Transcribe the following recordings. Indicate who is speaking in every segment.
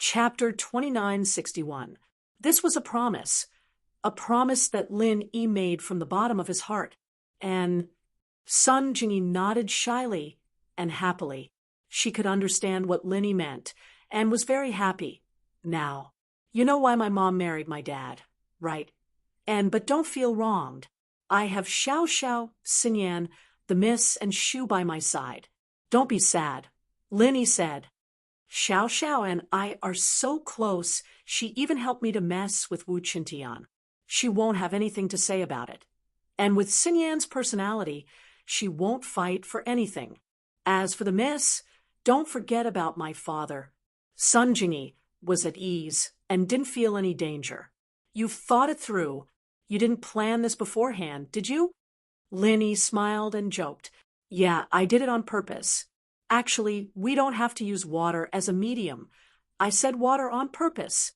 Speaker 1: Chapter 2961. This was a promise that Lin Yi made from the bottom of his heart, and Sun Jingyi nodded shyly and happily. She could understand what Lin Yi meant, and was very happy. Now, you know why my mom married my dad, right? But don't feel wronged. I have Xiao Xiao, Xinyan, the Miss, and Shu by my side. Don't be sad, Lin Yi said. Xiao Xiao and I are so close, she even helped me to mess with Wu Qintian. She won't have anything to say about it. And with Xinyan's personality, she won't fight for anything. As for the Miss, don't forget about my father. Sun Jingyi was at ease and didn't feel any danger. You've thought it through. You didn't plan this beforehand, did you? Lin Yi smiled and joked. Yeah, I did it on purpose. Actually, we don't have to use water as a medium. I said water on purpose.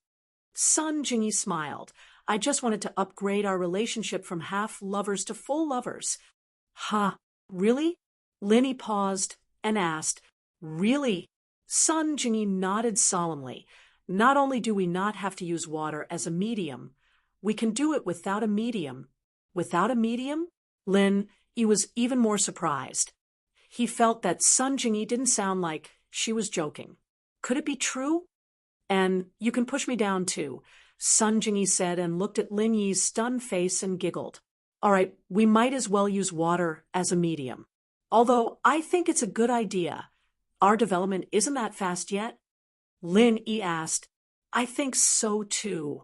Speaker 1: Sun Jingyi smiled. I just wanted to upgrade our relationship from half lovers to full lovers. Ha, really? Lin Yi paused and asked, Really? Sun Jingyi nodded solemnly. Not only do we not have to use water as a medium, we can do it without a medium. Without a medium? Lin Yi was even more surprised. He felt that Sun Jingyi didn't sound like she was joking. Could it be true? And you can push me down too, Sun Jingyi said and looked at Lin Yi's stunned face and giggled. All right, we might as well use water as a medium. Although I think it's a good idea. Our development isn't that fast yet. Lin Yi asked. I think so too.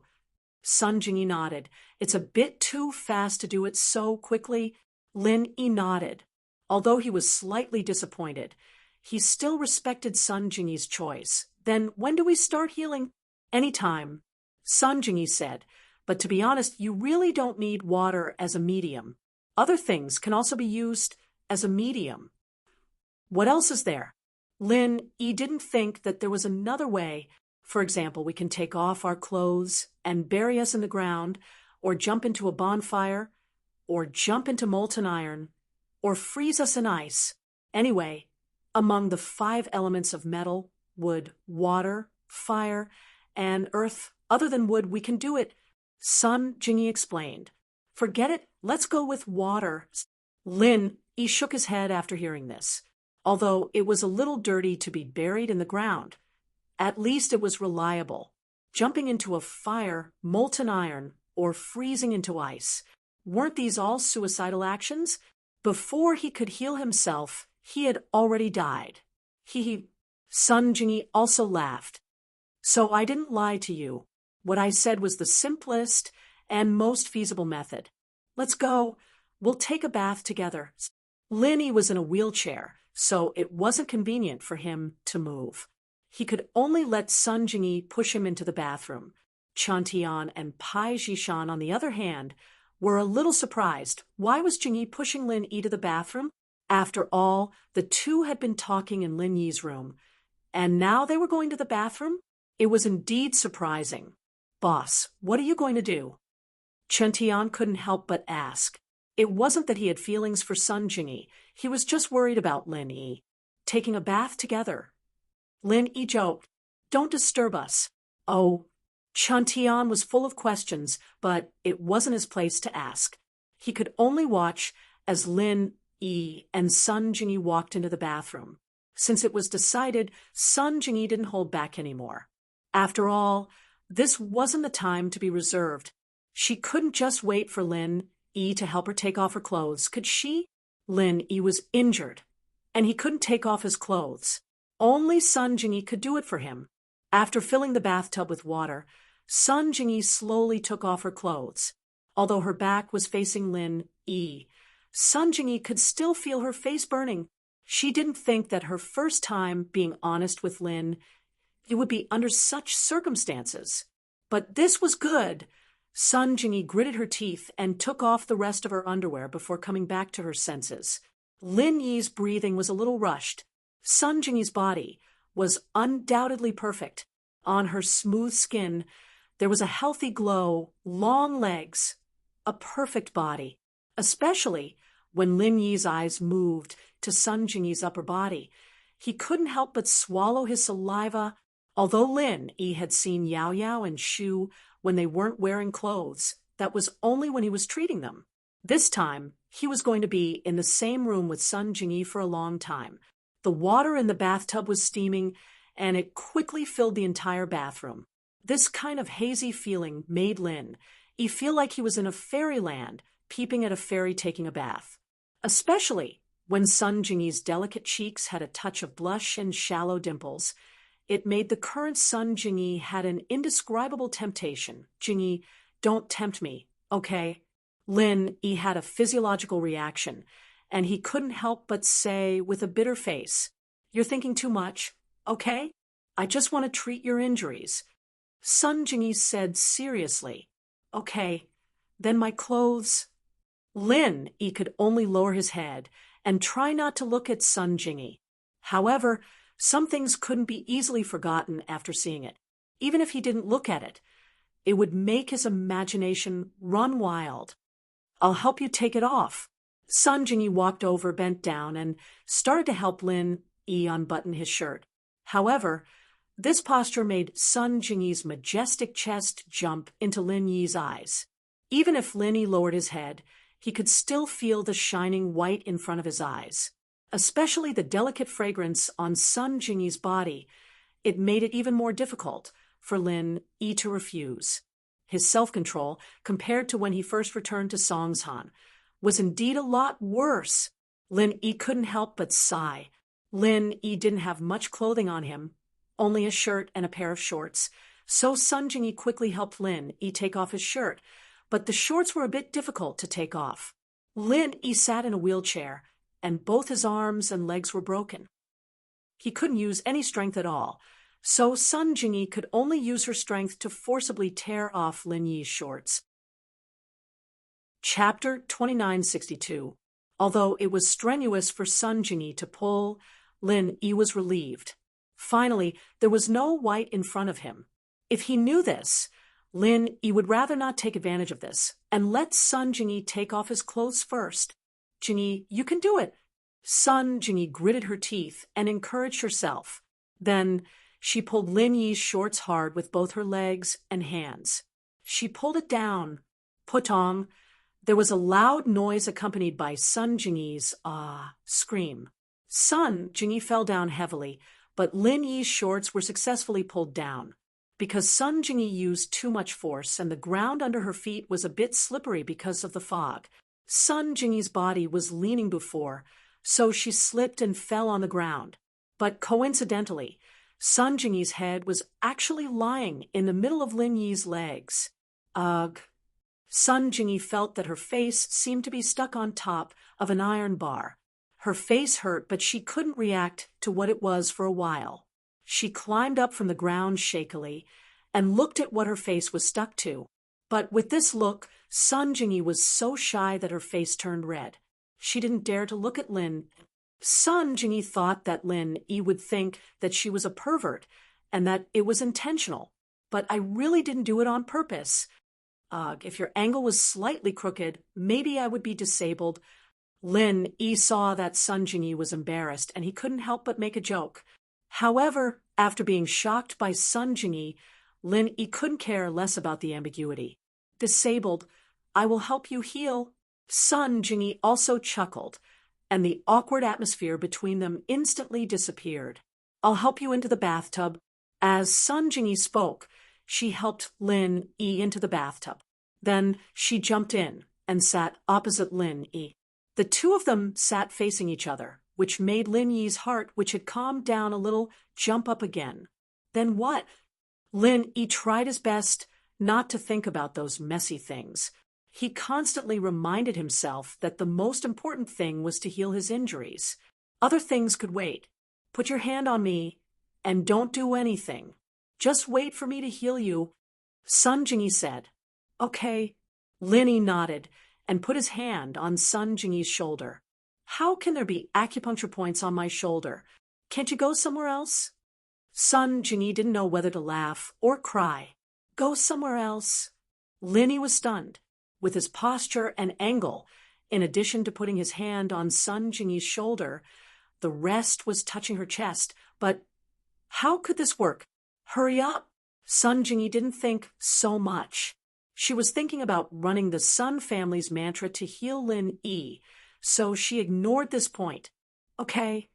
Speaker 1: Sun Jingyi nodded. It's a bit too fast to do it so quickly. Lin Yi nodded. Although he was slightly disappointed, he still respected Sun Jingyi's choice. Then when do we start healing? Anytime, Sun Jingyi said. But to be honest, you really don't need water as a medium. Other things can also be used as a medium. What else is there? Lin Yi didn't think that there was another way. For example, we can take off our clothes and bury us in the ground, or jump into a bonfire, or jump into molten iron, or freeze us in ice. Anyway, among the 5 elements of metal, wood, water, fire, and earth, other than wood, we can do it. Sun Jingyi explained. Forget it, let's go with water. Lin Yi shook his head after hearing this. Although it was a little dirty to be buried in the ground, at least it was reliable. Jumping into a fire, molten iron, or freezing into ice. Weren't these all suicidal actions? Before he could heal himself, he had already died. Sun Jingyi also laughed. So I didn't lie to you. What I said was the simplest and most feasible method. Let's go. We'll take a bath together. Lin Yi was in a wheelchair, so it wasn't convenient for him to move. He could only let Sun Jingyi push him into the bathroom. Chantian and Pai Jishan, on the other hand, were a little surprised. Why was Jingyi pushing Lin Yi to the bathroom? After all, the two had been talking in Lin Yi's room, and now they were going to the bathroom? It was indeed surprising. Boss, what are you going to do? Chantian couldn't help but ask. It wasn't that he had feelings for Sun Jingyi. He was just worried about Lin Yi. Taking a bath together. Lin Yi joked, Don't disturb us. Oh, Chantian was full of questions, but it wasn't his place to ask. He could only watch as Lin Yi and Sun Jingyi walked into the bathroom. Since it was decided, Sun Jingyi didn't hold back anymore. After all, this wasn't the time to be reserved. She couldn't just wait for Lin Yi to help her take off her clothes, could she? Lin Yi was injured, and he couldn't take off his clothes. Only Sun Jingyi could do it for him. After filling the bathtub with water, Sun Jingyi slowly took off her clothes. Although her back was facing Lin Yi, Sun Jingyi could still feel her face burning. She didn't think that her first time being honest with Lin Yi would be under such circumstances. But this was good. Sun Jingyi gritted her teeth and took off the rest of her underwear before coming back to her senses. Lin Yi's breathing was a little rushed. Sun Jingyi's body was undoubtedly perfect. On her smooth skin, there was a healthy glow, long legs, a perfect body. Especially when Lin Yi's eyes moved to Sun Jingyi's upper body. He couldn't help but swallow his saliva Although Lin Yi had seen Yao Yao and Shu when they weren't wearing clothes, that was only when he was treating them. This time, he was going to be in the same room with Sun Jingyi for a long time. The water in the bathtub was steaming, and it quickly filled the entire bathroom. This kind of hazy feeling made Lin Yi feel like he was in a fairyland, peeping at a fairy taking a bath. Especially when Sun Jingyi's delicate cheeks had a touch of blush and shallow dimples. It made the current Sun Jingyi had an indescribable temptation. Jingyi, don't tempt me, okay? Lin Yi had a physiological reaction, and he couldn't help but say with a bitter face, "You're thinking too much, okay? I just want to treat your injuries." Sun Jingyi said seriously, "Okay, then my clothes." Lin Yi could only lower his head and try not to look at Sun Jingyi. However, some things couldn't be easily forgotten after seeing it. Even if he didn't look at it, it would make his imagination run wild. "I'll help you take it off." Sun Jingyi walked over, bent down, and started to help Lin Yi unbutton his shirt. However, this posture made Sun Jingyi's majestic chest jump into Lin Yi's eyes. Even if Lin Yi lowered his head, he could still feel the shining white in front of his eyes. Especially the delicate fragrance on Sun Jingyi's body, it made it even more difficult for Lin Yi to refuse. His self-control, compared to when he first returned to Songshan, was indeed a lot worse. Lin Yi couldn't help but sigh. Lin Yi didn't have much clothing on him, only a shirt and a pair of shorts, so Sun Jingyi quickly helped Lin Yi take off his shirt, but the shorts were a bit difficult to take off. Lin Yi sat in a wheelchair, and both his arms and legs were broken. He couldn't use any strength at all, so Sun Jingyi could only use her strength to forcibly tear off Lin Yi's shorts. Chapter 2962. Although it was strenuous for Sun Jingyi to pull, Lin Yi was relieved. Finally, there was no white in front of him. If he knew this, Lin Yi would rather not take advantage of this and let Sun Jingyi take off his clothes first. "Jingyi, you can do it." Sun Jingyi gritted her teeth and encouraged herself. Then she pulled Lin Yi's shorts hard with both her legs and hands. She pulled it down. Putong. There was a loud noise accompanied by Sun Jingyi's scream. Sun Jingyi fell down heavily, but Lin Yi's shorts were successfully pulled down. Because Sun Jingyi used too much force and the ground under her feet was a bit slippery because of the fog, Sun Jingyi's body was leaning before, so she slipped and fell on the ground. But coincidentally, Sun Jingyi's head was actually lying in the middle of Lin Yi's legs. Ugh. Sun Jingyi felt that her face seemed to be stuck on top of an iron bar. Her face hurt, but she couldn't react to what it was for a while. She climbed up from the ground shakily and looked at what her face was stuck to. But with this look, Sun Jingyi was so shy that her face turned red. She didn't dare to look at Lin. Sun Jingyi thought that Lin Yi would think that she was a pervert and that it was intentional. "But I really didn't do it on purpose. If your angle was slightly crooked, maybe I would be disabled." Lin Yi saw that Sun Jingyi was embarrassed, and he couldn't help but make a joke. However, after being shocked by Sun Jingyi, Lin Yi couldn't care less about the ambiguity. "Disabled. I will help you heal." Sun Jingyi also chuckled, and the awkward atmosphere between them instantly disappeared. "I'll help you into the bathtub." As Sun Jingyi spoke, she helped Lin Yi into the bathtub. Then she jumped in and sat opposite Lin Yi. The two of them sat facing each other, which made Lin Yi's heart, which had calmed down a little, jump up again. Then what? Lin Yi tried his best not to think about those messy things. He constantly reminded himself that the most important thing was to heal his injuries. Other things could wait. "Put your hand on me and don't do anything. Just wait for me to heal you," Sun Jingyi said. "Okay." Lin Yi nodded and put his hand on Sun Jingyi's shoulder. "How can there be acupuncture points on my shoulder? Can't you go somewhere else?" Sun Jingyi didn't know whether to laugh or cry. "Go somewhere else." Lin Yi was stunned. With his posture and angle, in addition to putting his hand on Sun Jingyi's shoulder, the rest was touching her chest. But how could this work? Hurry up! Sun Jingyi didn't think so much. She was thinking about running the Sun family's mantra to heal Lin Yi, so she ignored this point. Okay.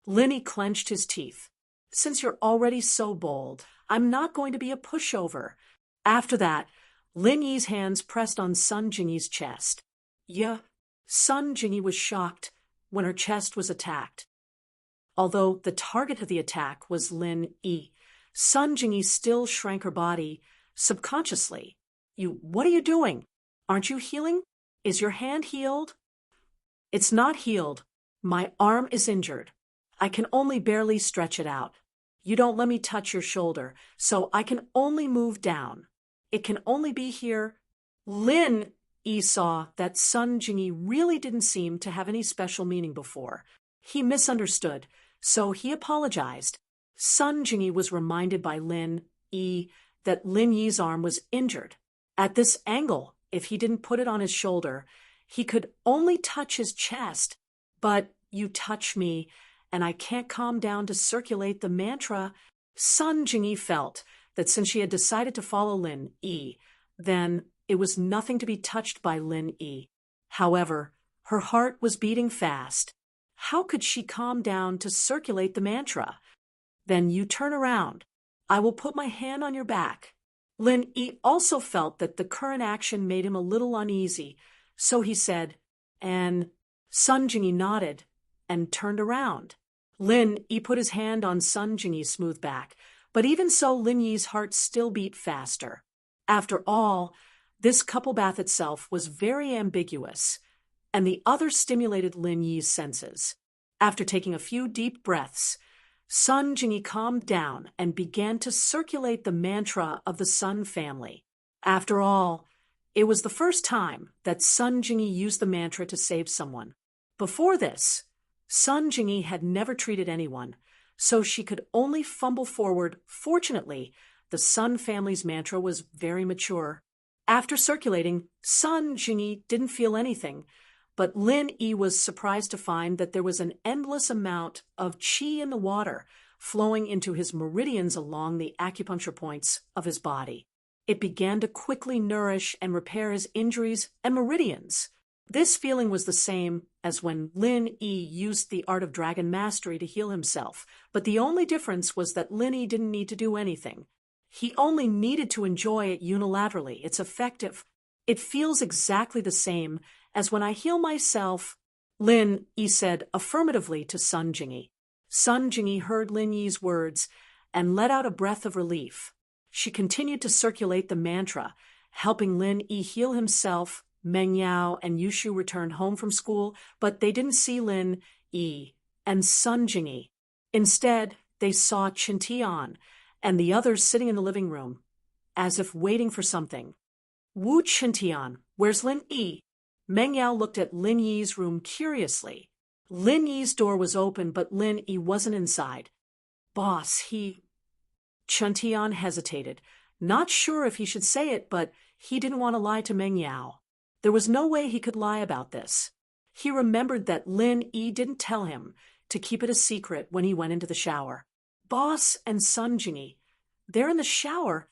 Speaker 1: Lin Yi clenched his teeth. Since you're already so bold, I'm not going to be a pushover. After that, Lin Yi's hands pressed on Sun Jingyi's chest. Yeah. Sun Jingyi was shocked when her chest was attacked. Although the target of the attack was Lin Yi, Sun Jingyi still shrank her body subconsciously. What are you doing? Aren't you healing? Is your hand healed? It's not healed. My arm is injured. I can only barely stretch it out. You don't let me touch your shoulder, so I can only move down. It can only be here. Lin Yi saw that Sun Jingyi really didn't seem to have any special meaning before. He misunderstood, so he apologized. Sun Jingyi was reminded by Lin Yi that Lin Yi's arm was injured. At this angle, if he didn't put it on his shoulder, he could only touch his chest. But you touch me, and I can't calm down to circulate the mantra. Sun Jingyi felt that since she had decided to follow Lin Yi, then it was nothing to be touched by Lin Yi. However, her heart was beating fast. How could she calm down to circulate the mantra? Then you turn around. I will put my hand on your back. Lin Yi also felt that the current action made him a little uneasy, so he said, and Sun Jingyi nodded and turned around. Lin Yi put his hand on Sun Jingyi's smooth back, but even so Lin Yi's heart still beat faster. After all, this couple bath itself was very ambiguous, and the other stimulated Lin Yi's senses. After taking a few deep breaths, Sun Jingyi calmed down and began to circulate the mantra of the Sun family. After all, it was the first time that Sun Jingyi used the mantra to save someone. Before this, Sun Jingyi had never treated anyone, so she could only fumble forward. Fortunately, the Sun family's mantra was very mature. After circulating, Sun Jingyi didn't feel anything, but Lin Yi was surprised to find that there was an endless amount of qi in the water flowing into his meridians along the acupuncture points of his body. It began to quickly nourish and repair his injuries and meridians. This feeling was the same as when Lin Yi used the art of dragon mastery to heal himself, but the only difference was that Lin Yi didn't need to do anything. He only needed to enjoy it unilaterally. It's effective. It feels exactly the same as when I heal myself, Lin Yi said affirmatively to Sun Jingyi. Sun Jingyi heard Lin Yi's words and let out a breath of relief. She continued to circulate the mantra, helping Lin Yi heal himself. Meng Yao and Yushu returned home from school, but they didn't see Lin Yi and Sun Jingyi. Instead, they saw Chen Tian and the others sitting in the living room, as if waiting for something. Wu Chen Tian, where's Lin Yi? Meng Yao looked at Lin Yi's room curiously. Lin Yi's door was open, but Lin Yi wasn't inside. Boss, Chen Tian hesitated, not sure if he should say it, but he didn't want to lie to Meng Yao. There was no way he could lie about this. He remembered that Lin Yi didn't tell him to keep it a secret when he went into the shower. Boss and Sun Jingyi, they're in the shower.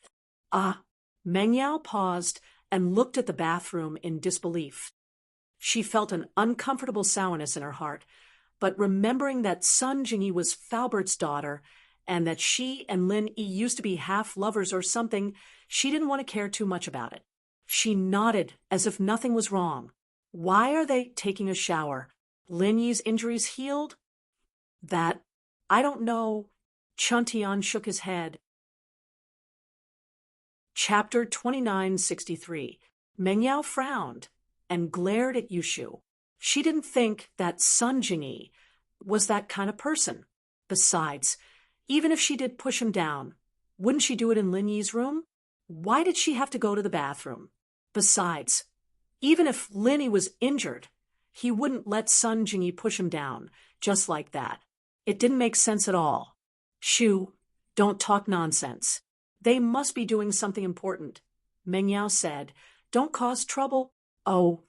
Speaker 1: Meng Yao paused and looked at the bathroom in disbelief. She felt an uncomfortable sourness in her heart, but remembering that Sun Jingyi was Falbert's daughter and that she and Lin Yi used to be half-lovers or something, she didn't want to care too much about it. She nodded as if nothing was wrong. Why are they taking a shower? Lin Yi's injuries healed? That, I don't know. Chen Tian shook his head. Chapter 2963. Meng Yao frowned and glared at Yushu. She didn't think that Sun Jingyi was that kind of person. Besides, even if she did push him down, wouldn't she do it in Lin Yi's room? Why did she have to go to the bathroom? Besides, even if Lin Yi was injured, he wouldn't let Sun Jingyi push him down just like that. It didn't make sense at all. Shu, don't talk nonsense. They must be doing something important. Meng Yao said, don't cause trouble. Oh,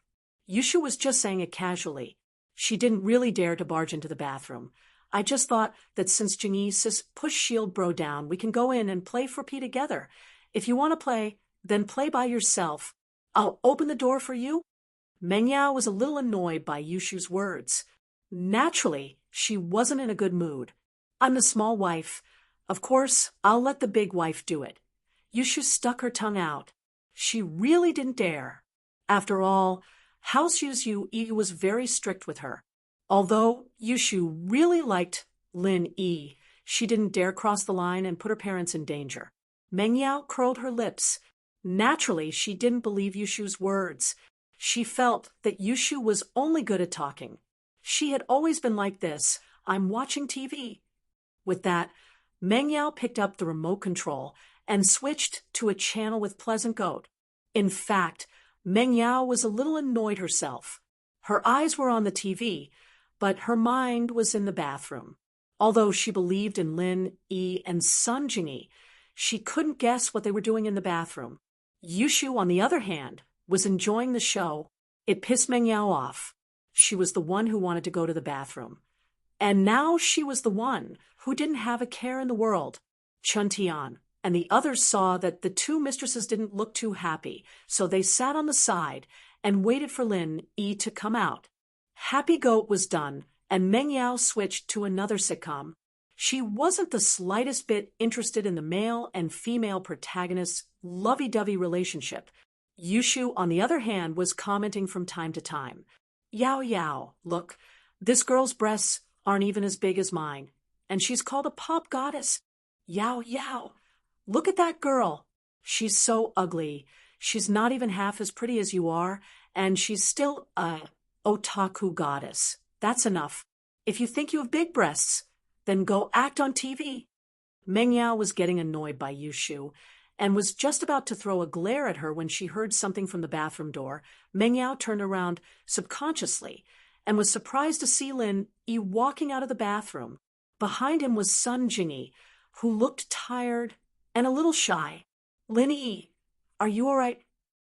Speaker 1: Yushu was just saying it casually. She didn't really dare to barge into the bathroom. I just thought that since Jingyi says push shield bro down, we can go in and play for P together. If you want to play, then play by yourself. I'll open the door for you." Meng Yao was a little annoyed by Yushu's words. Naturally, she wasn't in a good mood. "I'm the small wife. Of course, I'll let the big wife do it." Yushu stuck her tongue out. She really didn't dare. After all, House Yushu was very strict with her. Although Yushu really liked Lin Yi, she didn't dare cross the line and put her parents in danger. Meng Yao curled her lips. Naturally, she didn't believe Yushu's words. She felt that Yushu was only good at talking. She had always been like this. "I'm watching TV." With that, Meng Yao picked up the remote control and switched to a channel with Pleasant Goat. In fact, Meng Yao was a little annoyed herself. Her eyes were on the TV, but her mind was in the bathroom. Although she believed in Lin Yi and Sun Jingyi, she couldn't guess what they were doing in the bathroom. Yushu, on the other hand, was enjoying the show. It pissed Meng Yao off. She was the one who wanted to go to the bathroom. And now she was the one who didn't have a care in the world. Chun Tian and the others saw that the two mistresses didn't look too happy, so they sat on the side and waited for Lin Yi to come out. Happy Goat was done, and Meng Yao switched to another sitcom. She wasn't the slightest bit interested in the male and female protagonists' lovey-dovey relationship. Yushu, on the other hand, was commenting from time to time. "Yao Yao, look, this girl's breasts aren't even as big as mine, and she's called a pop goddess. Yao Yao, look at that girl. She's so ugly. She's not even half as pretty as you are, and she's still a otaku goddess. That's enough. If you think you have big breasts, then go act on TV." Meng Yao was getting annoyed by Yushu and was just about to throw a glare at her when she heard something from the bathroom door. Meng Yao turned around subconsciously and was surprised to see Lin Yi walking out of the bathroom. Behind him was Sun Jingyi, who looked tired and a little shy. "Lin Yi, are you all right?"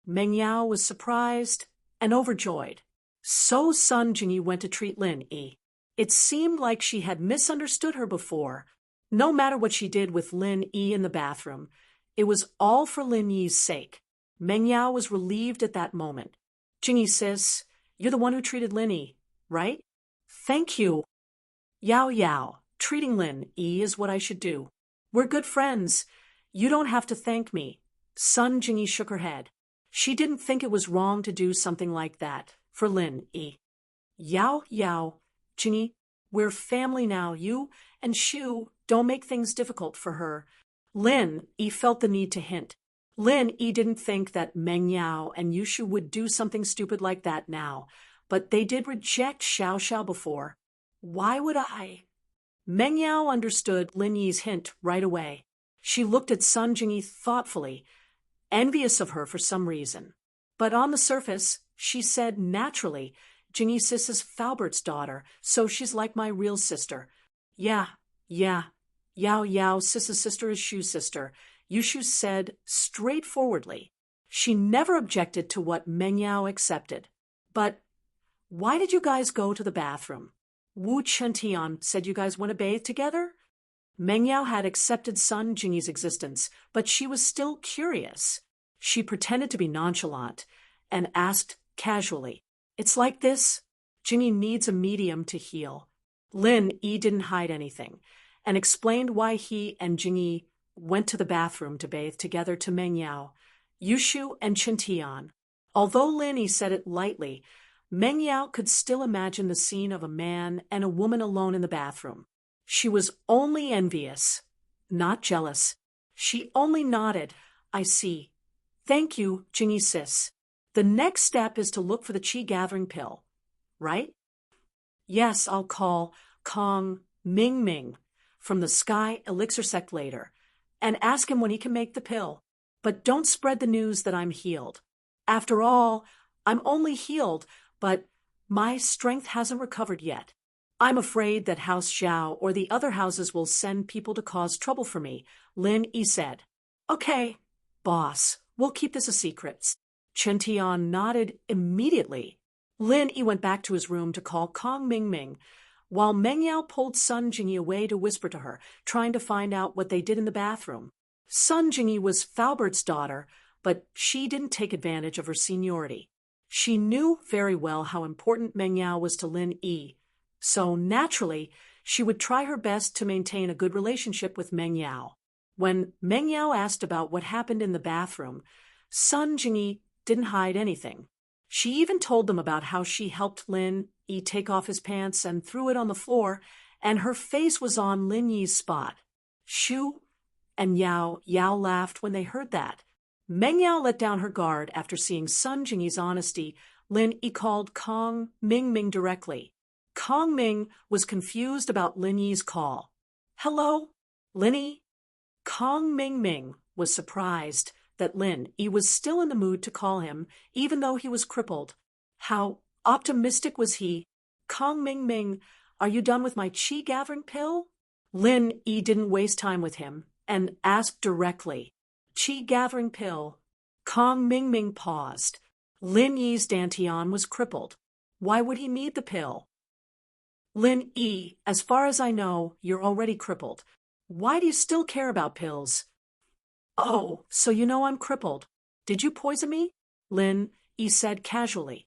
Speaker 1: Meng Yao was surprised and overjoyed. So Sun Jingyi went to treat Lin Yi. It seemed like she had misunderstood her before. No matter what she did with Lin Yi in the bathroom, it was all for Lin Yi's sake. Meng Yao was relieved at that moment. "Jingyi sis, you're the one who treated Lin Yi, right?" "Thank you." "Yao Yao, treating Lin Yi is what I should do. We're good friends. You don't have to thank me." Sun Jingyi shook her head. She didn't think it was wrong to do something like that for Lin Yi. "Yao Yao, Jingyi, we're family now. You and Shu don't make things difficult for her." Lin Yi felt the need to hint. Lin Yi didn't think that Meng Yao and Yushu would do something stupid like that now, but they did reject Xiao Xiao before. "Why would I?" Meng Yao understood Lin Yi's hint right away. She looked at Sun Jingyi thoughtfully, envious of her for some reason. But on the surface, she said naturally, "Jingyi sis is Falbert's daughter, so she's like my real sister." Yeah. Yao Yao, sis's sister is Shu's sister," Yushu said straightforwardly. She never objected to what Meng Yao accepted. "But why did you guys go to the bathroom? Wu Chentian said you guys want to bathe together?" Meng Yao had accepted Sun Jingyi's existence, but she was still curious. She pretended to be nonchalant and asked casually, "It's like this. Jingyi needs a medium to heal." Lin Yi didn't hide anything and explained why he and Jingyi went to the bathroom to bathe together to Meng Yao, Yushu, and Chentian. Although Lin Yi said it lightly, Meng Yao could still imagine the scene of a man and a woman alone in the bathroom. She was only envious, not jealous. She only nodded. "I see. Thank you, Jingyi sis. The next step is to look for the chi gathering pill, right?" "Yes, I'll call Kong Ming from the Sky Elixir sect later and ask him when he can make the pill. But don't spread the news that I'm healed. After all, I'm only healed, but my strength hasn't recovered yet. I'm afraid that House Xiao or the other houses will send people to cause trouble for me," Lin Yi said. "Okay, boss, we'll keep this a secret." Chen Tian nodded immediately. Lin Yi went back to his room to call Kong Ming, while Meng Yao pulled Sun Jingyi away to whisper to her, trying to find out what they did in the bathroom. Sun Jingyi was Falbert's daughter, but she didn't take advantage of her seniority. She knew very well how important Meng Yao was to Lin Yi, so naturally, she would try her best to maintain a good relationship with Meng Yao. When Meng Yao asked about what happened in the bathroom, Sun Jingyi didn't hide anything. She even told them about how she helped Lin Yi take off his pants and threw it on the floor, and her face was on Lin Yi's spot. Shu and Yao laughed when they heard that. Meng Yao let down her guard after seeing Sun Jingyi's honesty. Lin Yi called Kong Ming directly. Kong Ming was confused about Lin Yi's call. "Hello, Lin Yi?" Kong Ming was surprised that Lin Yi was still in the mood to call him, even though he was crippled. How optimistic was he? "Kong Ming, are you done with my qi-gathering pill?" Lin Yi didn't waste time with him and asked directly. "Qi-gathering pill?" Kong Ming paused. Lin Yi's dantian was crippled. Why would he need the pill? "Lin Yi, as far as I know, you're already crippled. Why do you still care about pills?" "Oh, so you know I'm crippled. Did you poison me?" Lin Yi said casually.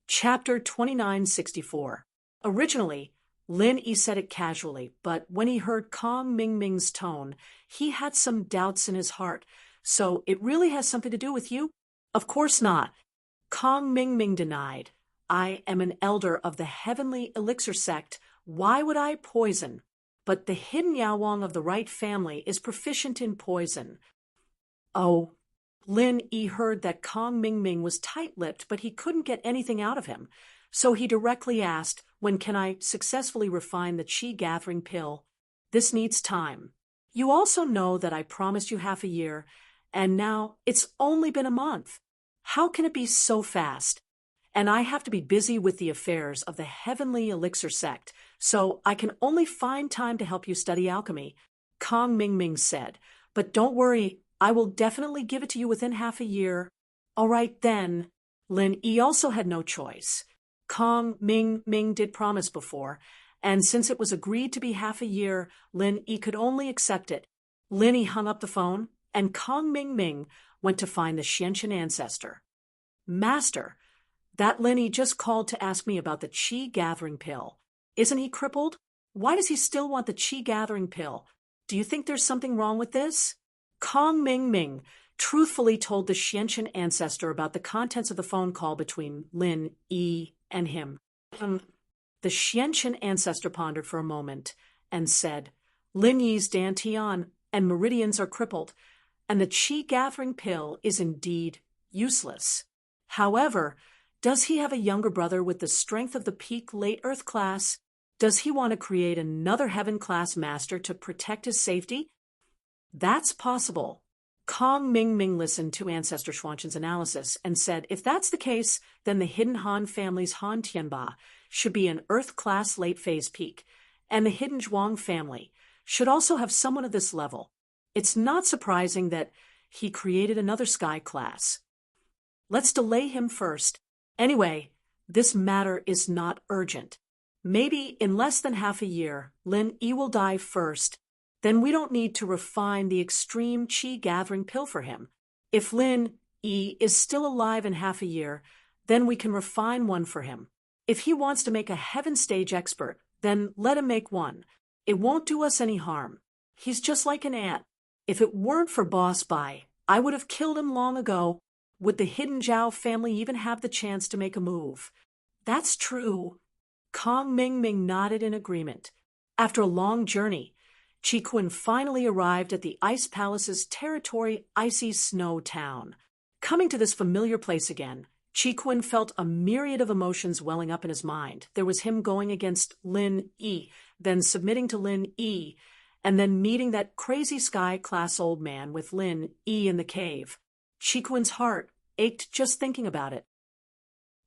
Speaker 1: Chapter 2964. Originally, Lin Yi said it casually, but when he heard Kong Ming's tone, he had some doubts in his heart. "So it really has something to do with you?" "Of course not." Kong Ming denied. "I am an elder of the Heavenly Elixir sect. Why would I poison? But the hidden Yawang of the right family is proficient in poison." "Oh." Lin Yi heard that Kong Ming was tight-lipped, but he couldn't get anything out of him. So he directly asked, "When can I successfully refine the qi-gathering pill?" "This needs time. You also know that I promised you half a year, and now it's only been a month. How can it be so fast? And I have to be busy with the affairs of the Heavenly Elixir sect, so I can only find time to help you study alchemy," Kong Ming said. "But don't worry, I will definitely give it to you within half a year." "All right then." Lin Yi also had no choice. Kong Ming did promise before, and since it was agreed to be half a year, Lin Yi could only accept it. Lin Yi hung up the phone, and Kong Ming went to find the Xianqian ancestor. "Master, that Lin Yi just called to ask me about the qi-gathering pill. Isn't he crippled? Why does he still want the qi-gathering pill? Do you think there's something wrong with this?" Kong Ming truthfully told the Xianqian ancestor about the contents of the phone call between Lin Yi and him. The Xianqian ancestor pondered for a moment and said, "Lin Yi's dantian and meridians are crippled, and the qi-gathering pill is indeed useless. However, does he have a younger brother with the strength of the peak late Earth class? Does he want to create another heaven class master to protect his safety?" "That's possible." Kong Ming listened to Ancestor Xuanqian's analysis and said, "If that's the case, then the hidden Han family's Han Tianba should be an Earth class late phase peak, and the hidden Zhuang family should also have someone of this level. It's not surprising that he created another sky class. Let's delay him first. Anyway, this matter is not urgent. Maybe in less than half a year, Lin Yi will die first. Then we don't need to refine the extreme qi-gathering pill for him. If Lin Yi is still alive in half a year, then we can refine one for him. If he wants to make a heaven stage expert, then let him make one. It won't do us any harm. He's just like an ant. If it weren't for Boss Bai, I would have killed him long ago. Would the hidden Zhao family even have the chance to make a move?" "That's true." Kong Ming nodded in agreement. After a long journey, Qi Kun finally arrived at the Ice Palace's territory, Icy Snow Town. Coming to this familiar place again, Qi Kun felt a myriad of emotions welling up in his mind. There was him going against Lin Yi, then submitting to Lin Yi, and then meeting that crazy sky-class old man with Lin Yi in the cave. Qi Kun's heart ached just thinking about it.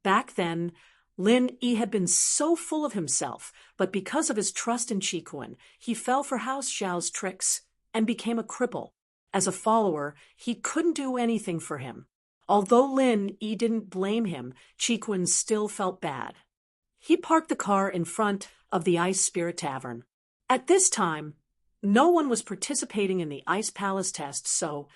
Speaker 1: Back then, Lin Yi had been so full of himself, but because of his trust in Qi Kun, he fell for House Xiao's tricks and became a cripple. As a follower, he couldn't do anything for him. Although Lin Yi didn't blame him, Qi Kun still felt bad. He parked the car in front of the Ice Spirit Tavern. At this time, no one was participating in the Ice Palace test, so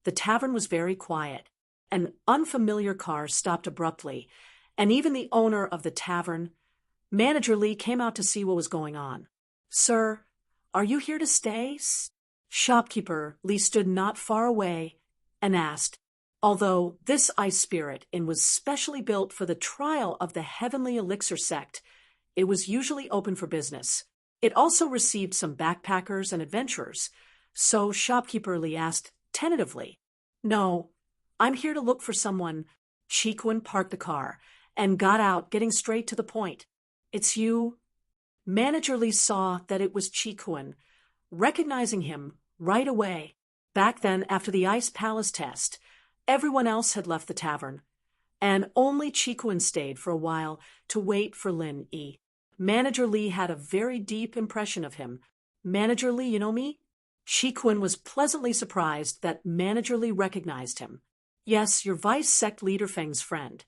Speaker 1: the tavern was very quiet. An unfamiliar car stopped abruptly, and even the owner of the tavern, Manager Lee, came out to see what was going on. "Sir, are you here to stay?" Shopkeeper Lee stood not far away and asked. Although this Ice Spirit Inn was specially built for the trial of the Heavenly Elixir sect, it was usually open for business. It also received some backpackers and adventurers, so Shopkeeper Lee asked tentatively, "No, I'm here to look for someone." Chiquin parked the car and got out, getting straight to the point. "It's you?" Manager Lee saw that it was Chiquin, recognizing him right away. Back then, after the Ice Palace test, everyone else had left the tavern, and only Chiquin stayed for a while to wait for Lin Yi. Manager Lee had a very deep impression of him. "Manager Lee, you know me?" Chiquin was pleasantly surprised that Manager Lee recognized him. "Yes, your vice sect leader Feng's friend,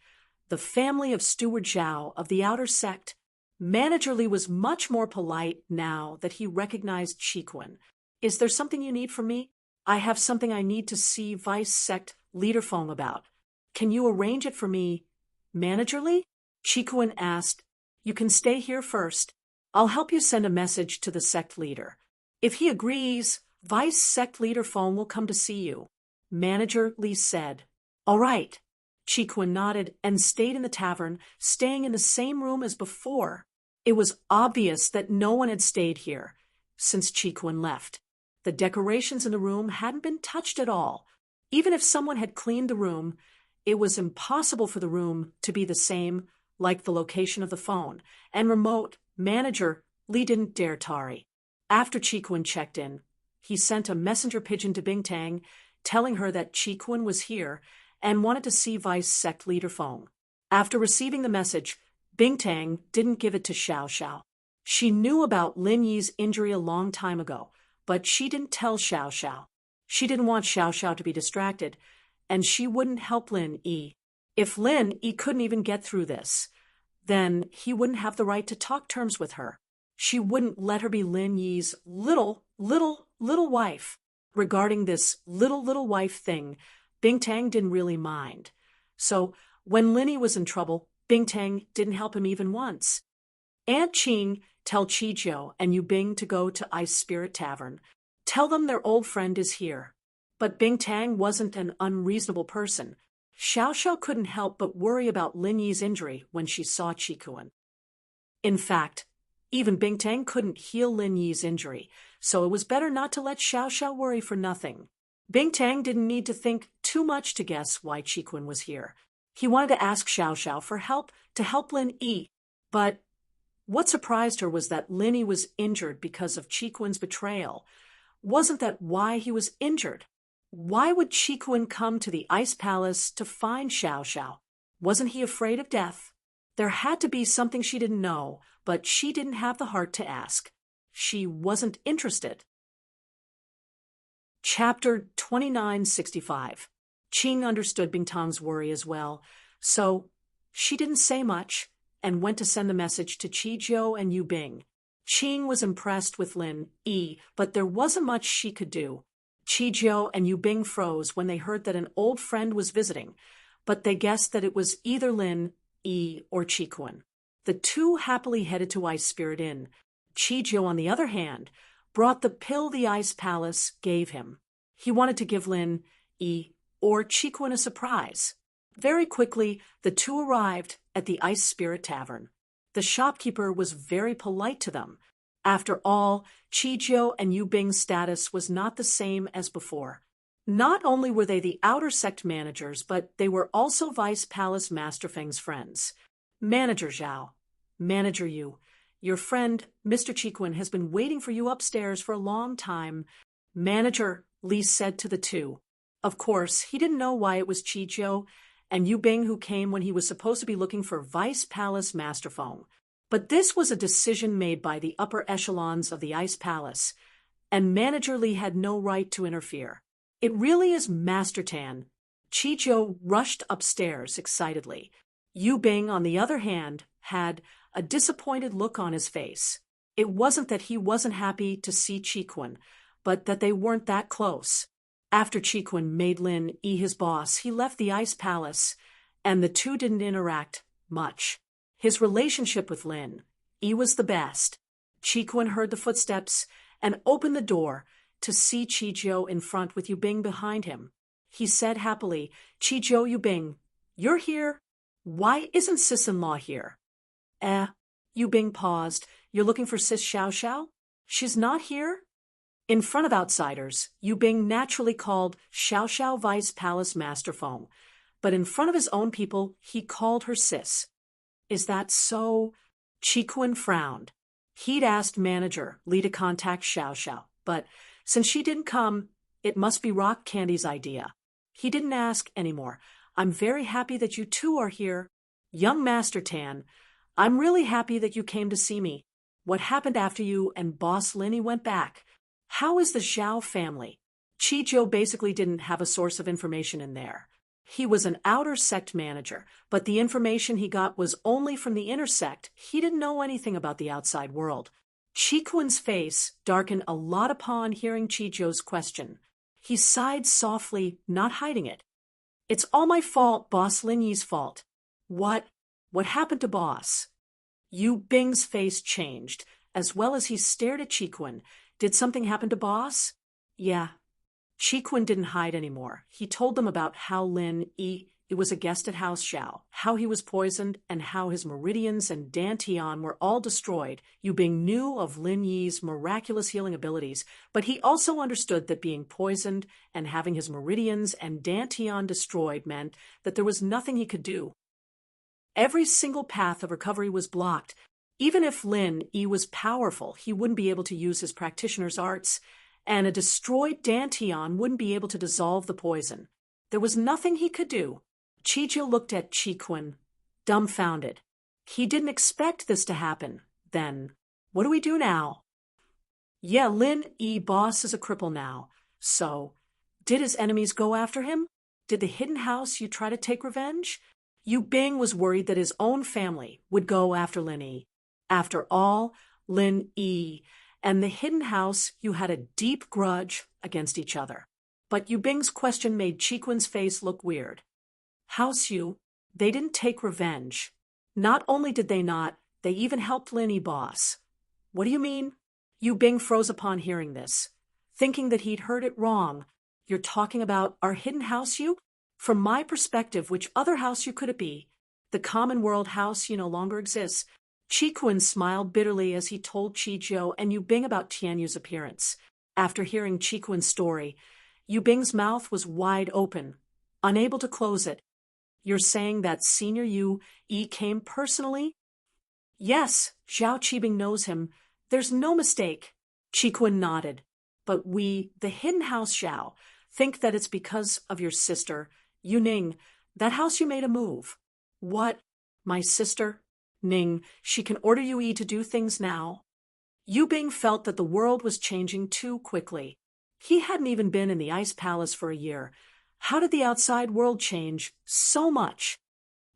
Speaker 1: the family of Steward Zhao of the outer sect." Manager Lee was much more polite now that he recognized Chiquin. "Is there something you need from me?" "I have something I need to see vice sect leader Feng about. Can you arrange it for me?" "Manager Lee?" Chiquin asked. "You can stay here first. I'll help you send a message to the sect leader. If he agrees, vice sect leader Feng will come to see you." Manager Lee said. "All right." Chiquin nodded and stayed in the tavern, staying in the same room as before. It was obvious that no one had stayed here since Chiquin left. The decorations in the room hadn't been touched at all. Even if someone had cleaned the room, it was impossible for the room to be the same, like the location of the phone and remote. Manager Lee didn't dare tarry. After Chiquin checked in, he sent a messenger pigeon to Bingtang, telling her that Chiquin was here and wanted to see vice sect leader Feng. After receiving the message, Bingtang didn't give it to Xiao Xiao. She knew about Lin Yi's injury a long time ago, but she didn't tell Xiao Xiao. She didn't want Xiao Xiao to be distracted, and she wouldn't help Lin Yi. If Lin Yi couldn't even get through this, then he wouldn't have the right to talk terms with her. She wouldn't let her be Lin Yi's little wife. Regarding this little wife thing, Bingtang didn't really mind. So when Lin Yi was in trouble, Bingtang didn't help him even once. "Aunt Qing, tell Chijiu and Yu Bing to go to Ice Spirit Tavern. Tell them their old friend is here." But Bingtang wasn't an unreasonable person. Xiao Xiao couldn't help but worry about Lin Yi's injury when she saw Chiquin. In fact, even Bingtang couldn't heal Lin Yi's injury, so it was better not to let Xiao Xiao worry for nothing. Bingtang didn't need to think too much to guess why Chiquin was here. He wanted to ask Xiao Xiao for help to help Lin Yi. But what surprised her was that Lin Yi was injured because of Chiquin's betrayal. Wasn't that why he was injured? Why would Chiquin come to the Ice Palace to find Xiao Xiao? Wasn't he afraid of death? There had to be something she didn't know, but she didn't have the heart to ask. She wasn't interested. Chapter 2965. Qing understood Bingtang's worry as well, so she didn't say much and went to send the message to Chijiu and Yu Bing. Qing was impressed with Lin Yi, but there wasn't much she could do. Chijiu and Yu Bing froze when they heard that an old friend was visiting, but they guessed that it was either Lin Yi or Chiquin. The two happily headed to Ice Spirit Inn. Chijiu, on the other hand, brought the pill the Ice Palace gave him. He wanted to give Lin Yi or Chiquin a surprise. Very quickly, the two arrived at the Ice Spirit Tavern. The shopkeeper was very polite to them. After all, Chijiu and Yu Bing's status was not the same as before. Not only were they the outer sect managers, but they were also Vice Palace Master Feng's friends. "Manager Zhao, Manager Yu, your friend, Mr. Chiquin, has been waiting for you upstairs for a long time," Manager Li said to the two. Of course, he didn't know why it was Chijiu and Yu Bing who came when he was supposed to be looking for Vice Palace Master Feng. But this was a decision made by the upper echelons of the Ice Palace, and Manager Li had no right to interfere. "It really is Master Tan." Chijiu rushed upstairs excitedly. Yu Bing, on the other hand, had a disappointed look on his face. It wasn't that he wasn't happy to see Chiquan, but that they weren't that close. After Chiquan made Lin Yi his boss, he left the Ice Palace, and the two didn't interact much. His relationship with Lin Yi was the best. Chiquan heard the footsteps and opened the door to see Qizhou in front with Yubing behind him. He said happily, "Qizhou, Yubing, you're here? Why isn't sis-in-law here?" Yubing paused. "You're looking for Sis Xiao Xiao? She's not here?" In front of outsiders, Yubing naturally called Xiao Xiao Vice Palace Master Foam, but in front of his own people, he called her sis. "Is that so?" Chiquan frowned. He'd asked manager Li to contact Xiao Xiao, but since she didn't come, it must be Rock Candy's idea. He didn't ask anymore. "I'm very happy that you two are here. Young Master Tan, I'm really happy that you came to see me. What happened after you and Boss Lin Yi went back? How is the Zhao family?" Qizhou basically didn't have a source of information in there. He was an outer sect manager, but the information he got was only from the inner sect. He didn't know anything about the outside world. Chiquan's face darkened a lot upon hearing Qizhou's question. He sighed softly, not hiding it. "It's all my fault, Boss Lin Yi's fault." What happened to Boss?" Yubing's face changed, as well as he stared at Chiquan. "Did something happen to Boss?" "Yeah." Chiquan didn't hide anymore. He told them about how Lin Yi was a guest at House Xiao, how he was poisoned, and how his meridians and Dantian were all destroyed. Yubing knew of Lin Yi's miraculous healing abilities, but he also understood that being poisoned and having his meridians and Dantian destroyed meant that there was nothing he could do. Every single path of recovery was blocked. Even if Lin Yi was powerful, he wouldn't be able to use his practitioner's arts, and a destroyed Dantian wouldn't be able to dissolve the poison. There was nothing he could do. Qizhou looked at Chiquan, dumbfounded. He didn't expect this to happen. Then, what do we do now? "Yeah, Lin Yi Boss is a cripple now. So, did his enemies go after him? Did the hidden house you try to take revenge?" Yubing was worried that his own family would go after Lin Yi. After all, Lin Yi and the hidden house you had a deep grudge against each other. But Yubing's question made Chiquan's face look weird. "House Yu, they didn't take revenge. Not only did they not, they even helped Lin Yi Boss." "What do you mean?" Yubing froze upon hearing this, thinking that he'd heard it wrong. "You're talking about our hidden house Yu? From my perspective, which other house Yu could it be? The common world house Yu no longer exists." Chiquan smiled bitterly as he told Qizhou and Yubing about Tianyu's appearance. After hearing Chiquan's story, Yubing's mouth was wide open, unable to close it. "You're saying that Senior Yu Yi came personally?" "Yes, Zhao Qibing knows him. There's no mistake." Chiquan nodded. "But we, the hidden house Zhao, think that it's because of your sister, Yuning. That house you made a move." "What? My sister?" "Ning, she can order Yui to do things now." Yubing felt that the world was changing too quickly. He hadn't even been in the Ice Palace for a year. How did the outside world change so much?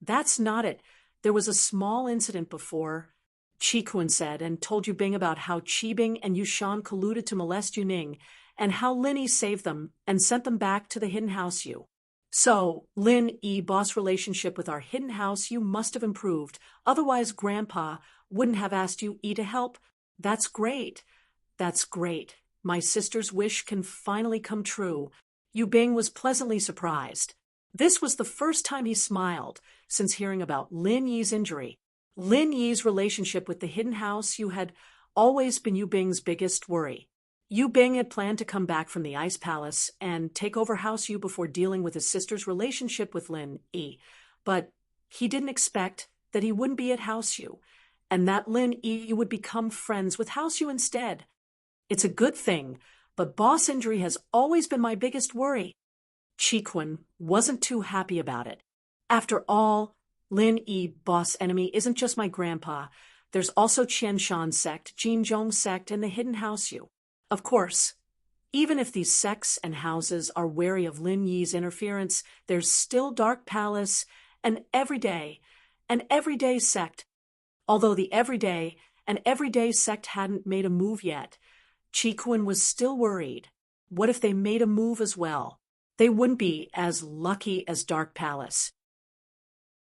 Speaker 1: "That's not it. There was a small incident before," Chiquan said, and told Yubing about how Qibing and Yushan colluded to molest Yuning, and how Lin Yi saved them and sent them back to the hidden house Yu. "So, Lin Yi Boss relationship with our hidden house Yu must have improved. Otherwise, Grandpa wouldn't have asked you to help. That's great. That's great. My sister's wish can finally come true." Yubing was pleasantly surprised. This was the first time he smiled since hearing about Lin Yi's injury. Lin Yi's relationship with the hidden house Yu had always been Yubing's biggest worry. Yubing had planned to come back from the Ice Palace and take over House Yu before dealing with his sister's relationship with Lin Yi, but he didn't expect that he wouldn't be at House Yu, and that Lin Yi would become friends with House Yu instead. "It's a good thing, but Boss injury has always been my biggest worry." Chiquan wasn't too happy about it. "After all, Lin Yi Boss enemy isn't just my grandpa. There's also Qianshan sect, Jinzhong sect, and the hidden House Yu. Of course, even if these sects and houses are wary of Lin Yi's interference, there's still Dark Palace, an everyday sect. Although the everyday sect hadn't made a move yet, Chikuin was still worried. What if they made a move as well? They wouldn't be as lucky as Dark Palace.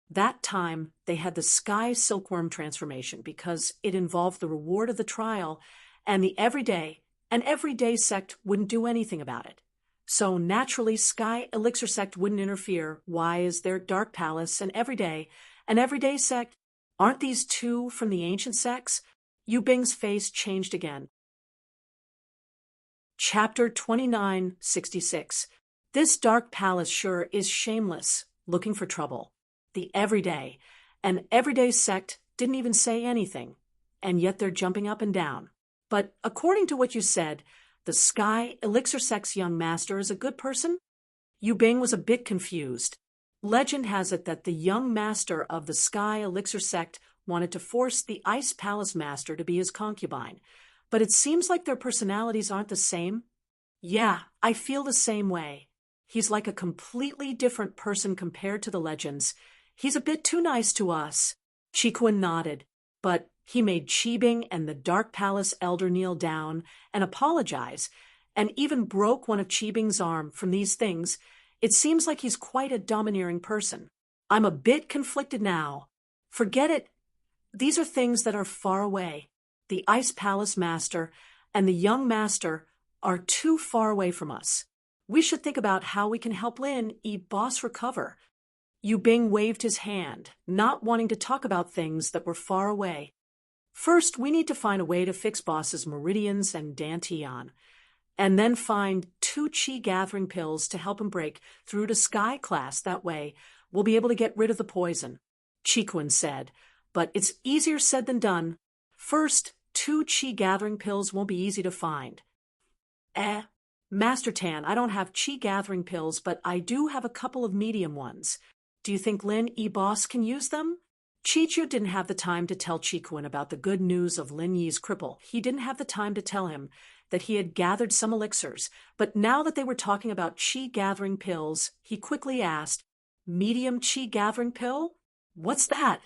Speaker 1: That time, they had the Sky Silkworm transformation because it involved the reward of the trial, and an everyday sect wouldn't do anything about it. So naturally, Sky Elixir sect wouldn't interfere. Why is there Dark Palace and everyday sect? Aren't these two from the ancient sects? Yu Bing's face changed again. Chapter 2966. This Dark Palace sure is shameless, looking for trouble. The everyday sect didn't even say anything, and yet they're jumping up and down. But according to what you said, the Sky Elixir sect's young master is a good person? Yu Bing was a bit confused. Legend has it that the young master of the Sky Elixir sect wanted to force the Ice Palace master to be his concubine, but it seems like their personalities aren't the same. Yeah, I feel the same way. He's like a completely different person compared to the legends. He's a bit too nice to us. Chikuin nodded, but he made Qibing and the Dark Palace elder kneel down and apologize, and even broke one of Qibing's arm. From these things, it seems like he's quite a domineering person. I'm a bit conflicted now. Forget it. These are things that are far away. The Ice Palace master and the young master are too far away from us. We should think about how we can help Lin boss recover. Yu Bing waved his hand, not wanting to talk about things that were far away. First, we need to find a way to fix Boss's meridians and Dantian, and then find 2 Qi gathering pills to help him break through to Sky class. That way, we'll be able to get rid of the poison, Chikuin said, but it's easier said than done. First, 2 Qi gathering pills won't be easy to find. Master Tan, I don't have Qi gathering pills, but I do have a couple of medium ones. Do you think Lin Boss can use them? Chichu didn't have the time to tell Chikuin about the good news of Lin Yi's cripple. He didn't have the time to tell him that he had gathered some elixirs, but now that they were talking about Qi gathering pills, he quickly asked, Medium Qi gathering pill? What's that?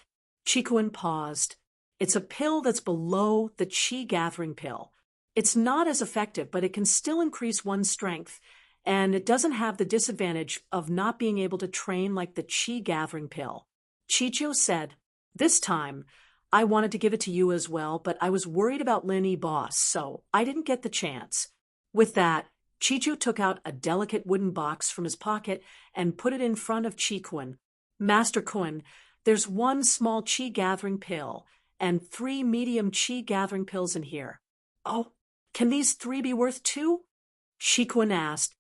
Speaker 1: Chikuin paused. It's a pill that's below the Qi gathering pill. It's not as effective, but it can still increase one's strength, and it doesn't have the disadvantage of not being able to train like the Qi gathering pill. Chicho said, This time, I wanted to give it to you as well, but I was worried about Lin Boss, so I didn't get the chance. With that, Chicho took out a delicate wooden box from his pocket and put it in front of Chikuin. Master Kuin, there's 1 small Qi gathering pill and 3 medium Qi gathering pills in here. Oh, can these 3 be worth 2? Chikuin asked.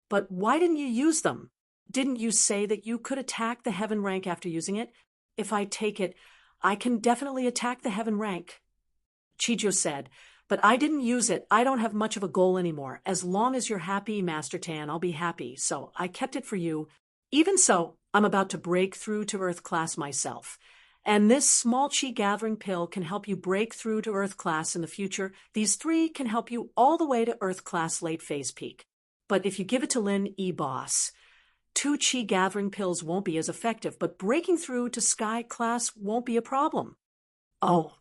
Speaker 1: But why didn't you use them? Didn't you say that you could attack the heaven rank after using it? If I take it, I can definitely attack the heaven rank. Chijo said, but I didn't use it. I don't have much of a goal anymore. As long as you're happy, Master Tan, I'll be happy. So I kept it for you. Even so, I'm about to break through to Earth class myself. And this small Qi gathering pill can help you break through to Earth class in the future. These 3 can help you all the way to Earth class late phase peak. But if you give it to Lin Boss, 2 Qi gathering pills won't be as effective, but breaking through to Sky class won't be a problem. Oh.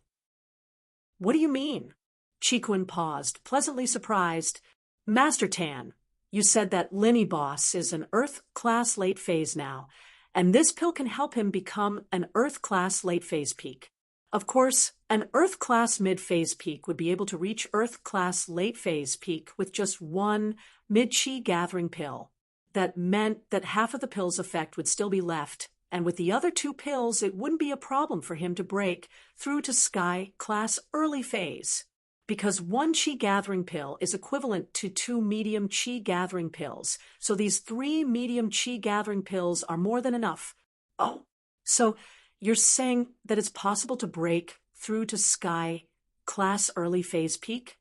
Speaker 1: What do you mean? Chikuin paused, pleasantly surprised. Master Tan, you said that Lin Boss is an Earth class late phase now, and this pill can help him become an Earth class late phase peak. Of course, an Earth class mid-phase peak would be able to reach Earth class late phase peak with just 1 mid-Qi gathering pill. That meant that half of the pill's effect would still be left, and with the other 2 pills, it wouldn't be a problem for him to break through to Sky class early phase. Because 1 Qi gathering pill is equivalent to 2 medium Qi gathering pills, so these 3 medium Qi gathering pills are more than enough. Oh, so you're saying that it's possible to break through to Sky class early phase peak?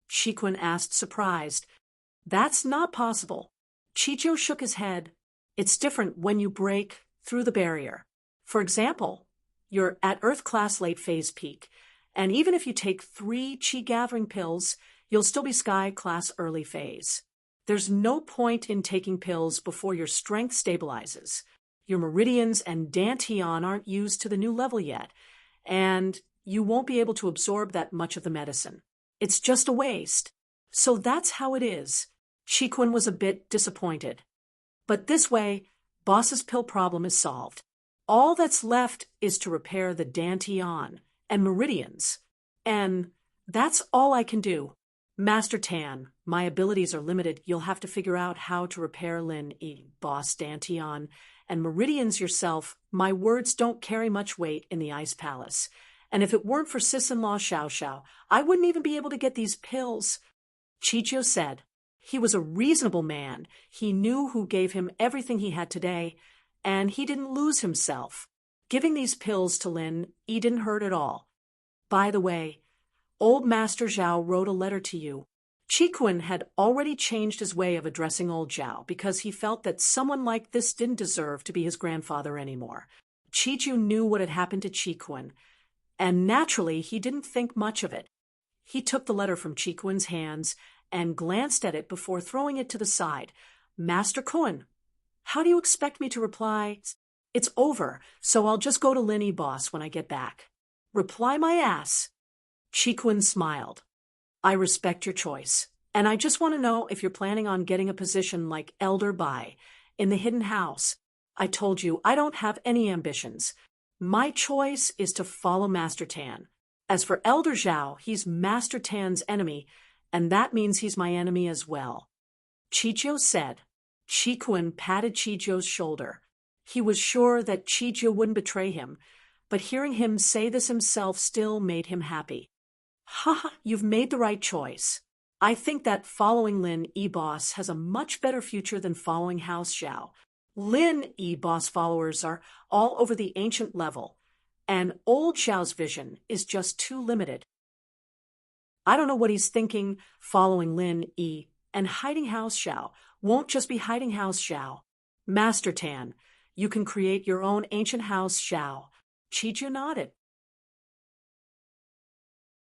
Speaker 1: Chikuin asked, surprised. That's not possible. Chicho shook his head. It's different when you break through the barrier. For example, you're at Earth class late phase peak, and even if you take 3 Qi gathering pills, you'll still be Sky class early phase. There's no point in taking pills before your strength stabilizes. Your meridians and Dantian aren't used to the new level yet, and you won't be able to absorb that much of the medicine. It's just a waste. So that's how it is. Chiquin was a bit disappointed. But this way, Boss's pill problem is solved. All that's left is to repair the Dantian and meridians. And that's all I can do. Master Tan, my abilities are limited. You'll have to figure out how to repair Lin E, Boss Dantian, and meridians yourself. My words don't carry much weight in the Ice Palace. And if it weren't for sis-in-law Xiao Xiao, I wouldn't even be able to get these pills. Chicho said. He was a reasonable man. He knew who gave him everything he had today, and he didn't lose himself. Giving these pills to Lin E didn't hurt at all. By the way, old Master Zhao wrote a letter to you. Chiquin had already changed his way of addressing old Zhao because he felt that someone like this didn't deserve to be his grandfather anymore. Chichu knew what had happened to Chiquin, and naturally he didn't think much of it. He took the letter from Chiquin's hands and glanced at it before throwing it to the side. Master Cohen, how do you expect me to reply? It's over, so I'll just go to Linny Boss when I get back. Reply my ass. Chiquin smiled. I respect your choice, and I just want to know if you're planning on getting a position like Elder Bai in the Hidden House. I told you I don't have any ambitions. My choice is to follow Master Tan. As for Elder Zhao, he's Master Tan's enemy, and that means he's my enemy as well. Chicho said. Chiquin patted Chicho's shoulder. He was sure that Chicho wouldn't betray him, but hearing him say this himself still made him happy. Ha, you've made the right choice. I think that following Lin E-Boss has a much better future than following House Zhao. Lin E-Boss followers are all over the ancient level, and old Zhao's vision is just too limited. I don't know what he's thinking. Following Lin E and hiding House Zhao won't just be hiding House Zhao. Master Tan, you can create your own ancient House Zhao. Chichu nodded.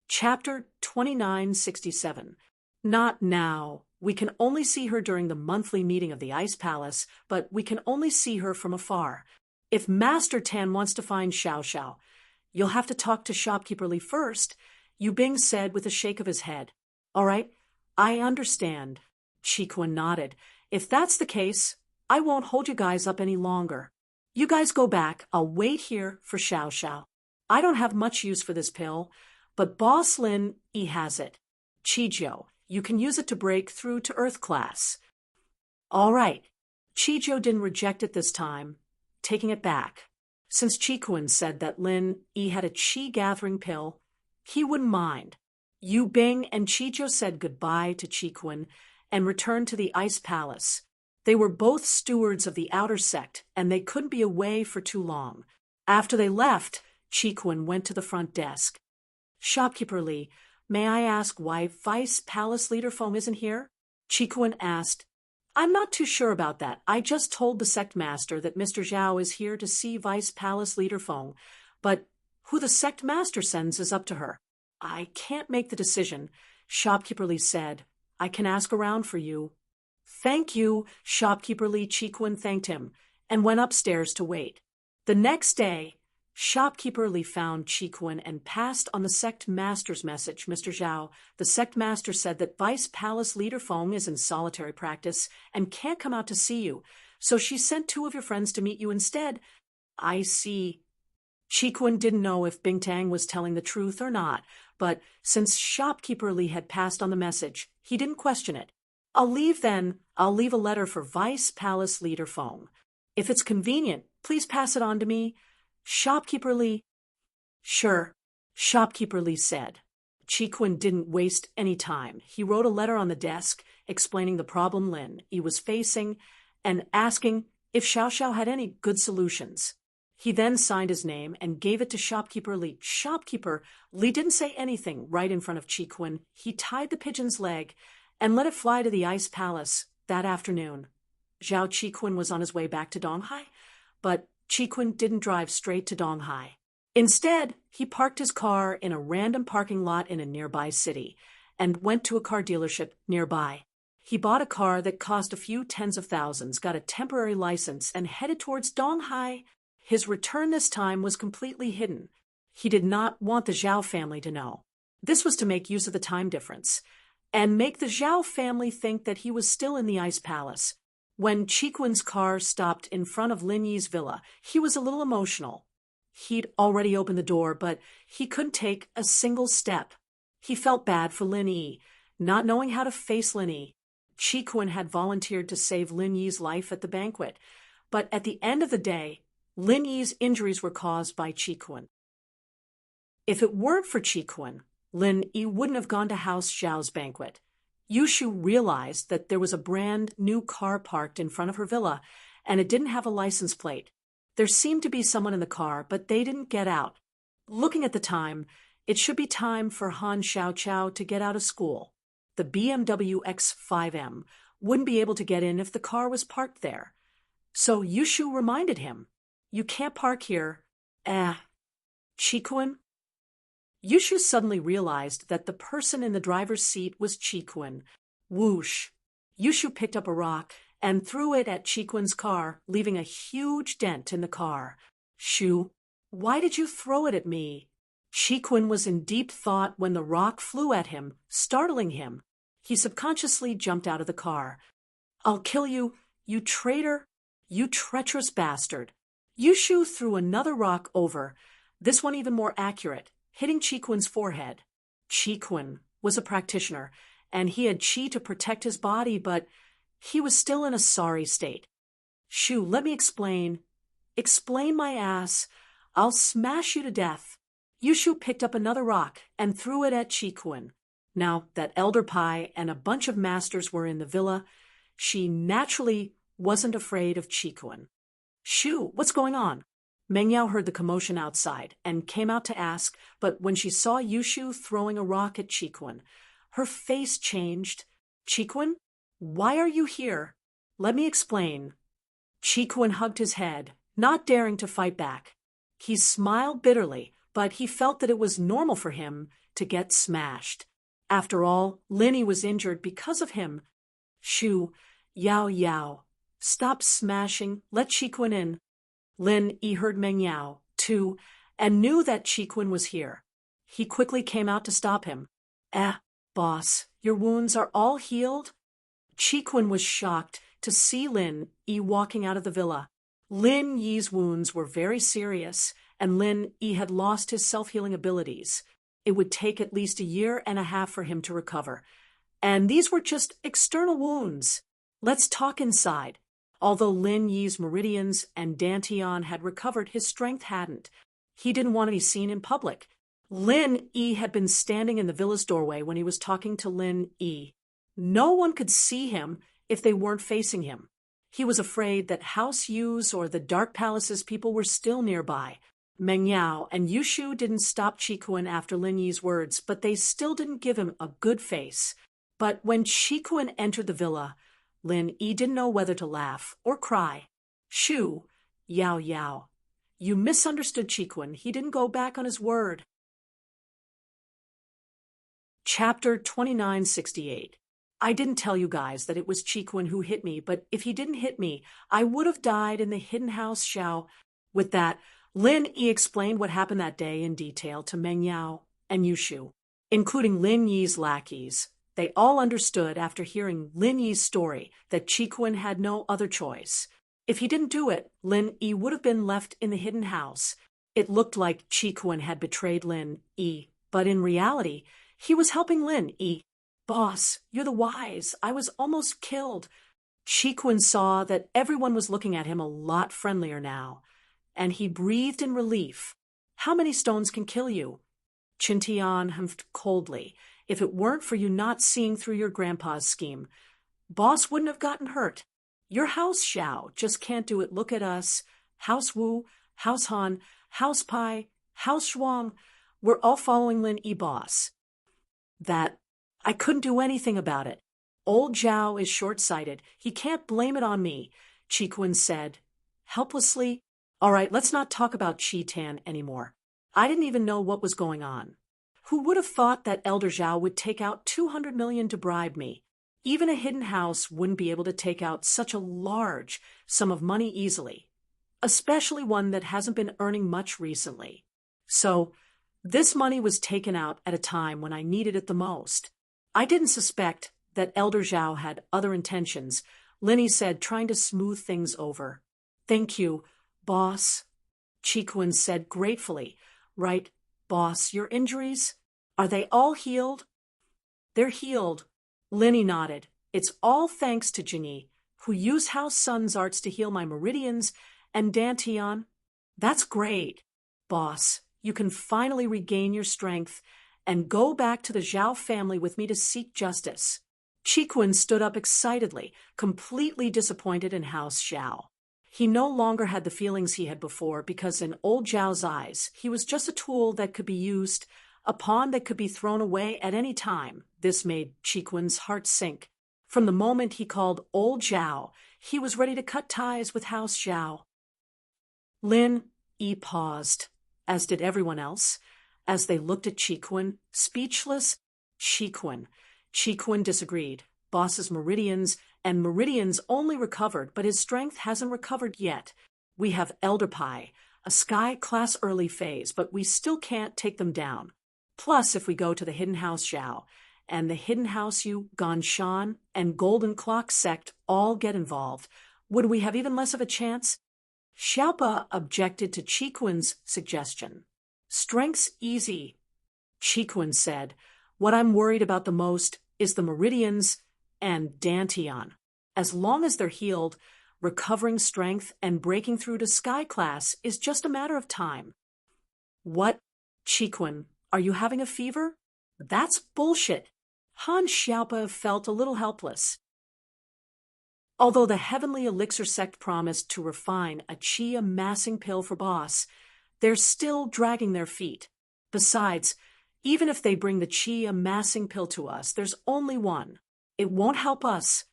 Speaker 1: Chapter 2967. Not now. We can only see her during the monthly meeting of the Ice Palace, but we can only see her from afar. If Master Tan wants to find Xiao Xiao, you'll have to talk to Shopkeeper Li first, Yu Bing said with a shake of his head. All right, I understand. Chiquin nodded. If that's the case, I won't hold you guys up any longer. You guys go back. I'll wait here for Xiao Xiao. I don't have much use for this pill, but Boss Lin E has it. Chijo, you can use it to break through to Earth class. All right. Chijo didn't reject it this time, taking it back. Since Chiquin said that Lin E had a chi-gathering pill, he wouldn't mind. Yu Bing and Chijo said goodbye to Chiquin and returned to the Ice Palace. They were both stewards of the outer sect, and they couldn't be away for too long. After they left, Chiquin went to the front desk. Shopkeeper Li, may I ask why Vice Palace Leader Feng isn't here? Chiquin asked. I'm not too sure about that. I just told the sect master that Mr. Zhao is here to see Vice Palace Leader Feng, but who the sect master sends is up to her. I can't make the decision, Shopkeeper Li said. I can ask around for you. Thank you, Shopkeeper Li. Chiquin thanked him and went upstairs to wait. The next day, Shopkeeper Li found Chiquin and passed on the sect master's message. Mr. Zhao, the sect master said that Vice Palace Leader Feng is in solitary practice and can't come out to see you, so she sent 2 of your friends to meet you instead. I see. Chiquin didn't know if Bingtang was telling the truth or not, but since Shopkeeper Li had passed on the message, he didn't question it. I'll leave then. I'll leave a letter for Vice Palace Leader Feng. If it's convenient, please pass it on to me. Shopkeeper Li. Sure, Shopkeeper Li said. Chiquin didn't waste any time. He wrote a letter on the desk explaining the problem Lin E was facing and asking if Xiao Xiao had any good solutions. He then signed his name and gave it to Shopkeeper Li. Shopkeeper Li didn't say anything right in front of Chiquin. He tied the pigeon's leg and let it fly to the Ice Palace that afternoon. Zhao Chiquin was on his way back to Donghai, but Chiquin didn't drive straight to Donghai. Instead, he parked his car in a random parking lot in a nearby city and went to a car dealership nearby. He bought a car that cost a few tens of thousands, got a temporary license, and headed towards Donghai. His return this time was completely hidden. He did not want the Zhao family to know. This was to make use of the time difference and make the Zhao family think that he was still in the Ice Palace. When Chiquin's car stopped in front of Lin Yi's villa, he was a little emotional. He'd already opened the door, but he couldn't take a single step. He felt bad for Lin Yi, not knowing how to face Lin Yi. Chiquin had volunteered to save Lin Yi's life at the banquet, but at the end of the day, Lin Yi's injuries were caused by Chiquin. If it weren't for Chiquin, Lin Yi wouldn't have gone to House Zhao's banquet. Yushu realized that there was a brand new car parked in front of her villa, and it didn't have a license plate. There seemed to be someone in the car, but they didn't get out. Looking at the time, it should be time for Han Xiaoqiao to get out of school. The BMW X5M wouldn't be able to get in if the car was parked there. So Yushu reminded him, "You can't park here." Chiquin? Yushu suddenly realized that the person in the driver's seat was Chiquin. Whoosh! Yushu picked up a rock and threw it at Chiquin's car, leaving a huge dent in the car. "Shu, why did you throw it at me?" Chiquin was in deep thought when the rock flew at him, startling him. He subconsciously jumped out of the car. "I'll kill you, you traitor, you treacherous bastard." Yushu threw another rock over, this one even more accurate, hitting Chiquin's forehead. Chiquin was a practitioner, and he had chi to protect his body, but he was still in a sorry state. "Shu, let me explain." "Explain my ass. I'll smash you to death." Yushu picked up another rock and threw it at Chiquin. Now that Elder Pai and a bunch of masters were in the villa, she naturally wasn't afraid of Chiquin. "Shu, what's going on?" Meng Yao heard the commotion outside and came out to ask, but when she saw Yushu throwing a rock at Chiquin, her face changed. "Chiquin, why are you here? Let me explain." Chiquin hugged his head, not daring to fight back. He smiled bitterly, but he felt that it was normal for him to get smashed. After all, Lin Yi was injured because of him. "Shu, Yao Yao, stop smashing, let Chiquin in." Lin Yi heard Meng Yao, too, and knew that Chiquin was here. He quickly came out to stop him. Boss, your wounds are all healed?" Chiquin was shocked to see Lin Yi walking out of the villa. Lin Yi's wounds were very serious, and Lin Yi had lost his self-healing abilities. It would take at least 1.5 years for him to recover. And these were just external wounds. "Let's talk inside." Although Lin Yi's meridians and dantian had recovered, his strength hadn't. He didn't want to be seen in public. Lin Yi had been standing in the villa's doorway when he was talking to Lin Yi. No one could see him if they weren't facing him. He was afraid that House Yu's or the Dark Palace's people were still nearby. Meng Yao and Yushu didn't stop Chiquin after Lin Yi's words, but they still didn't give him a good face. But when Chiquin entered the villa, Lin Yi didn't know whether to laugh or cry. "Shu, Yao Yao, you misunderstood Chiquin. He didn't go back on his word." Chapter 2968. I didn't tell you guys that it was Chiquin who hit me, but if he didn't hit me, I would have died in the hidden house Xiao. With that, Lin Yi explained what happened that day in detail to Meng Yao and Yushu, including Lin Yi's lackeys. They all understood after hearing Lin Yi's story that Chiquin had no other choice. If he didn't do it, Lin Yi would have been left in the hidden house. It looked like Chiquin had betrayed Lin Yi, but in reality, he was helping Lin Yi. "Boss, you're the wise. I was almost killed." Chiquin saw that everyone was looking at him a lot friendlier now, and he breathed in relief. "How many stones can kill you?" Qintian humphed coldly. "If it weren't for you not seeing through your grandpa's scheme, boss wouldn't have gotten hurt. Your house Xiao just can't do it. Look at us. House Wu, House Han, House Pai, House Shuang. We're all following Lin Yi, boss." "That I couldn't do anything about it. Old Zhao is short-sighted. He can't blame it on me," Chiquin said helplessly. "All right, let's not talk about Chi-Tan anymore. I didn't even know what was going on. Who would have thought that Elder Zhao would take out 200 million to bribe me? Even a hidden house wouldn't be able to take out such a large sum of money easily, especially one that hasn't been earning much recently. So This money was taken out at a time when I needed it the most. I didn't suspect that Elder Zhao had other intentions, Linny said, trying to smooth things over. Thank you, boss, Chikuin said gratefully. Right, boss, your injuries? Are they all healed? They're healed. Linny nodded. It's all thanks to Jinyi, who used House Sun's arts to heal my meridians, and Dantian. That's great, boss. You can finally regain your strength and go back to the Zhao family with me to seek justice. Chikuin stood up excitedly, completely disappointed in House Zhao. He no longer had the feelings he had before because in old Zhao's eyes, he was just a tool that could be used, a pawn that could be thrown away at any time. This made Chikuin's heart sink. From the moment he called old Zhao, he was ready to cut ties with House Zhao. Lin Yi paused, as did everyone else, as they looked at Chikuin, speechless. Chikuin disagreed. Boss's meridians and meridians only recovered, but his strength hasn't recovered yet. We have Elder Pai, a Sky Class early phase, but we still can't take them down. Plus, if we go to the Hidden House Zhao, and the Hidden House Yu, Ganshan, and Golden Clock sect all get involved, would we have even less of a chance? Xiaopa objected to Chikuin's suggestion. Strength's easy, Chikuin said. What I'm worried about the most is the meridians and Dantian. As long as they're healed, recovering strength and breaking through to Sky Class is just a matter of time. What? Chikuin, are you having a fever? That's bullshit. Han Xiaopa felt a little helpless. Although the Heavenly Elixir sect promised to refine a qi amassing pill for boss, they're still dragging their feet. Besides, even if they bring the qi amassing pill to us, there's only one. It won't help us.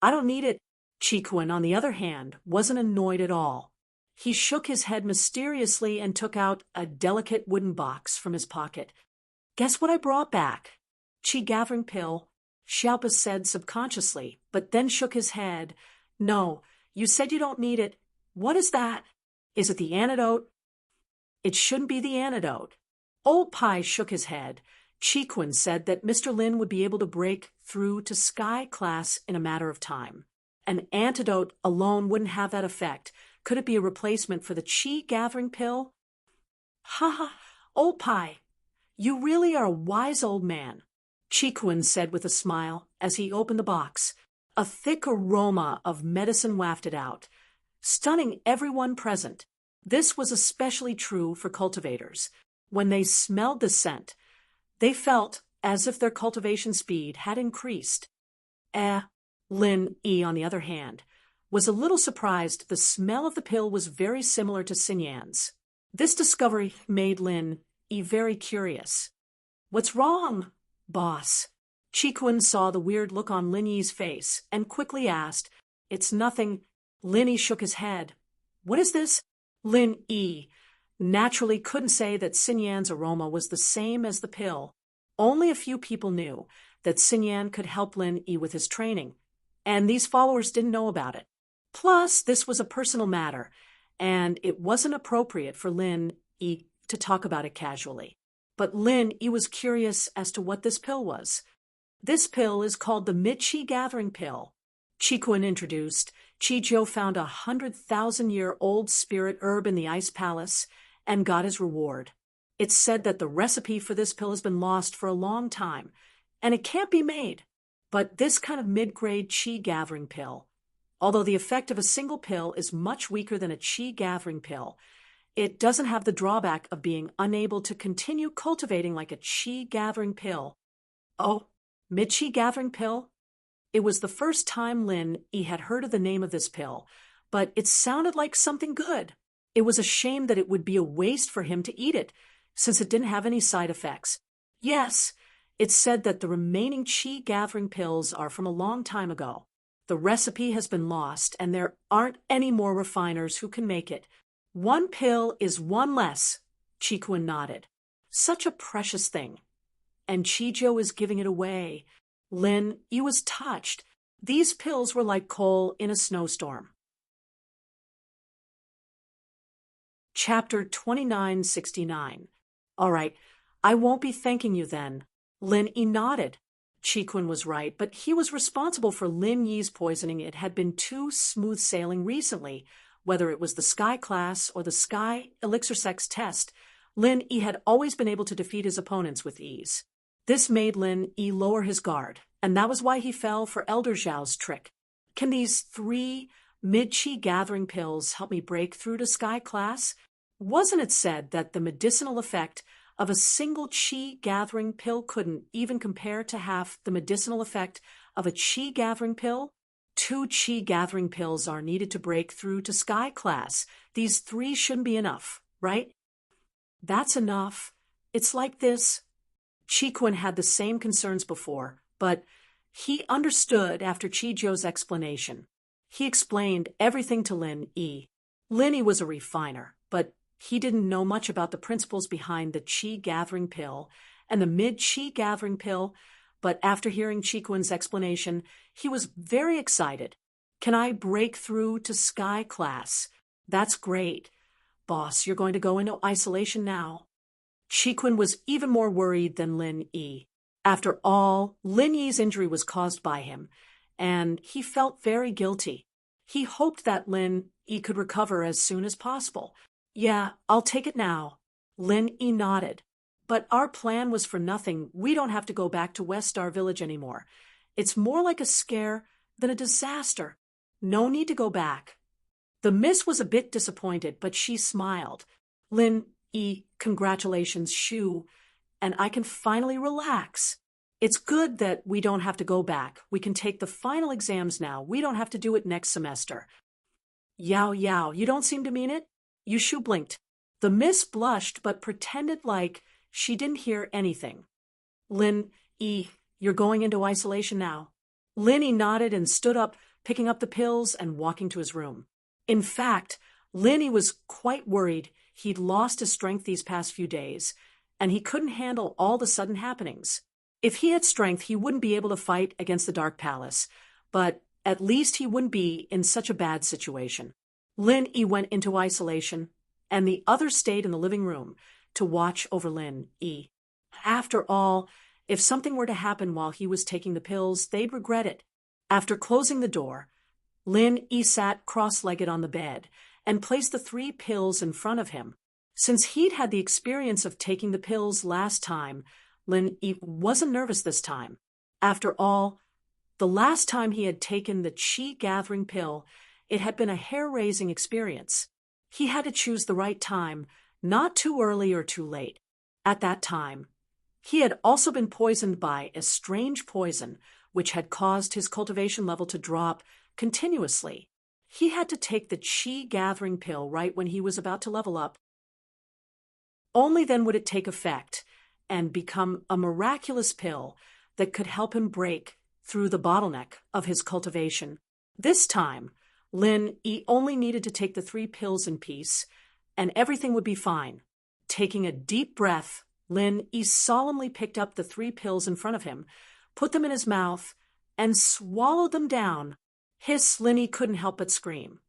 Speaker 1: I don't need it. Chikuin, on the other hand, wasn't annoyed at all. He shook his head mysteriously and took out a delicate wooden box from his pocket. Guess what I brought back? Qi gathering pill, Xiaopa said subconsciously, but then shook his head. No, you said you don't need it. What is that? Is it the antidote? It shouldn't be the antidote. Old Pai shook his head. Chikuin said that Mr. Lin would be able to break through to Sky Class in a matter of time. An antidote alone wouldn't have that effect. Could it be a replacement for the qi gathering pill? Ha ha, Old Pai, you really are a wise old man, Chikuin said with a smile as he opened the box. A thick aroma of medicine wafted out, stunning everyone present. This was especially true for cultivators. When they smelled the scent, they felt as if their cultivation speed had increased. Lin Yi, on the other hand, was a little surprised the smell of the pill was very similar to Xinyan's. This discovery made Lin Yi very curious. What's wrong, boss? Chikuin saw the weird look on Lin Yi's face and quickly asked. It's nothing. Lin Yi shook his head. What is this? Lin Yi naturally couldn't say that Xinyan's aroma was the same as the pill. Only a few people knew that Xinyan could help Lin Yi with his training, and these followers didn't know about it. Plus, this was a personal matter, and it wasn't appropriate for Lin Yi to talk about it casually. But Lin Yi was curious as to what this pill was. This pill is called the Mid-Qi Gathering Pill, Chikuin introduced. Chijo found a 100,000-year-old spirit herb in the Ice Palace and got his reward. It's said that the recipe for this pill has been lost for a long time, and it can't be made. But this kind of mid-grade qi gathering pill, although the effect of a single pill is much weaker than a qi gathering pill, it doesn't have the drawback of being unable to continue cultivating like a qi gathering pill. Oh, mid-qi gathering pill? It was the first time Lin Yi had heard of the name of this pill, but it sounded like something good. It was a shame that it would be a waste for him to eat it, since it didn't have any side effects. Yes, it's said that the remaining qi gathering pills are from a long time ago. The recipe has been lost, and there aren't any more refiners who can make it. One pill is one less, Chikuin nodded. Such a precious thing. And Chijo is giving it away. Lin Yi was touched. These pills were like coal in a snowstorm. Chapter 2969. All right, I won't be thanking you then. Lin Yi nodded. Qi was right, but he was responsible for Lin Yi's poisoning. It had been too smooth sailing recently, whether it was the Sky class or the Sky Elixir Sex test. Lin Yi had always been able to defeat his opponents with ease. This made Lin Yi lower his guard, and that was why he fell for Elder Zhao's trick. Can these 3 mid-Qi gathering pills help me break through to Sky class? Wasn't it said that the medicinal effect of a single Qi gathering pill couldn't even compare to half the medicinal effect of a Qi gathering pill? 2 Qi gathering pills are needed to break through to Sky class. These 3 shouldn't be enough, right? That's enough. It's like this. Qi had the same concerns before, but he understood after Zhou's explanation. He explained everything to Lin Yi. Lin Yi was a refiner, but he didn't know much about the principles behind the Qi gathering pill and the mid-Qi gathering pill, but after hearing Qi explanation, he was very excited. Can I break through to Sky class? That's great. Boss, you're going to go into isolation now. Qi was even more worried than Lin Yi. After all, Lin Yi's injury was caused by him, and he felt very guilty. He hoped that Lin Yi could recover as soon as possible. Yeah, I'll take it now. Lin Yi nodded. But our plan was for nothing. We don't have to go back to West Star Village anymore. It's more like a scare than a disaster. No need to go back. The miss was a bit disappointed, but she smiled. Lin Yi, congratulations, Shu, and I can finally relax. It's good that we don't have to go back. We can take the final exams now. We don't have to do it next semester. Yao, you don't seem to mean it? Shu blinked. The miss blushed but pretended like she didn't hear anything. Lin Yi, you're going into isolation now. Lin Yi nodded and stood up, picking up the pills and walking to his room. In fact, Lin Yi was quite worried. He'd lost his strength these past few days, and he couldn't handle all the sudden happenings. If he had strength, he wouldn't be able to fight against the Dark Palace, but at least he wouldn't be in such a bad situation. Lin Yi went into isolation, and the others stayed in the living room to watch over Lin Yi. After all, if something were to happen while he was taking the pills, they'd regret it. After closing the door, Lin Yi sat cross-legged on the bed and placed the 3 pills in front of him. Since he'd had the experience of taking the pills last time, Lin Yi wasn't nervous this time. After all, the last time he had taken the Qi gathering pill, it had been a hair-raising experience. He had to choose the right time, not too early or too late. At that time, he had also been poisoned by a strange poison which had caused his cultivation level to drop continuously. He had to take the Qi gathering pill right when he was about to level up. Only then would it take effect and become a miraculous pill that could help him break through the bottleneck of his cultivation. This time, Lin Yi only needed to take the 3 pills in peace, and everything would be fine. Taking a deep breath, Lin Yi solemnly picked up the 3 pills in front of him, put them in his mouth, and swallowed them down. Hiss, Lin Yi couldn't help but scream,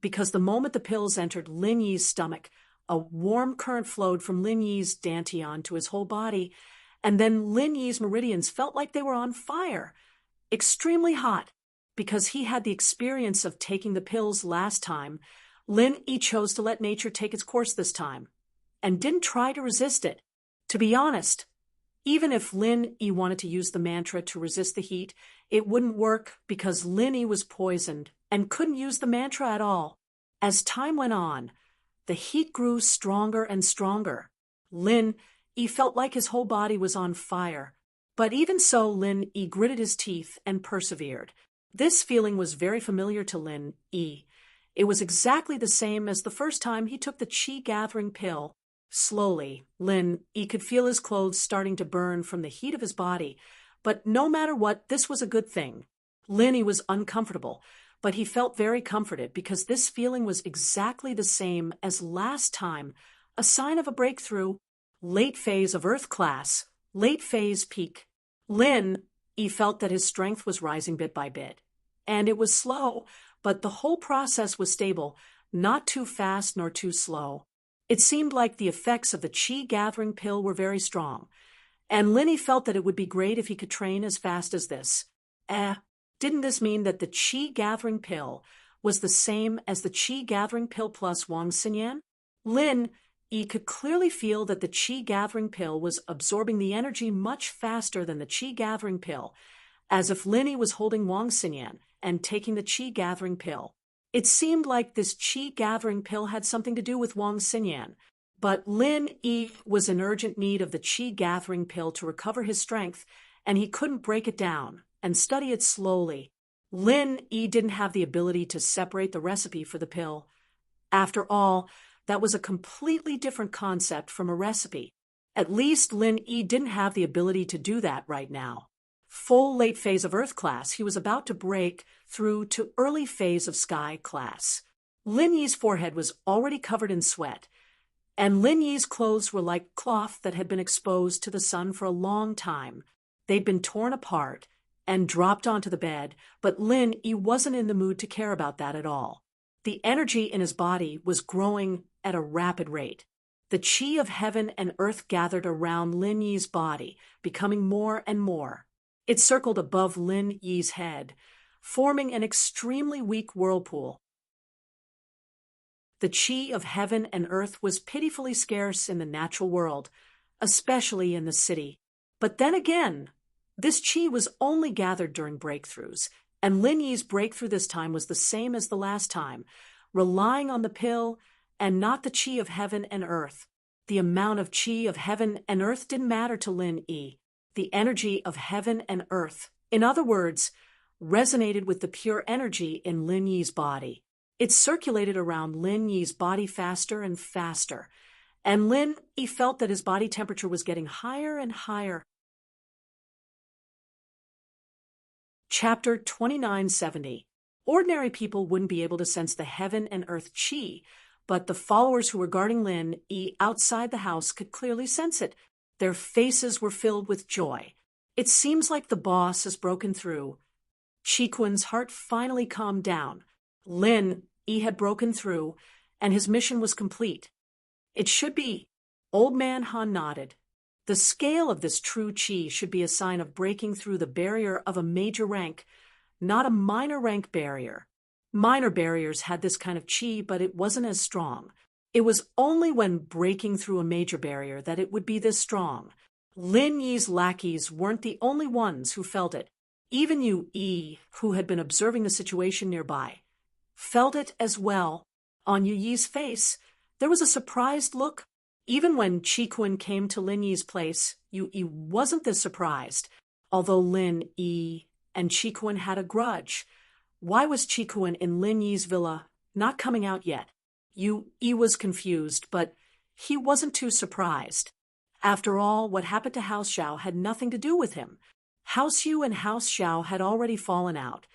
Speaker 1: because the moment the pills entered Lin Yi's stomach, a warm current flowed from Lin Yi's dantian to his whole body, and then Lin Yi's meridians felt like they were on fire, extremely hot. Because he had the experience of taking the pills last time, Lin Yi chose to let nature take its course this time, and didn't try to resist it. To be honest, even if Lin Yi wanted to use the mantra to resist the heat, it wouldn't work because Lin Yi was poisoned and couldn't use the mantra at all. As time went on, the heat grew stronger and stronger. Lin Yi felt like his whole body was on fire. But even so, Lin Yi gritted his teeth and persevered. This feeling was very familiar to Lin Yi. It was exactly the same as the first time he took the Qi gathering pill. Slowly, Lin Yi could feel his clothes starting to burn from the heat of his body, but no matter what, this was a good thing. Lin Yi was uncomfortable, but he felt very comforted because this feeling was exactly the same as last time, a sign of a breakthrough. Late phase of Earth class, late phase peak. Lin Yi felt that his strength was rising bit by bit, and it was slow, but the whole process was stable, not too fast nor too slow. It seemed like the effects of the chi-gathering pill were very strong, and Linny felt that it would be great if he could train as fast as this. Didn't this mean that the chi-gathering pill was the same as the chi-gathering pill plus Wang Xinyan? Lin Yi could clearly feel that the chi-gathering pill was absorbing the energy much faster than the chi-gathering pill, as if Lin Yi was holding Wang Xinyan and taking the chi-gathering pill. It seemed like this chi-gathering pill had something to do with Wang Xinyan, but Lin Yi was in urgent need of the chi-gathering pill to recover his strength, and he couldn't break it down and study it slowly. Lin Yi didn't have the ability to separate the recipe for the pill. After all, that was a completely different concept from a recipe. At least Lin Yi didn't have the ability to do that right now. Full late phase of Earth class, he was about to break through to early phase of Sky class. Lin Yi's forehead was already covered in sweat, and Lin Yi's clothes were like cloth that had been exposed to the sun for a long time. They'd been torn apart and dropped onto the bed, but Lin Yi wasn't in the mood to care about that at all. The energy in his body was growing at a rapid rate. The chi of heaven and earth gathered around Lin Yi's body, becoming more and more. It circled above Lin Yi's head, forming an extremely weak whirlpool. The chi of heaven and earth was pitifully scarce in the natural world, especially in the city. But then again, this chi was only gathered during breakthroughs, and Lin Yi's breakthrough this time was the same as the last time, relying on the pill and not the chi of heaven and earth. The amount of chi of heaven and earth didn't matter to Lin Yi. The energy of heaven and earth, in other words, resonated with the pure energy in Lin Yi's body. It circulated around Lin Yi's body faster and faster, and Lin Yi felt that his body temperature was getting higher and higher. Chapter 2970. Ordinary people wouldn't be able to sense the heaven and earth chi, but the followers who were guarding Lin Yi outside the house could clearly sense it. Their faces were filled with joy. It seems like the boss has broken through. Chikun's heart finally calmed down. Lin Yi had broken through, and his mission was complete. It should be. Old Man Han nodded. The scale of this true chi should be a sign of breaking through the barrier of a major rank, not a minor rank barrier. Minor barriers had this kind of chi, but it wasn't as strong. It was only when breaking through a major barrier that it would be this strong. Lin Yi's lackeys weren't the only ones who felt it. Even Yu Yi, who had been observing the situation nearby, felt it as well. On Yu Yi's face, there was a surprised look. Even when Qikun came to Lin Yi's place, Yu Yi wasn't this surprised, although Lin Yi and Qikun had a grudge. Why was Qikun in Lin Yi's villa not coming out yet? Yu Yi was confused, but he wasn't too surprised. After all, what happened to House Xiao had nothing to do with him. House Yu and House Xiao had already fallen out,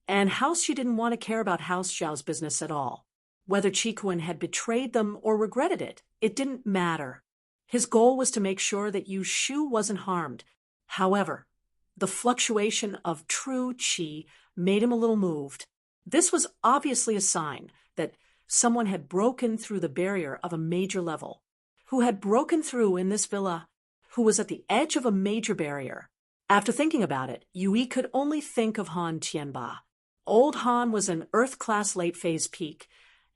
Speaker 1: and House Yu didn't want to care about House Xiao's business at all. Whether Qikun had betrayed them or regretted it, it didn't matter. His goal was to make sure that Yu Shu wasn't harmed. However, the fluctuation of true qi made him a little moved. This was obviously a sign that someone had broken through the barrier of a major level. Who had broken through in this villa? Who was at the edge of a major barrier? After thinking about it, Yui could only think of Han Tianba. Old Han was an Earth-class late-phase peak,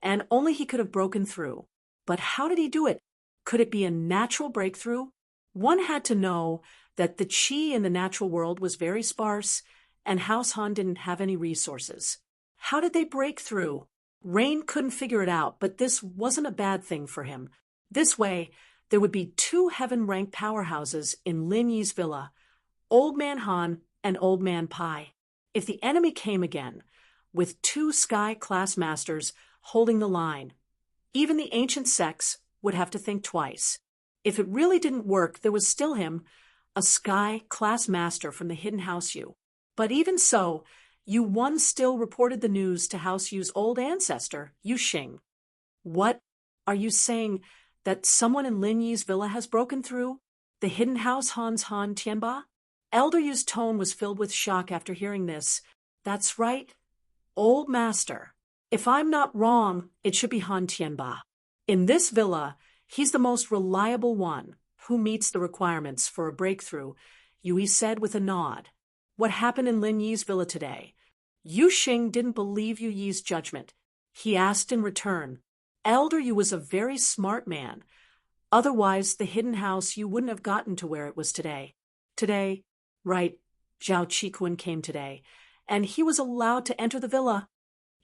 Speaker 1: and only he could have broken through. But how did he do it? Could it be a natural breakthrough? One had to know that the qi in the natural world was very sparse, and House Han didn't have any resources. How did they break through? Rain couldn't figure it out, but this wasn't a bad thing for him. This way, there would be 2 heaven-ranked powerhouses in Lin Yi's villa, Old Man Han and Old Man Pai. If the enemy came again, with 2 sky-class masters holding the line, even the ancient sects would have to think twice. If it really didn't work, there was still him, a sky-class master from the hidden House Yu. But even so, Yu 1 still reported the news to House Yu's old ancestor, Yu Xing. What? Are you saying that someone in Lin Yi's villa has broken through? The hidden house Han Tianba? Elder Yu's tone was filled with shock after hearing this. That's right. Old master. If I'm not wrong, it should be Han Tianba. In this villa, He's the most reliable one who meets the requirements for a breakthrough, Yui said with a nod. What happened in Lin Yi's villa today? Yu Xing didn't believe Yu Yi's judgment. He asked in return. Elder Yu was a very smart man. Otherwise, the hidden house you wouldn't have gotten to where it was today. Today, right, Zhao Qikun came today, and he was allowed to enter the villa.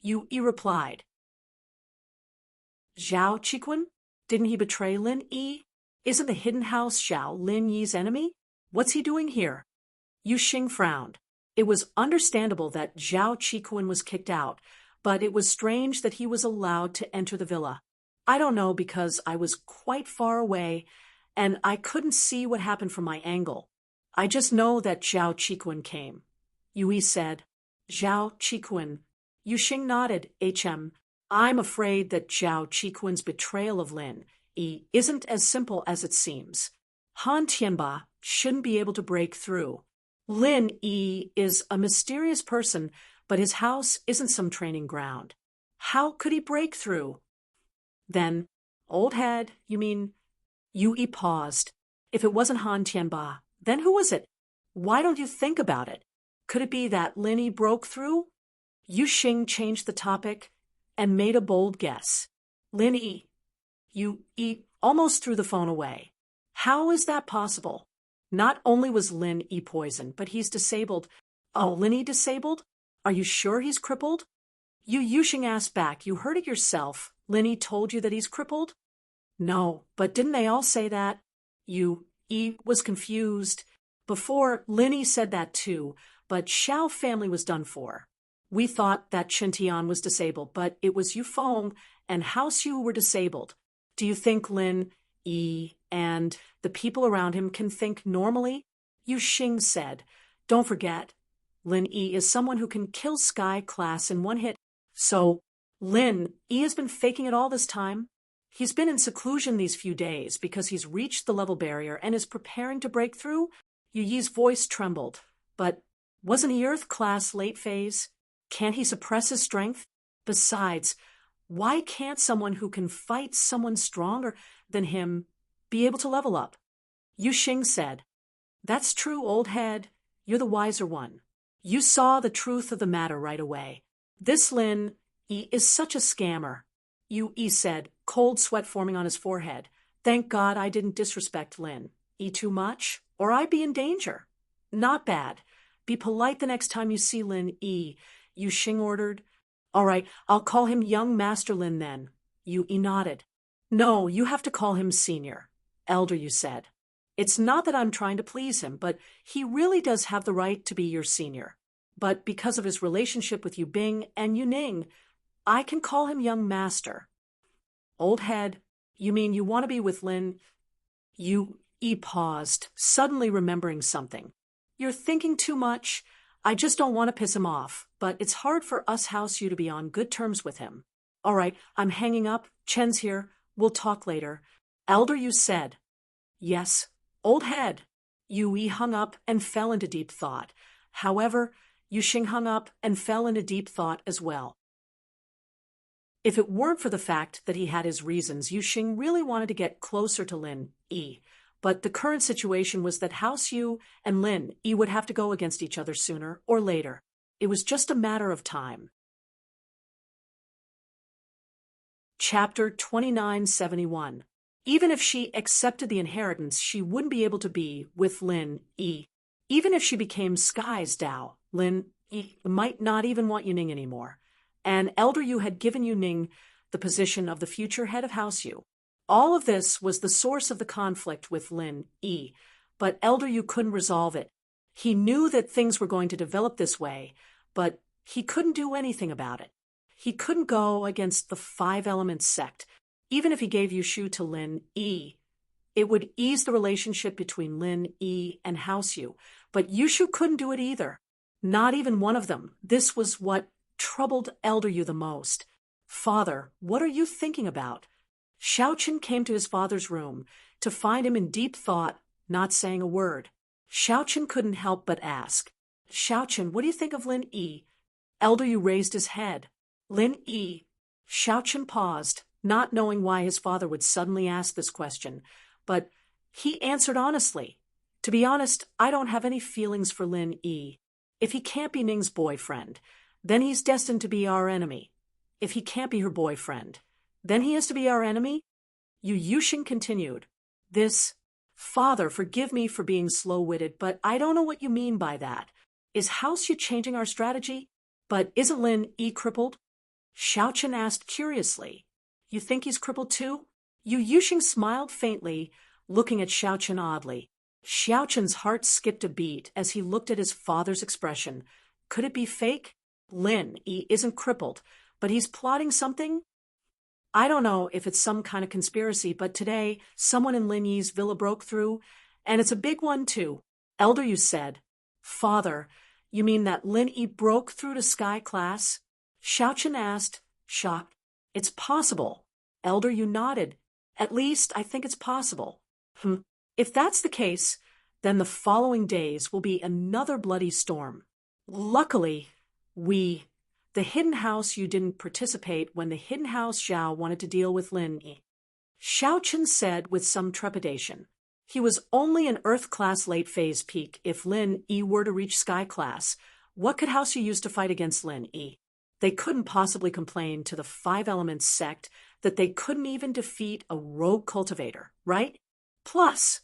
Speaker 1: Yu Yi replied. Zhao Qikun? Didn't he betray Lin Yi? Isn't the hidden house Zhao Lin Yi's enemy? What's he doing here? Yu Xing frowned. It was understandable that Zhao Qikun was kicked out, but it was strange that he was allowed to enter the villa. I don't know because I was quite far away, and I couldn't see what happened from my angle. I just know that Zhao Qikun came. Yui said. Zhao Qikun. Yu Xing nodded. I'm afraid that Zhao Qikun's betrayal of Lin Yi isn't as simple as it seems. Han Tianba shouldn't be able to break through. Lin Yi is a mysterious person, but his house isn't some training ground. How could he break through? Then, old head, you mean? Yui paused. If it wasn't Han Tianba, then who was it? Why don't you think about it? Could it be that Lin Yi broke through? Yu Xing changed the topic and made a bold guess. Lin Yi. Yi almost threw the phone away. How is that possible? Not only was Lin Yi poisoned, but he's disabled. Oh, Lin Yi disabled? Are you sure he's crippled? Yu Xing asked back. You heard it yourself. Lin Yi told you that he's crippled? No, but didn't they all say that? Yu Yi was confused. Before, Lin Yi said that too, but Xiao family was done for. We thought that Chen Tian was disabled, but it was Yu Feng and House Yu were disabled. Do you think Lin Yi and the people around him can think normally? Yu Xing said. Don't forget, Lin Yi is someone who can kill Sky Class in one hit. So, Lin Yi has been faking it all this time. He's been in seclusion these few days because he's reached the level barrier and is preparing to break through. Yu Yi's voice trembled. But wasn't he Earth Class late phase? Can't he suppress his strength? Besides, why can't someone who can fight someone stronger than him be able to level up? Yu Xing said. That's true, old head. You're the wiser one. You saw the truth of the matter right away. This Lin Yi is such a scammer. Yu Yi said, cold sweat forming on his forehead. Thank God I didn't disrespect Lin Yi too much, or I'd be in danger. Not bad. Be polite the next time you see Lin Yi, Yu Xing ordered. All right, I'll call him young Master Lin then. Yu Yi nodded. No, you have to call him senior. Elder, you said. It's not that I'm trying to please him, but he really does have the right to be your senior. But because of his relationship with Yu Bing and Yu Ning, I can call him young master. Old head, you mean you want to be with Lin? Yu Yi paused, suddenly remembering something. You're thinking too much. I just don't want to piss him off, but it's hard for us House Yu to be on good terms with him. All right, I'm hanging up. Chen's here. We'll talk later. Elder, you said. Yes. Old head. Yu Yi hung up and fell into deep thought. However, Yu Xing hung up and fell into deep thought as well. If it weren't for the fact that he had his reasons, Yu Xing really wanted to get closer to Lin Yi. But the current situation was that House Yu and Lin Yi would have to go against each other sooner or later. It was just a matter of time. Chapter 2971. Even if she accepted the inheritance, she wouldn't be able to be with Lin Yi. Even if she became Sky's Dao, Lin Yi might not even want Yu Ning anymore. And Elder Yu had given Yu Ning the position of the future head of House Yu. All of this was the source of the conflict with Lin Yi, but Elder Yu couldn't resolve it. He knew that things were going to develop this way, but he couldn't do anything about it. He couldn't go against the Five Elements sect. Even if he gave Yushu to Lin Yi, it would ease the relationship between Lin Yi and House Yu, but Yushu couldn't do it either. Not even one of them. This was what troubled Elder Yu the most. Father, what are you thinking about? Xiaochen came to his father's room to find him in deep thought, not saying a word. Xiaochen couldn't help but ask, Xiaochen, what do you think of Lin Yi? Elder Yu raised his head. Lin Yi. Xiaochen paused. not knowing why his father would suddenly ask this question, but he answered honestly. To be honest, I don't have any feelings for Lin Yi. If he can't be Ning's boyfriend, then he's destined to be our enemy. If he can't be her boyfriend, then he is to be our enemy? Yu Yuxing continued. Father, forgive me for being slow-witted, but I don't know what you mean by that. Is House Yu changing our strategy? But isn't Lin Yi crippled? Xiaochen asked curiously. You think he's crippled too? Yu Yuxing smiled faintly, looking at Xiaochen oddly. Xiaochen's heart skipped a beat as he looked at his father's expression. Could it be fake? Lin Yi isn't crippled, but he's plotting something? I don't know if it's some kind of conspiracy, but today someone in Lin Yi's villa broke through, and it's a big one too. Elder Yu said. Father, you mean that Lin Yi broke through to Sky Class? Xiaochen asked, shocked. It's possible. Elder Yu nodded. At least I think it's possible. If that's the case, then the following days will be another bloody storm. Luckily, the Hidden House Yu didn't participate when the Hidden House Zhao wanted to deal with Lin Yi. Xiaochen said with some trepidation. He was only an Earth-class late-phase peak. If Lin Yi were to reach Sky-class, what could House Yu use to fight against Lin Yi? They couldn't possibly complain to the Five Elements sect that they couldn't even defeat a rogue cultivator, right? Plus,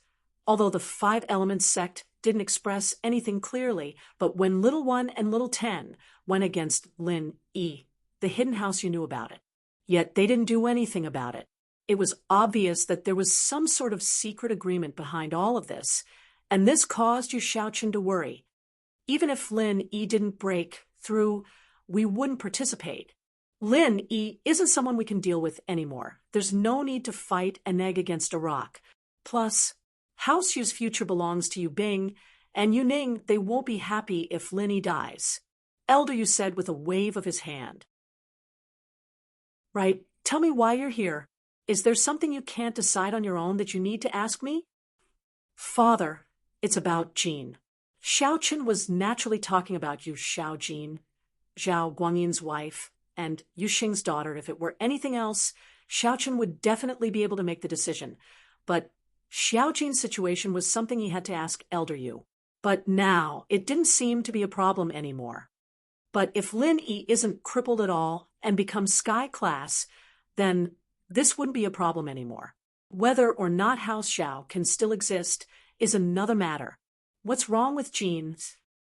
Speaker 1: although the Five Elements sect didn't express anything clearly, but when Little One and Little Ten went against Lin Yi, the Hidden House Yu knew about it. Yet they didn't do anything about it. It was obvious that there was some sort of secret agreement behind all of this, and this caused Yu Xiaochen to worry. Even if Lin Yi didn't break through, we wouldn't participate. Lin Yi isn't someone we can deal with anymore. There's no need to fight an egg against a rock. Plus, House Yu's future belongs to Yu Bing, and Yu Ning, they won't be happy if Lin Yi dies. Elder Yu said with a wave of his hand. Right, tell me why you're here. Is there something you can't decide on your own that you need to ask me? Father, it's about Jean. Xiaochen was naturally talking about Yu Xiaojin, Zhao Guangyin's wife, and Yu Xing's daughter. If it were anything else, Xiaochen would definitely be able to make the decision. But Xiaojin's situation was something he had to ask Elder Yu. But now, it didn't seem to be a problem anymore. But if Lin Yi isn't crippled at all and becomes Sky Class, then this wouldn't be a problem anymore. Whether or not House Xiao can still exist is another matter. What's wrong with Jean?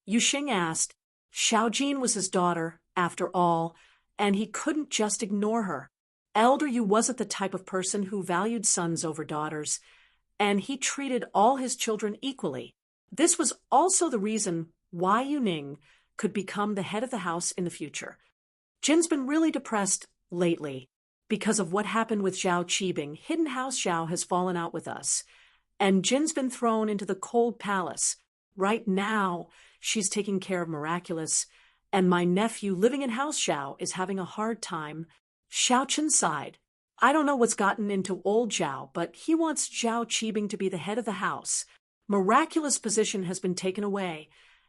Speaker 1: Yu Xing asked. Xiaojin was his daughter, after all, and he couldn't just ignore her. Elder Yu wasn't the type of person who valued sons over daughters, and he treated all his children equally. This was also the reason why Yu Ning could become the head of the house in the future. Jin's been really depressed lately. Because of what happened with Zhao Qibing, Hidden House Zhao has fallen out with us, and Jin's been thrown into the cold palace. Right now, she's taking care of Miraculous, and my nephew living in House Zhao is having a hard time. Xiaochen sighed. I don't know what's gotten into old Zhao, but he wants Zhao Qibing to be the head of the house. Miraculous' position has been taken away,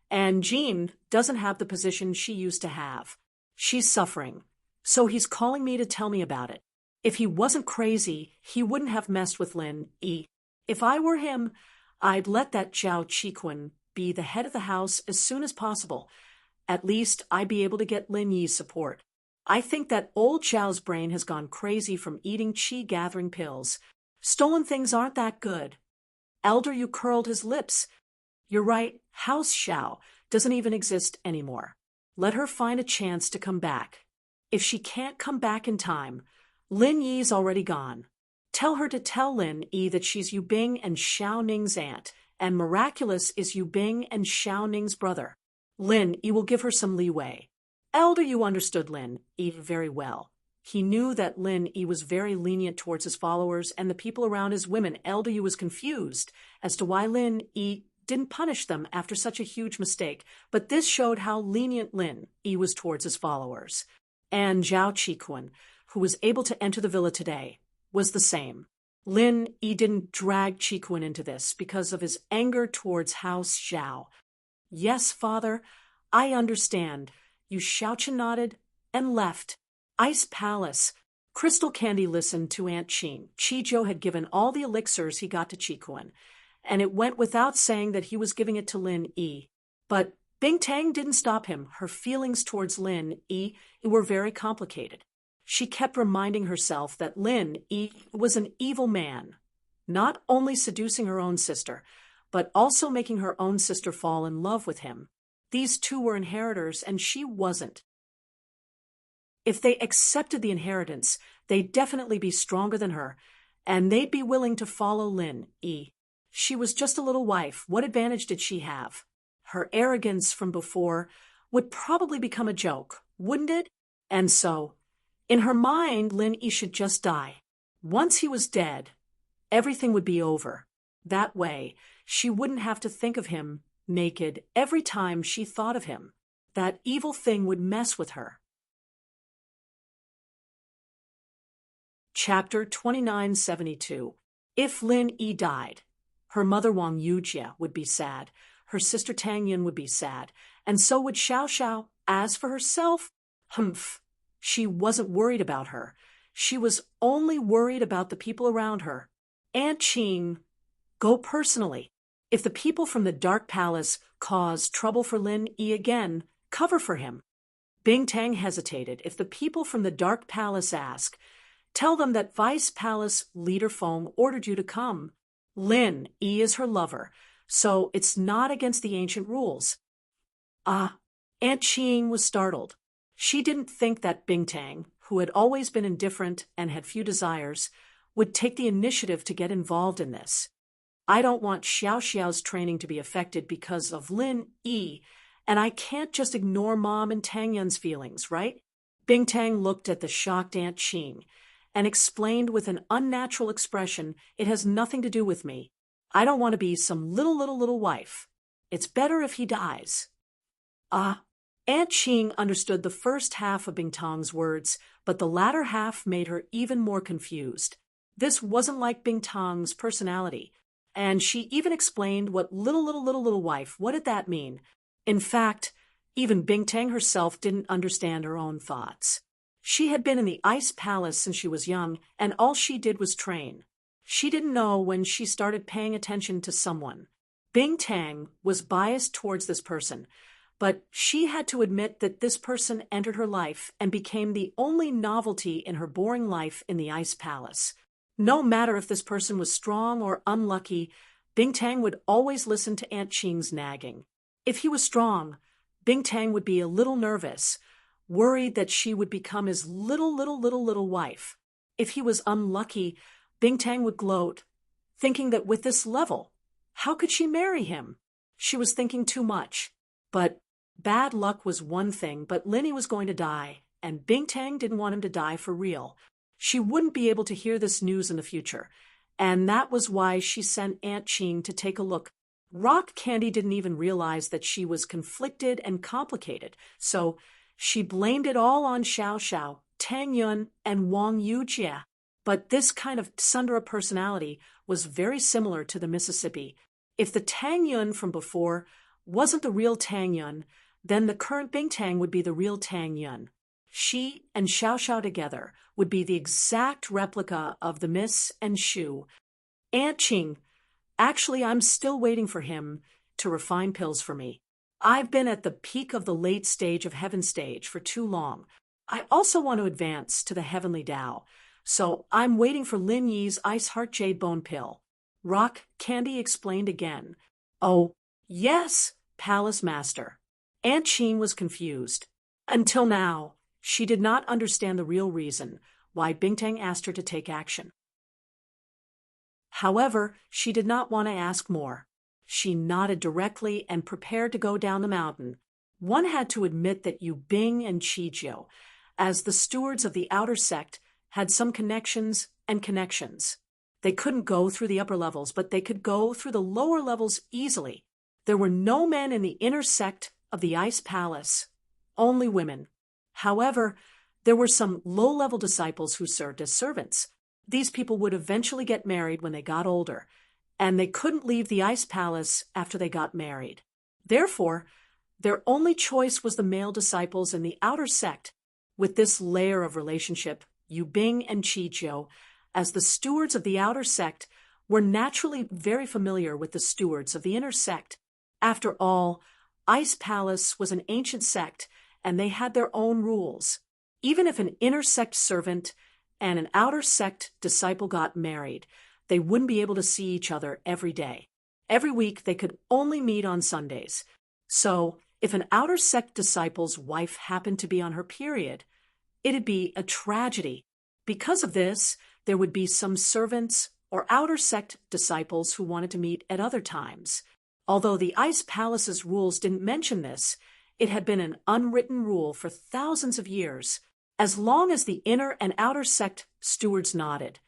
Speaker 1: and Jean doesn't have the position she used to have. She's suffering. So he's calling me to tell me about it. If he wasn't crazy, he wouldn't have messed with Lin Yi. If I were him, I'd let that Zhao Qiqun be the head of the house as soon as possible. At least I'd be able to get Lin Yi's support. I think that old Zhao's brain has gone crazy from eating qi-gathering pills. Stolen things aren't that good. Elder Yu curled his lips. You're right, House Xiao doesn't even exist anymore. Let her find a chance to come back. If she can't come back in time, Lin Yi's already gone. Tell her to tell Lin Yi that she's Yu Bing and Xiao Ning's aunt, and Miraculous is Yu Bing and Xiao Ning's brother. Lin Yi will give her some leeway. Elder Yu understood Lin Yi very well. He knew that Lin Yi was very lenient towards his followers and the people around his women. Elder Yu was confused as to why Lin Yi didn't punish them after such a huge mistake, but this showed how lenient Lin Yi was towards his followers. And Zhao Qiqun, who was able to enter the villa today, was the same. Lin Yi didn't drag Qiqun into this because of his anger towards House Zhao. Yes, father, I understand. Yu Xiaochen nodded and left. Ice Palace. Crystal Candy listened to Aunt Ching. Chijo had given all the elixirs he got to Chikuan, and it went without saying that he was giving it to Lin Yi. But Bing Tang didn't stop him. Her feelings towards Lin Yi were very complicated. She kept reminding herself that Lin Yi was an evil man, not only seducing her own sister, but also making her own sister fall in love with him. These two were inheritors, and she wasn't. If they accepted the inheritance, they'd definitely be stronger than her, and they'd be willing to follow Lin Yi. She was just a little wife. What advantage did she have? Her arrogance from before would probably become a joke, wouldn't it? And so, in her mind, Lin Yi should just die. Once he was dead, everything would be over. That way, she wouldn't have to think of him naked every time she thought of him. That evil thing would mess with her. Chapter 2972. If Lin Yi died, her mother Wang Yujie would be sad, her sister Tang Yun would be sad, and so would Xiao Xiao. As for herself, she wasn't worried about her. She was only worried about the people around her. Aunt Ching, go personally. If the people from the Dark Palace cause trouble for Lin Yi again, cover for him. Bing Tang hesitated. If the people from the Dark Palace ask, tell them that Vice Palace Leader Feng ordered you to come. Lin Yi is her lover, so it's not against the ancient rules. Aunt Ching was startled. She didn't think that Bing Tang, who had always been indifferent and had few desires, would take the initiative to get involved in this. I don't want Xiao Xiao's training to be affected because of Lin Yi, and I can't just ignore Mom and Tang Yun's feelings, right? Bing Tang looked at the shocked Aunt Ching and explained with an unnatural expression, it has nothing to do with me. I don't want to be some little wife. It's better if he dies. Aunt Ching understood the first half of Bing Tang's words, but the latter half made her even more confused. This wasn't like Bing Tang's personality, and she even explained what little wife, what did that mean? In fact, even Bing Tang herself didn't understand her own thoughts. She had been in the Ice Palace since she was young, and all she did was train. She didn't know when she started paying attention to someone. Bing Tang was biased towards this person, but she had to admit that this person entered her life and became the only novelty in her boring life in the Ice Palace. No matter if this person was strong or unlucky, Bing Tang would always listen to Aunt Ching's nagging. If he was strong, Bing Tang would be a little nervous, worried that she would become his little wife. If he was unlucky, Bing Tang would gloat, thinking that with this level, how could she marry him? She was thinking too much. But bad luck was one thing, but Lin Yi was going to die, and Bing Tang didn't want him to die for real. She wouldn't be able to hear this news in the future, and that was why she sent Aunt Ching to take a look. Rock Candy didn't even realize that she was conflicted and complicated, so she blamed it all on Xiao Xiao, Tang Yun, and Wang Yujie. But this kind of Sundara personality was very similar to the Mississippi. If the Tang Yun from before wasn't the real Tang Yun, then the current Bing Tang would be the real Tang Yun. She and Xiao Xiao together would be the exact replica of the Miss and Shu. Aunt Ching, actually, I'm still waiting for him to refine pills for me. I've been at the peak of the late stage of Heaven Stage for too long. I also want to advance to the Heavenly Tao, so I'm waiting for Lin Yi's Ice Heart Jade Bone Pill. Rock Candy explained again. Oh, yes, Palace Master. Aunt Ching was confused. Until now, she did not understand the real reason why Bing Tang asked her to take action. However, she did not want to ask more. She nodded directly and prepared to go down the mountain. One had to admit that Yu Bing and Chijiu, as the stewards of the outer sect, had some connections and connections. They couldn't go through the upper levels, but they could go through the lower levels easily. There were no men in the inner sect of the Ice Palace, only women. However, there were some low-level disciples who served as servants. These people would eventually get married when they got older, and they couldn't leave the Ice Palace after they got married. Therefore, their only choice was the male disciples in the outer sect. With this layer of relationship, Yu Bing and Chijiu, as the stewards of the outer sect, were naturally very familiar with the stewards of the inner sect. After all, Ice Palace was an ancient sect, and they had their own rules. Even if an inner sect servant and an outer sect disciple got married, they wouldn't be able to see each other every day. Every week they could only meet on Sundays. So, if an outer sect disciple's wife happened to be on her period, it'd be a tragedy. Because of this, there would be some servants or outer sect disciples who wanted to meet at other times. Although the Ice Palace's rules didn't mention this, it had been an unwritten rule for thousands of years. As long as the inner and outer sect stewards nodded,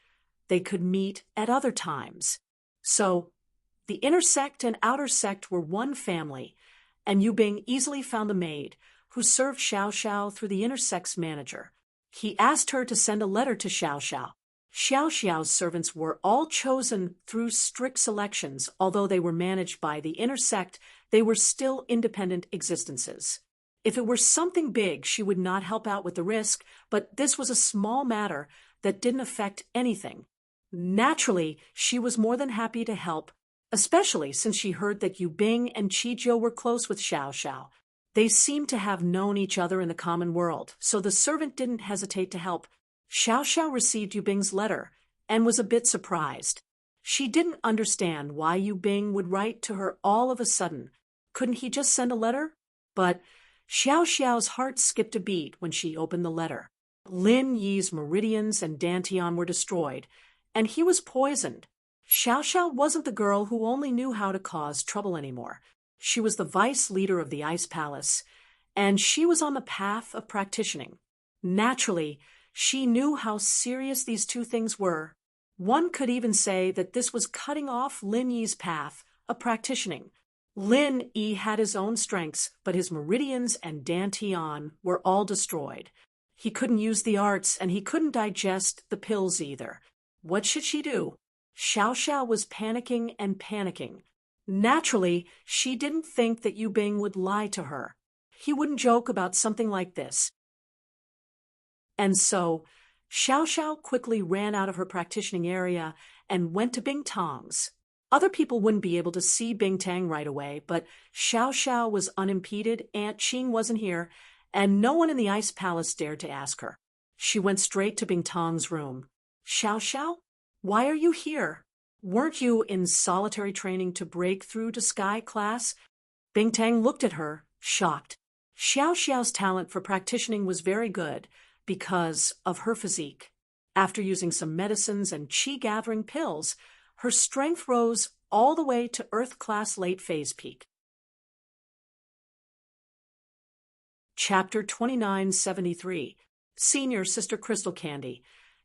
Speaker 1: they could meet at other times. So, the inner sect and outer sect were one family, and Yu Bing easily found a maid who served Xiao Xiao through the inner sect's manager. He asked her to send a letter to Xiao Xiao. Xiao Xiao's servants were all chosen through strict selections. Although they were managed by the inner sect, they were still independent existences. If it were something big, she would not help out with the risk, but this was a small matter that didn't affect anything. Naturally, she was more than happy to help, especially since she heard that Yu Bing and Chijiu were close with Xiao Xiao. They seemed to have known each other in the common world, so the servant didn't hesitate to help. Xiao Xiao received Yu Bing's letter and was a bit surprised. She didn't understand why Yu Bing would write to her all of a sudden. Couldn't he just send a letter? But Xiao Xiao's heart skipped a beat when she opened the letter. Lin Yi's meridians and dantian were destroyed, and he was poisoned. Xiao Xiao wasn't the girl who only knew how to cause trouble anymore. She was the vice leader of the Ice Palace, and she was on the path of practicing. Naturally, she knew how serious these two things were. One could even say that this was cutting off Lin Yi's path of practicing. Lin Yi had his own strengths, but his meridians and dantian were all destroyed. He couldn't use the arts, and he couldn't digest the pills either. What should she do? Xiao Xiao was panicking and panicking. Naturally, she didn't think that Yu Bing would lie to her. He wouldn't joke about something like this. And so, Xiao Xiao quickly ran out of her practicing area and went to Bing Tang's. Other people wouldn't be able to see Bing Tang right away, but Xiao Xiao was unimpeded, Aunt Qing wasn't here, and no one in the Ice Palace dared to ask her. She went straight to Bing Tang's room. Xiao Xiao, why are you here? Weren't you in solitary training to break through to Sky class? Bing Tang looked at her, shocked. Xiao Xiao's talent for practicing was very good because of her physique. After using some medicines and qi-gathering pills, her strength rose all the way to Earth class late phase peak. Chapter 2973. Senior Sister Crystal Candy.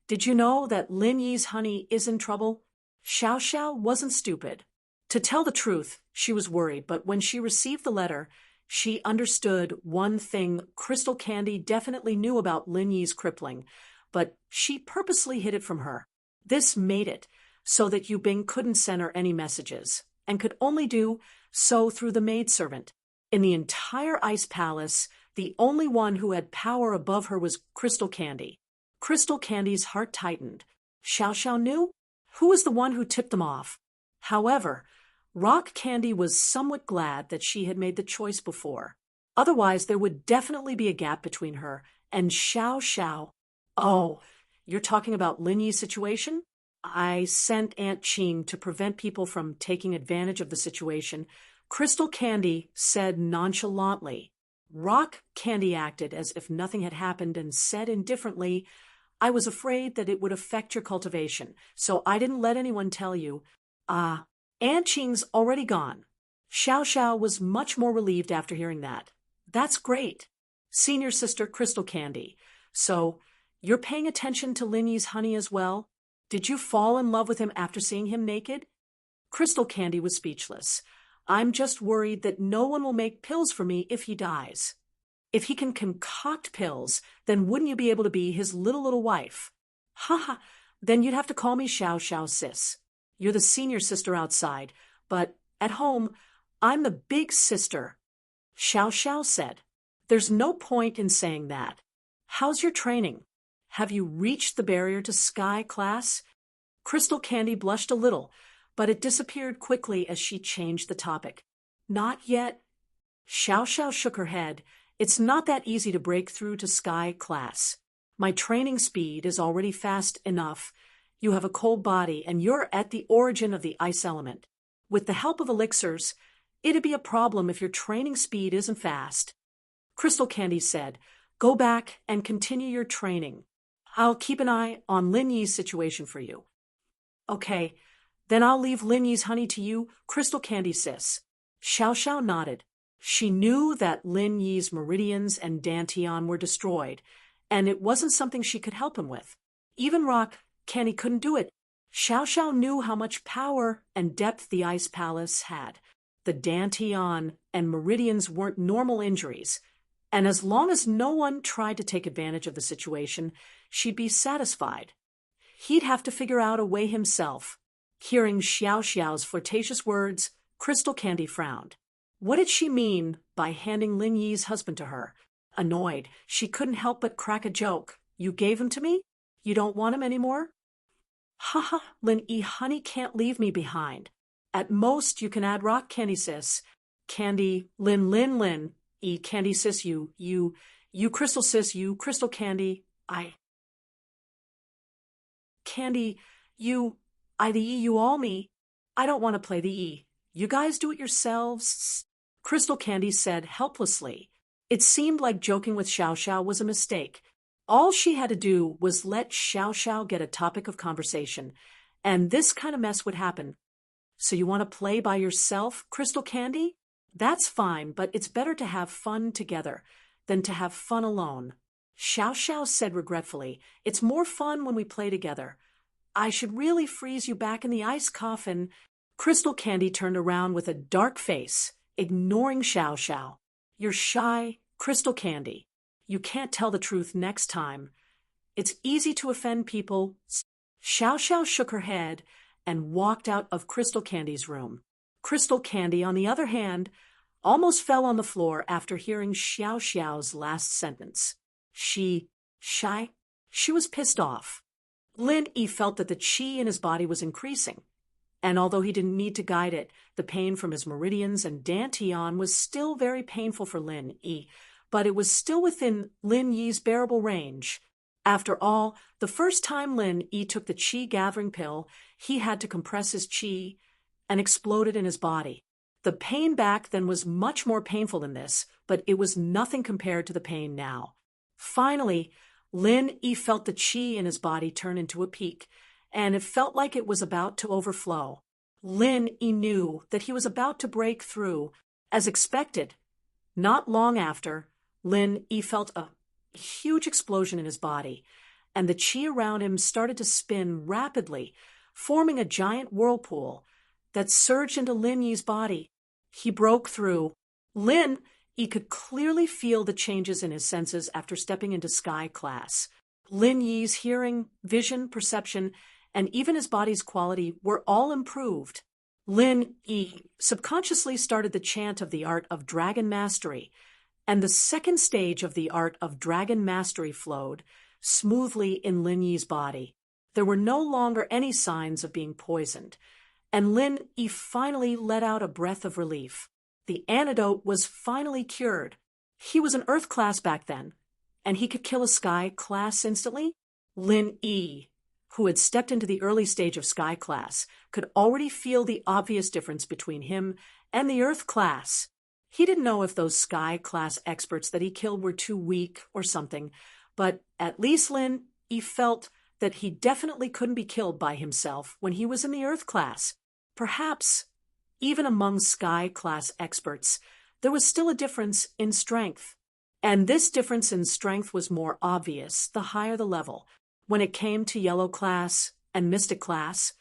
Speaker 1: Did you know that Lin Yi's honey is in trouble? Xiao Xiao wasn't stupid. To tell the truth, she was worried, but when she received the letter, she understood one thing Crystal Candy definitely knew about Lin Yi's crippling, but she purposely hid it from her. This made it so that Yu Bing couldn't send her any messages, and could only do so through the maidservant. In the entire Ice Palace, the only one who had power above her was Crystal Candy. Crystal Candy's heart tightened. Xiao Xiao knew? Who was the one who tipped them off? However, Rock Candy was somewhat glad that she had made the choice before. Otherwise, there would definitely be a gap between her and Xiao Xiao. Oh, you're talking about Lin Yi's situation? I sent Aunt Qing to prevent people from taking advantage of the situation, Crystal Candy said nonchalantly. Rock Candy acted as if nothing had happened and said indifferently, I was afraid that it would affect your cultivation, so I didn't let anyone tell you. Aunt Qing's already gone. Xiao Xiao was much more relieved after hearing that. That's great. Senior Sister Crystal Candy. So, you're paying attention to Lin Yi's honey as well? Did you fall in love with him after seeing him naked? Crystal Candy was speechless. I'm just worried that no one will make pills for me if he dies. If he can concoct pills, then wouldn't you be able to be his little wife? Ha ha, then you'd have to call me Xiao Xiao sis. You're the senior sister outside, but at home, I'm the big sister. Xiao Xiao said. There's no point in saying that. How's your training? Have you reached the barrier to Sky class? Crystal Candy blushed a little, but it disappeared quickly as she changed the topic. Not yet. Xiao Xiao shook her head. It's not that easy to break through to Sky class. My training speed is already fast enough. You have a cold body, and you're at the origin of the ice element. With the help of elixirs, it'd be a problem if your training speed isn't fast. Crystal Candy said, Go back and continue your training. I'll keep an eye on Lin Yi's situation for you. Okay, then I'll leave Lin Yi's honey to you, Crystal Candy sis. Xiao Xiao nodded. She knew that Lin Yi's meridians and dantian were destroyed, and it wasn't something she could help him with. Even Rock Candy couldn't do it. Xiao Xiao knew how much power and depth the Ice Palace had. The dantian and meridians weren't normal injuries, and as long as no one tried to take advantage of the situation, she'd be satisfied. He'd have to figure out a way himself. Hearing Xiao Xiao's flirtatious words, Crystal Candy frowned. What did she mean by handing Lin Yi's husband to her? Annoyed, she couldn't help but crack a joke. You gave him to me? You don't want him anymore? Haha, Lin Yi honey can't leave me behind. At most, you can add Rock Candy sis. Candy, Lin E Candy sis, you Crystal sis, you Crystal Candy, I. Candy, I the E, you all me. I don't want to play the E. You guys do it yourselves. Crystal Candy said helplessly. It seemed like joking with Xiao Xiao was a mistake. All she had to do was let Xiao Xiao get a topic of conversation, and this kind of mess would happen. So you want to play by yourself, Crystal Candy? That's fine, but it's better to have fun together than to have fun alone. Xiao Xiao said regretfully, It's more fun when we play together. I should really freeze you back in the ice coffin. Crystal Candy turned around with a dark face, ignoring Xiao Xiao. You're shy, Crystal Candy. You can't tell the truth next time. It's easy to offend people. Xiao Xiao shook her head and walked out of Crystal Candy's room. Crystal Candy, on the other hand, almost fell on the floor after hearing Xiao Xiao's last sentence. She was pissed off. Lin Yi felt that the qi in his body was increasing, and although he didn't need to guide it, the pain from his meridians and dantian was still very painful for Lin Yi, but it was still within Lin Yi's bearable range. After all, the first time Lin Yi took the qi gathering pill, he had to compress his qi and explode it in his body. The pain back then was much more painful than this, but it was nothing compared to the pain now. Finally, Lin Yi felt the qi in his body turn into a peak, and it felt like it was about to overflow. Lin Yi knew that he was about to break through, as expected. Not long after, Lin Yi felt a huge explosion in his body, and the qi around him started to spin rapidly, forming a giant whirlpool that surged into Lin Yi's body. He broke through. Lin Yi could clearly feel the changes in his senses after stepping into Sky class. Lin Yi's hearing, vision, perception, and even his body's quality were all improved. Lin Yi subconsciously started the chant of the art of dragon mastery, and the second stage of the art of dragon mastery flowed smoothly in Lin Yi's body. There were no longer any signs of being poisoned, and Lin Yi finally let out a breath of relief. The antidote was finally cured. He was an Earth class back then, and he could kill a Sky class instantly. Lin Yi, who had stepped into the early stage of Sky class, could already feel the obvious difference between him and the Earth class. He didn't know if those Sky class experts that he killed were too weak or something, but at least Lin Yi felt that he definitely couldn't be killed by himself when he was in the Earth class. Perhaps, even among Sky class experts, there was still a difference in strength. And this difference in strength was more obvious the higher the level. When it came to Yellow class and Mystic class,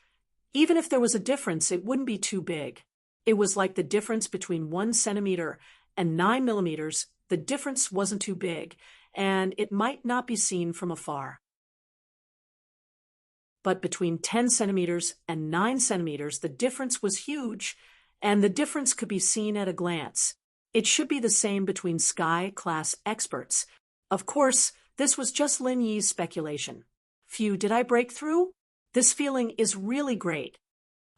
Speaker 1: even if there was a difference, it wouldn't be too big. It was like the difference between 1 centimeter and 9 millimeters. The difference wasn't too big, and it might not be seen from afar. But between 10 centimeters and 9 centimeters, the difference was huge, and the difference could be seen at a glance. It should be the same between Sky class experts. Of course, This was just Lin Yi's speculation. Phew, did I break through? This feeling is really great.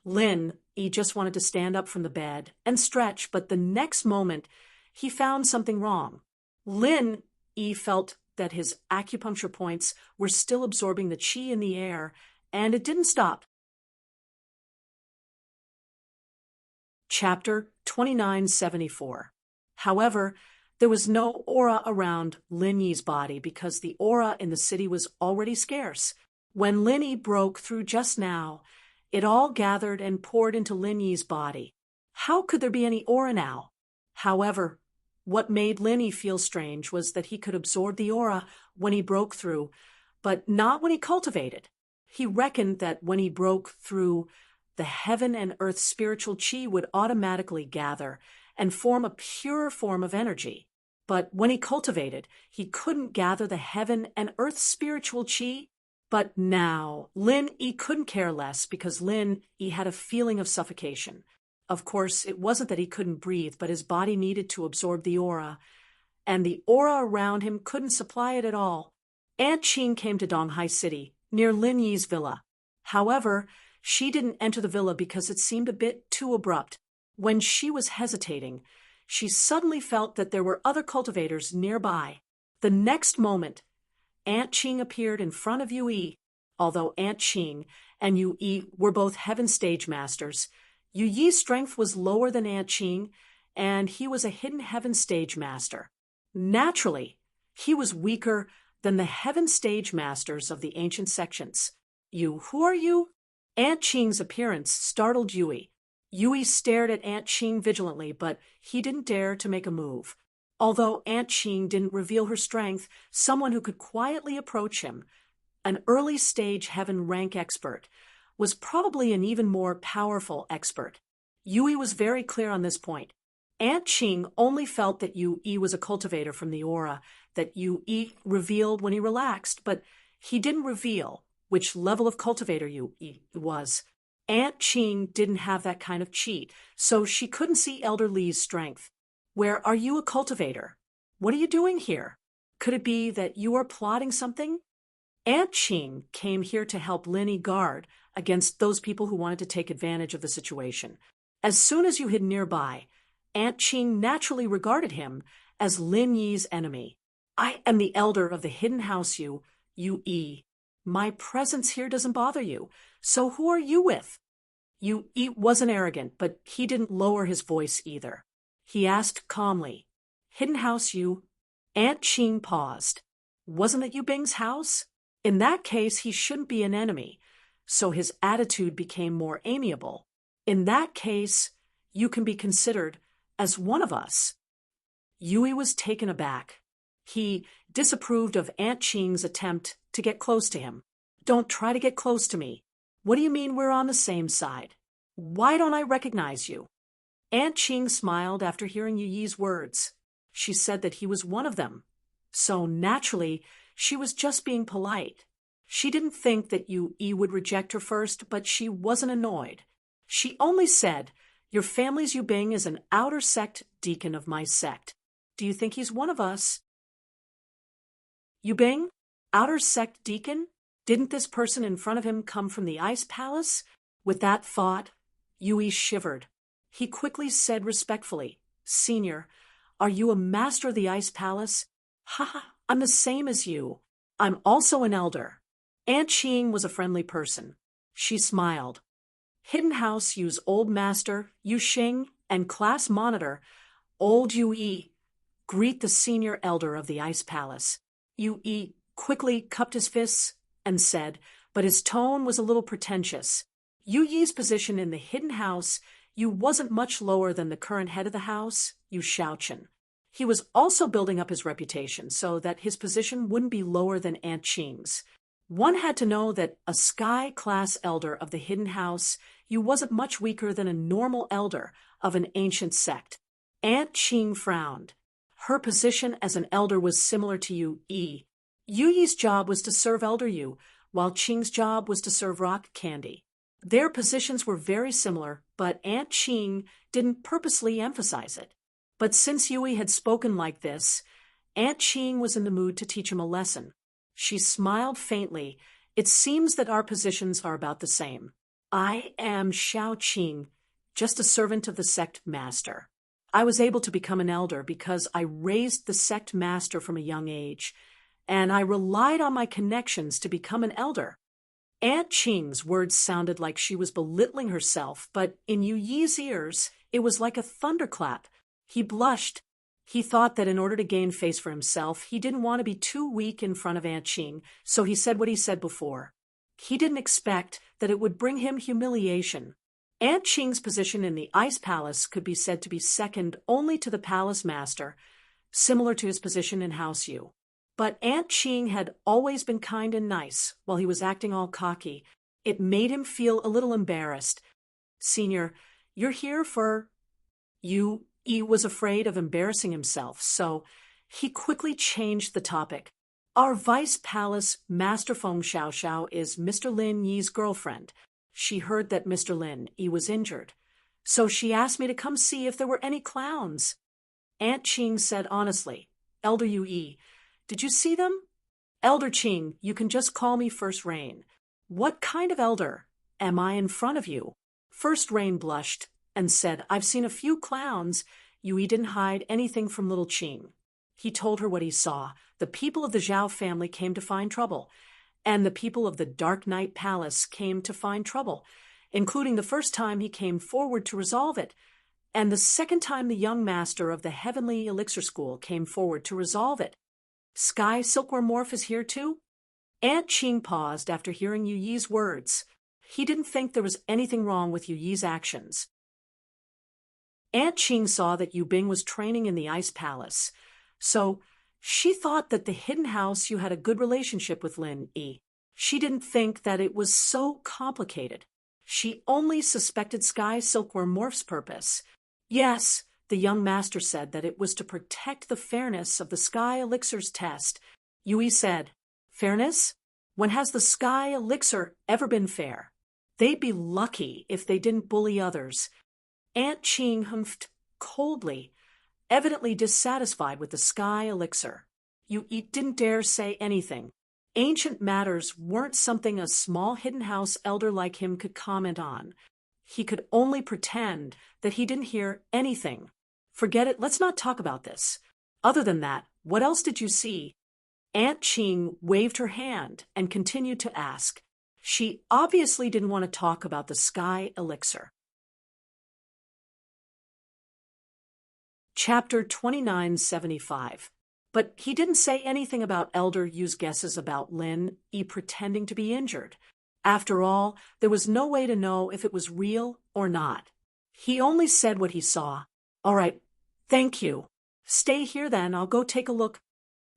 Speaker 1: Lin Yi just wanted to stand up from the bed and stretch, but the next moment he found something wrong. Lin Yi felt that his acupuncture points were still absorbing the qi in the air, and it didn't stop. Chapter 2974. However, there was no aura around Lin Yi's body because the aura in the city was already scarce. When Lin Yi broke through just now, it all gathered and poured into Lin Yi's body. How could there be any aura now? However, what made Lin Yi feel strange was that he could absorb the aura when he broke through, but not when he cultivated. He reckoned that when he broke through, the heaven and earth spiritual qi would automatically gather and form a pure form of energy. But when he cultivated, he couldn't gather the heaven and earth spiritual qi. But now, Lin Yi couldn't care less because Lin Yi had a feeling of suffocation. Of course, it wasn't that he couldn't breathe, but his body needed to absorb the aura, and the aura around him couldn't supply it at all. Aunt Qing came to Donghai City, near Lin Yi's villa. However, she didn't enter the villa because it seemed a bit too abrupt. When she was hesitating, she suddenly felt that there were other cultivators nearby. The next moment, Aunt Qing appeared in front of Yui. Although Aunt Qing and Yui were both heaven stage masters, Yuyi's strength was lower than Aunt Qing, and he was a hidden heaven stage master. Naturally, he was weaker than the heaven stage masters of the ancient sections. Who are you? Aunt Qing's appearance startled Yui. Yui stared at Aunt Qing vigilantly, but he didn't dare to make a move. Although Aunt Qing didn't reveal her strength, someone who could quietly approach him, an early-stage heaven rank expert, was probably an even more powerful expert. Yui was very clear on this point. Aunt Qing only felt that Yui was a cultivator from the aura that Yui revealed when he relaxed, but he didn't reveal which level of cultivator Yui was. Aunt Qing didn't have that kind of qi, so she couldn't see Elder Li's strength. Where are you a cultivator? What are you doing here? Could it be that you are plotting something? Aunt Qing came here to help Lin Yi guard against those people who wanted to take advantage of the situation. As soon as you hid nearby, Aunt Qing naturally regarded him as Lin Yi's enemy. I am the elder of the hidden house Yui. My presence here doesn't bother you, so who are you with? Yui wasn't arrogant, but he didn't lower his voice either. He asked calmly, Hidden house Aunt Qing paused. Wasn't it Yu Bing's house? In that case, he shouldn't be an enemy, so his attitude became more amiable. In that case, you can be considered as one of us. Yui was taken aback. He disapproved of Aunt Qing's attempt to get close to him. Don't try to get close to me. What do you mean we're on the same side? Why don't I recognize you? Aunt Qing smiled after hearing Yuyi's words. She said that he was one of them. So naturally, she was just being polite. She didn't think that Yui would reject her first, but she wasn't annoyed. She only said, Your family's Yu Bing is an outer sect deacon of my sect. Do you think he's one of us? Yu Bing? Outer sect deacon? Didn't this person in front of him come from the ice palace? With that thought, Yui shivered. He quickly said respectfully, Senior, are you a master of the ice palace? I'm the same as you. I'm also an elder. Aunt Qing was a friendly person. She smiled. Hidden House Yu's old master, Yu Xing, and class monitor, old Yui, greet the senior elder of the ice palace. Yui quickly cupped his fists and said, but his tone was a little pretentious. Yuyi's position in the hidden house, Yu wasn't much lower than the current head of the house, Yu Shaochen. He was also building up his reputation so that his position wouldn't be lower than Aunt Qing's. One had to know that a sky-class elder of the hidden house, Yu wasn't much weaker than a normal elder of an ancient sect. Aunt Qing frowned. Her position as an elder was similar to Yui. Yuyi's job was to serve Elder Yu, while Qing's job was to serve rock candy. Their positions were very similar, but Aunt Qing didn't purposely emphasize it. But since Yui had spoken like this, Aunt Ching was in the mood to teach him a lesson. She smiled faintly. It seems that our positions are about the same. I am Xiao Qing, just a servant of the sect master. I was able to become an elder because I raised the sect master from a young age, and I relied on my connections to become an elder. Aunt Ching's words sounded like she was belittling herself, but in Yu Yi's ears, it was like a thunderclap. He blushed. He thought that in order to gain face for himself, he didn't want to be too weak in front of Aunt Ching, so he said what he said before. He didn't expect that it would bring him humiliation. Aunt Ching's position in the Ice Palace could be said to be second only to the Palace Master, similar to his position in House Yu. But Aunt Ching had always been kind and nice while he was acting all cocky. It made him feel a little embarrassed. Senior, you're here for... He was afraid of embarrassing himself, so he quickly changed the topic. Our Vice Palace Master Feng Xiaoxiao is Mr. Lin Yi's girlfriend. She heard that Mr. Lin Yi was injured, so she asked me to come see if there were any clowns. Aunt Ching said honestly, Elder Yu Yi, did you see them? Elder Ching, you can just call me First Rain. What kind of elder? Am I in front of you? First Rain blushed and said, I've seen a few clowns. Yu Yi didn't hide anything from little Ching. He told her what he saw. The people of the Zhao family came to find trouble, and the people of the Dark Knight Palace came to find trouble, including the first time he came forward to resolve it, and the second time the young master of the Heavenly Elixir School came forward to resolve it. Sky Silkworm Morph is here too? Aunt Ching paused after hearing Yu Yi's words. He didn't think there was anything wrong with Yu Yi's actions. Aunt Ching saw that Yu Bing was training in the Ice Palace, so she thought that the hidden house you had a good relationship with Lin Yi. She didn't think that it was so complicated. She only suspected Sky Silkworm Morph's purpose. Yes, the young master said that it was to protect the fairness of the Sky Elixir's test. Yui said, Fairness? When has the Sky Elixir ever been fair? They'd be lucky if they didn't bully others. Aunt Ching humphed coldly, evidently dissatisfied with the Sky Elixir. You didn't dare say anything. Ancient matters weren't something a small hidden house elder like him could comment on. He could only pretend that he didn't hear anything. Forget it, let's not talk about this. Other than that, what else did you see? Aunt Ching waved her hand and continued to ask. She obviously didn't want to talk about the Sky Elixir. Chapter 2975. But he didn't say anything about Elder Yu's guesses about Lin Yi pretending to be injured. After all, there was no way to know if it was real or not. He only said what he saw. All right, thank you. Stay here then, I'll go take a look.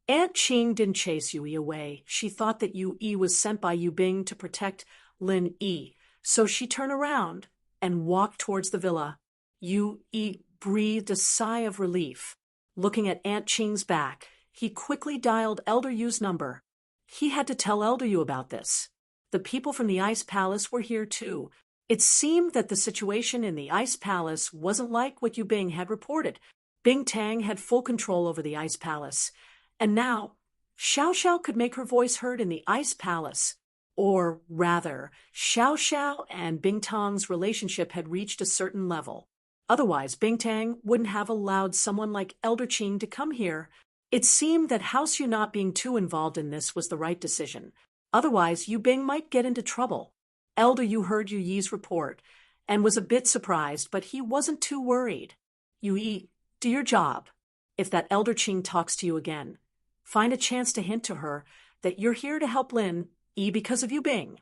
Speaker 1: Aunt Ching didn't chase Yu Yi away. She thought that Yu Yi was sent by Yu Bing to protect Lin Yi, so she turned around and walked towards the villa. Yu Yi breathed a sigh of relief. Looking at Aunt Ching's back, he quickly dialed Elder Yu's number. He had to tell Elder Yu about this. The people from the Ice Palace were here too. It seemed that the situation in the Ice Palace wasn't like what Yu Bing had reported. Bing Tang had full control over the Ice Palace. And now, Xiao Xiao could make her voice heard in the Ice Palace. Or rather, Xiao Xiao and Bing Tang's relationship had reached a certain level. Otherwise, Bing Tang wouldn't have allowed someone like Elder Ching to come here. It seemed that House Yu not being too involved in this was the right decision. Otherwise, Yu Bing might get into trouble. Elder Yu heard Yu Yi's report and was a bit surprised, but he wasn't too worried. Yu Yi, do your job. If that Elder Ching talks to you again, find a chance to hint to her that you're here to help Lin Yi because of Yu Bing.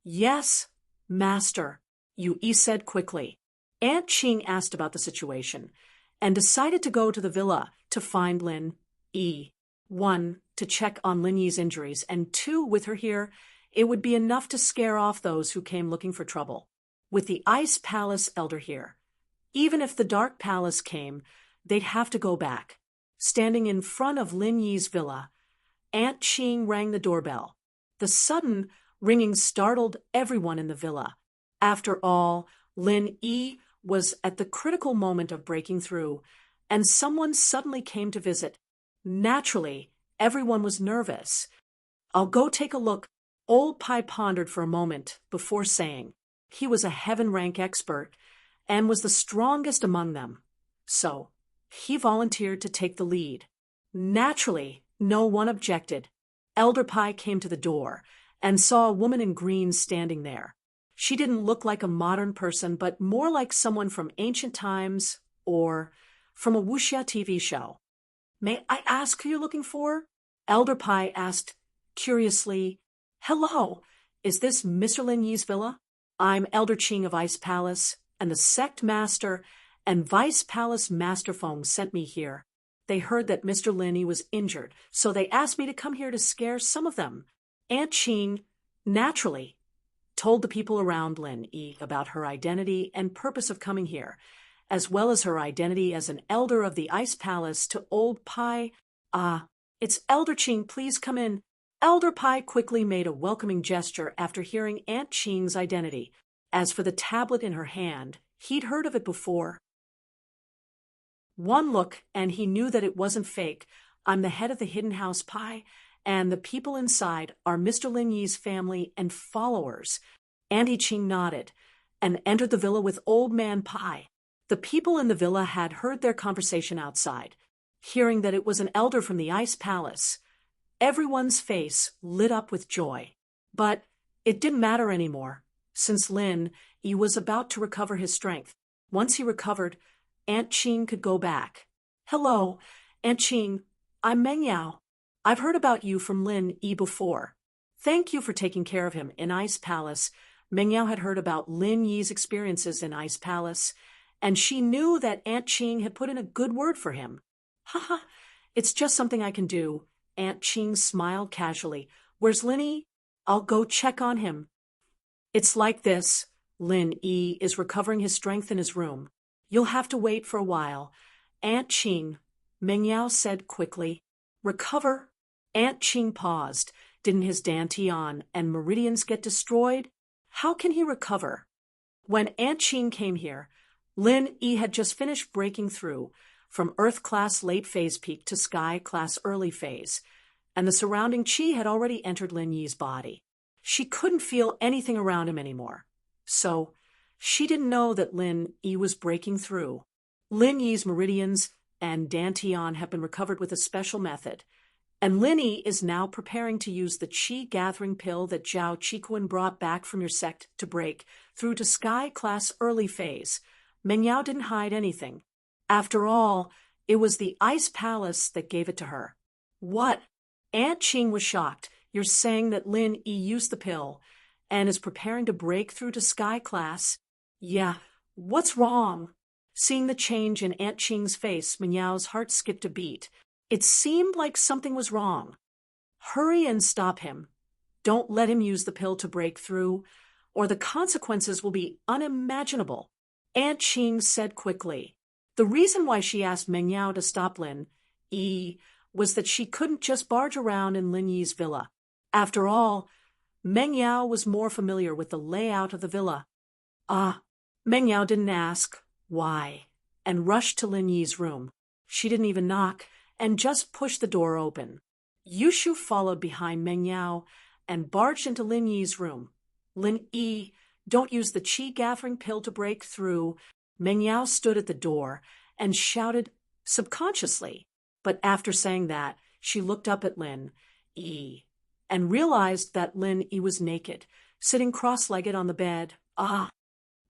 Speaker 1: Yes, Master, Yu Yi said quickly. Aunt Ching asked about the situation and decided to go to the villa to find Lin Yi. 1, to check on Lin Yi's injuries, and 2, with her here, it would be enough to scare off those who came looking for trouble. With the Ice Palace elder here, even if the Dark Palace came, they'd have to go back. Standing in front of Lin Yi's villa, Aunt Ching rang the doorbell. The sudden ringing startled everyone in the villa. After all, Lin Yi was at the critical moment of breaking through, and someone suddenly came to visit. Naturally, everyone was nervous. I'll go take a look. Old Pi pondered for a moment before saying he was a heaven-rank expert and was the strongest among them. So, he volunteered to take the lead. Naturally, no one objected. Elder Pi came to the door and saw a woman in green standing there. She didn't look like a modern person, but more like someone from ancient times or from a wuxia TV show. May I ask who you're looking for? Elder Pi asked curiously. Hello, is this Mr. Lin Yi's villa? I'm Elder Qing of Ice Palace, and the sect master and Vice Palace Master Feng sent me here. They heard that Mr. Lin Yi was injured, so they asked me to come here to scare some of them. Aunt Qing, naturally, told the people around Lin Yi about her identity and purpose of coming here, as well as her identity as an elder of the Ice Palace to Old Pi. It's Elder Qing, please come in. Elder Pi quickly made a welcoming gesture after hearing Aunt Qing's identity. As for the tablet in her hand, he'd heard of it before. One look, and he knew that it wasn't fake. I'm the head of the Hidden House Pi, and the people inside are Mr. Lin Yi's family and followers. Auntie Qing nodded and entered the villa with Old Man Pi. The people in the villa had heard their conversation outside. Hearing that it was an elder from the Ice Palace, everyone's face lit up with joy. But it didn't matter anymore, since Lin Yi was about to recover his strength. Once he recovered, Aunt Qing could go back. Hello, Aunt Qing. I'm Meng Yao. I've heard about you from Lin Yi before. Thank you for taking care of him in Ice Palace. Meng Yao had heard about Lin Yi's experiences in Ice Palace, and she knew that Aunt Qing had put in a good word for him. Haha, it's just something I can do. Aunt Qing smiled casually. Where's Lin Yi? I'll go check on him. It's like this. Lin Yi is recovering his strength in his room. You'll have to wait for a while. Aunt Qing, Meng Yao said quickly. Recover? Aunt Qing paused. Didn't his dantian and meridians get destroyed? How can he recover? When Aunt Qing came here, Lin Yi had just finished breaking through from Earth Class Late Phase Peak to Sky Class Early Phase, and the surrounding qi had already entered Lin Yi's body. She couldn't feel anything around him anymore. So, she didn't know that Lin Yi was breaking through. Lin Yi's meridians and dantian have been recovered with a special method, and Lin Yi is now preparing to use the qi-gathering pill that Zhao Qikuan brought back from your sect to break through to Sky Class Early Phase. Meng Yao didn't hide anything. After all, it was the Ice Palace that gave it to her. What? Aunt Qing was shocked. You're saying that Lin Yi used the pill and is preparing to break through to Sky Class? Yeah, what's wrong? Seeing the change in Aunt Qing's face, Meng Yao's heart skipped a beat. It seemed like something was wrong. Hurry and stop him. Don't let him use the pill to break through, or the consequences will be unimaginable. Aunt Qing said quickly. The reason why she asked Meng Yao to stop Lin Yi was that she couldn't just barge around in Lin Yi's villa. After all, Meng Yao was more familiar with the layout of the villa. Meng Yao didn't ask why and rushed to Lin Yi's room. She didn't even knock and just pushed the door open. Yushu followed behind Meng Yao and barged into Lin Yi's room. Lin Yi, don't use the qi-gathering pill to break through. Meng Yao stood at the door and shouted subconsciously. But after saying that, she looked up at Lin Yi and realized that Lin Yi was naked, sitting cross-legged on the bed.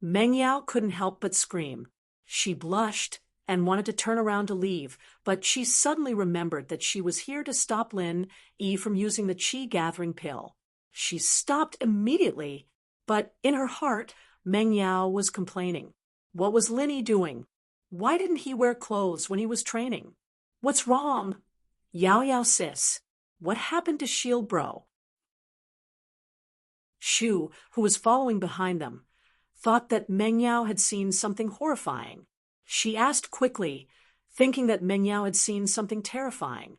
Speaker 1: Meng Yao couldn't help but scream. She blushed and wanted to turn around to leave, but she suddenly remembered that she was here to stop Lin Yi from using the qi-gathering pill. She stopped immediately, but in her heart, Meng Yao was complaining. What was Lin Yi doing? Why didn't he wear clothes when he was training? What's wrong? Yao Yao sis, what happened to Shield Bro? Shu, who was following behind them, thought that Meng Yao had seen something horrifying. She asked quickly, thinking that Meng Yao had seen something terrifying.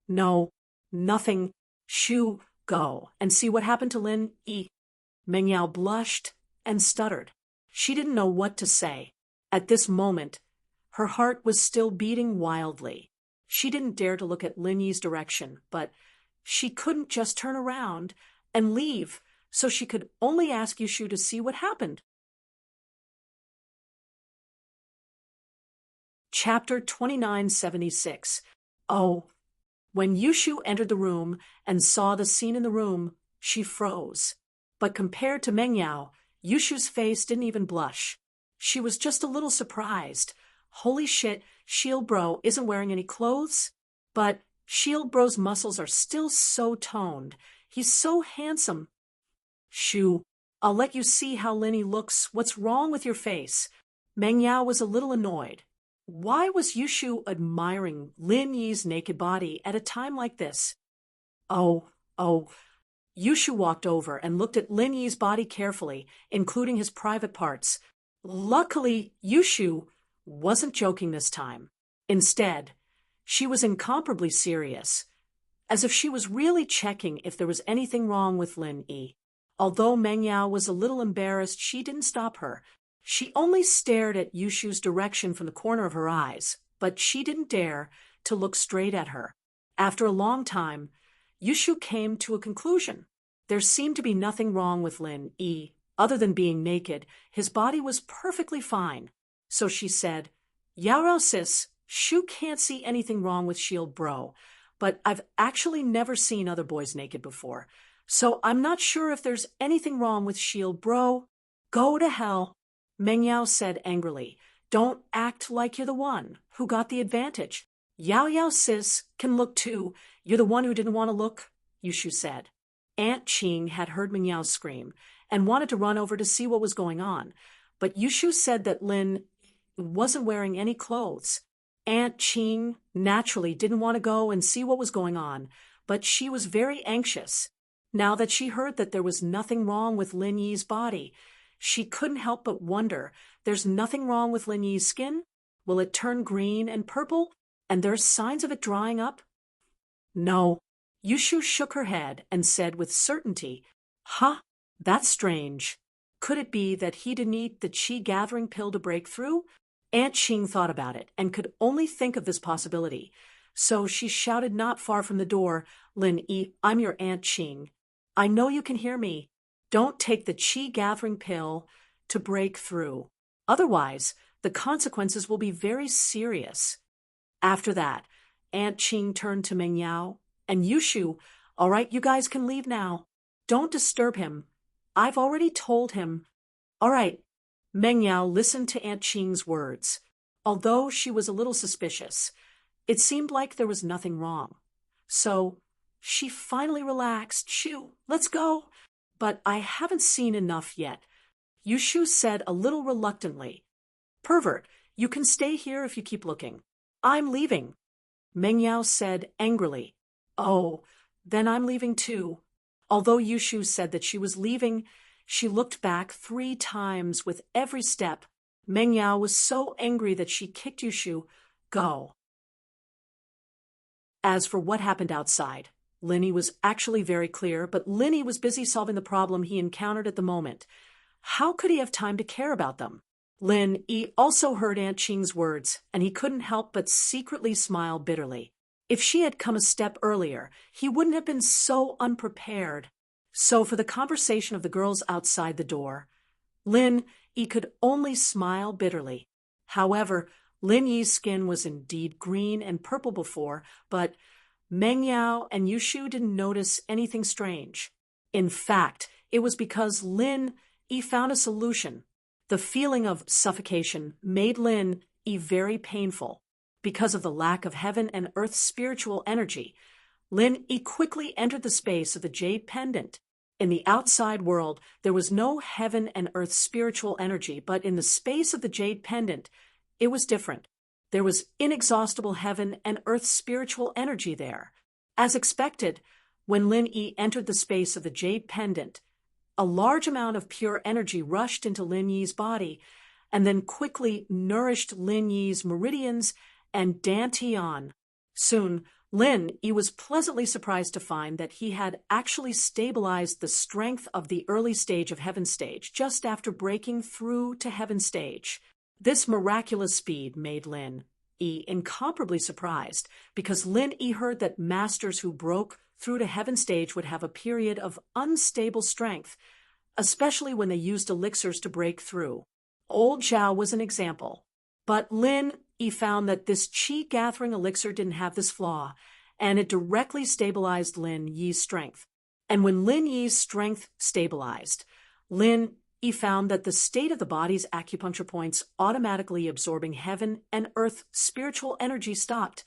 Speaker 1: No, nothing. Shu, go and see what happened to Lin Yi. Meng Yao blushed and stuttered. She didn't know what to say. At this moment, her heart was still beating wildly. She didn't dare to look at Lin Yi's direction, but she couldn't just turn around and leave, so she could only ask Yushu to see what happened. Chapter 2976. Oh, when Yushu entered the room and saw the scene in the room, she froze. But compared to Meng Yao, Yushu's face didn't even blush. She was just a little surprised. Holy shit, Shield Bro isn't wearing any clothes? But Shield Bro's muscles are still so toned. He's so handsome. Shoo, I'll let you see how Linny looks. What's wrong with your face? Meng Yao was a little annoyed. Why was Yushu admiring Lin Yi's naked body at a time like this? Oh. Yushu walked over and looked at Lin Yi's body carefully, including his private parts. Luckily, Yushu wasn't joking this time. Instead, she was incomparably serious, as if she was really checking if there was anything wrong with Lin Yi. Although Meng Yao was a little embarrassed, she didn't stop her. She only stared at Yushu's direction from the corner of her eyes, but she didn't dare to look straight at her. After a long time, Yushu came to a conclusion. There seemed to be nothing wrong with Lin Yi, other than being naked. His body was perfectly fine. So she said, Yarao sis, Shu can't see anything wrong with Shield Bro, but I've actually never seen other boys naked before, so I'm not sure if there's anything wrong with Shield Bro. Go to hell. Meng Yao said angrily. Don't act like you're the one who got the advantage. Yao sis can look too. You're the one who didn't want to look, Yushu said. Aunt Qing had heard Meng Yao scream and wanted to run over to see what was going on, but Yushu said that Lin wasn't wearing any clothes. Aunt Qing naturally didn't want to go and see what was going on, but she was very anxious. Now that she heard that there was nothing wrong with Lin Yi's body, she couldn't help but wonder, there's nothing wrong with Lin Yi's skin? Will it turn green and purple, and there's signs of it drying up? No. Yushu shook her head and said with certainty, Huh, that's strange. Could it be that he didn't eat the chi gathering pill to break through? Aunt Qing thought about it and could only think of this possibility. So she shouted not far from the door, Lin Yi, I'm your Aunt Qing. I know you can hear me. Don't take the chi gathering pill to break through. Otherwise, the consequences will be very serious. After that, Aunt Qing turned to Meng Yao and Yushu. All right, you guys can leave now. Don't disturb him. I've already told him. All right. Meng Yao listened to Aunt Qing's words. Although she was a little suspicious, it seemed like there was nothing wrong. So she finally relaxed. Shoo, let's go. But I haven't seen enough yet. Yushu said a little reluctantly. Pervert, you can stay here if you keep looking. I'm leaving. Meng Yao said angrily. Oh, then I'm leaving too. Although Yushu said that she was leaving, she looked back 3 times with every step. Meng Yao was so angry that she kicked Yushu. Go. As for what happened outside, Linny was actually very clear, but Linny was busy solving the problem he encountered at the moment. How could he have time to care about them? Lin Yi also heard Aunt Qing's words, and he couldn't help but secretly smile bitterly. If she had come a step earlier, he wouldn't have been so unprepared. So for the conversation of the girls outside the door, Lin Yi could only smile bitterly. However, Lin Yi's skin was indeed green and purple before, but Meng Yao and Yushu didn't notice anything strange. In fact, it was because Lin Yi found a solution. The feeling of suffocation made Lin Yi very painful. Because of the lack of heaven and earth's spiritual energy, Lin Yi quickly entered the space of the jade pendant. In the outside world, there was no heaven and earth spiritual energy, but in the space of the jade pendant, it was different. There was inexhaustible heaven and earth spiritual energy there. As expected, when Lin Yi entered the space of the jade pendant, a large amount of pure energy rushed into Lin Yi's body and then quickly nourished Lin Yi's meridians and dantian. Soon, Lin Yi was pleasantly surprised to find that he had actually stabilized the strength of the early stage of Heaven Stage just after breaking through to Heaven Stage. This miraculous speed made Lin E incomparably surprised because Lin E heard that masters who broke through to heaven stage would have a period of unstable strength, especially when they used elixirs to break through. Old Zhao was an example, but Lin E found that this qi-gathering elixir didn't have this flaw, and it directly stabilized Lin Yi's strength. And when Lin Yi's strength stabilized, Lin E found that the state of the body's acupuncture points automatically absorbing heaven and earth spiritual energy stopped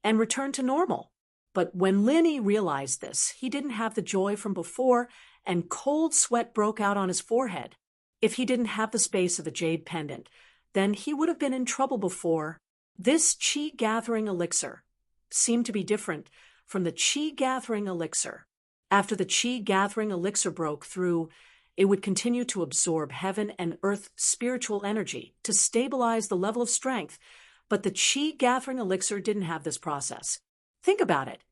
Speaker 1: and returned to normal. But when Lin E realized this, he didn't have the joy from before, and cold sweat broke out on his forehead. If he didn't have the space of a jade pendant, then he would have been in trouble before. This qi-gathering elixir seemed to be different from the qi-gathering elixir. After the qi-gathering elixir broke through, it would continue to absorb heaven and earth spiritual energy to stabilize the level of strength, but the qi-gathering elixir didn't have this process. Think about it.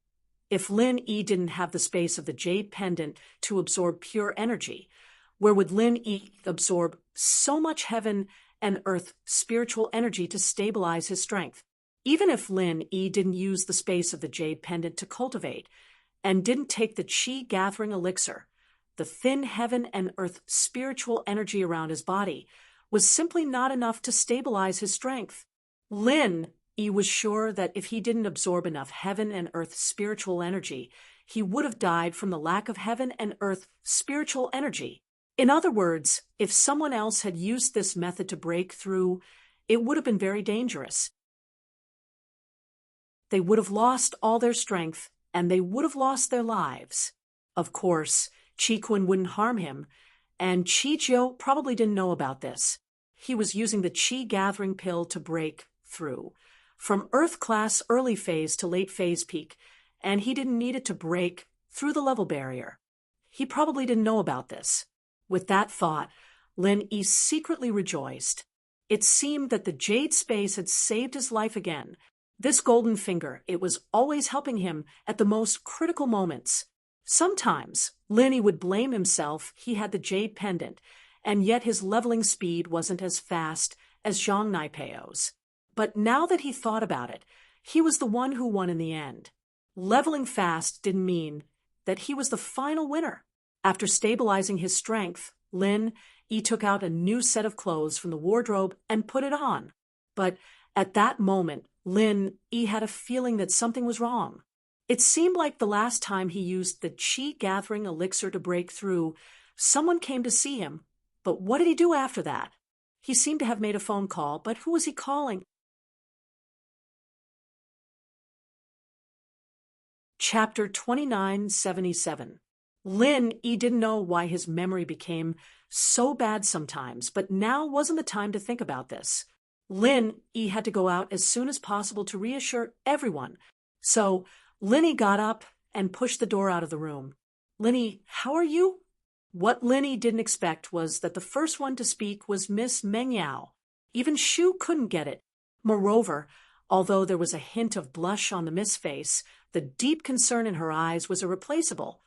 Speaker 1: If Lin E didn't have the space of the jade pendant to absorb pure energy, where would Lin E absorb so much heaven and earth spiritual energy to stabilize his strength? Even if Lin E didn't use the space of the jade pendant to cultivate, and didn't take the qi-gathering elixir, the thin heaven and earth spiritual energy around his body was simply not enough to stabilize his strength. Lin E was sure that if he didn't absorb enough heaven and earth spiritual energy, he would have died from the lack of heaven and earth spiritual energy. In other words, if someone else had used this method to break through, it would have been very dangerous. They would have lost all their strength, and they would have lost their lives. Of course, Qi Kun wouldn't harm him, and Qi Jiu probably didn't know about this. He was using the qi-gathering pill to break through, from Earth class early phase to late phase peak, and he didn't need it to break through the level barrier. He probably didn't know about this. With that thought, Lin E secretly rejoiced. It seemed that the jade space had saved his life again. This golden finger, it was always helping him at the most critical moments. Sometimes, Lin E would blame himself he had the jade pendant, and yet his leveling speed wasn't as fast as Zhang Naipeo's. But now that he thought about it, he was the one who won in the end. Leveling fast didn't mean that he was the final winner. After stabilizing his strength, Lin E took out a new set of clothes from the wardrobe and put it on. But at that moment, Lin E had a feeling that something was wrong. It seemed like the last time he used the qi-gathering elixir to break through, someone came to see him. But what did he do after that? He seemed to have made a phone call, but who was he calling? Chapter 2977. Lin E didn't know why his memory became so bad sometimes, but now wasn't the time to think about this. Lin E had to go out as soon as possible to reassure everyone. So Lin E got up and pushed the door out of the room. "Lin E, how are you?" What Lin E didn't expect was that the first one to speak was Miss Meng Yao. Even Shu couldn't get it. Moreover, although there was a hint of blush on the Miss face, the deep concern in her eyes was irreplaceable,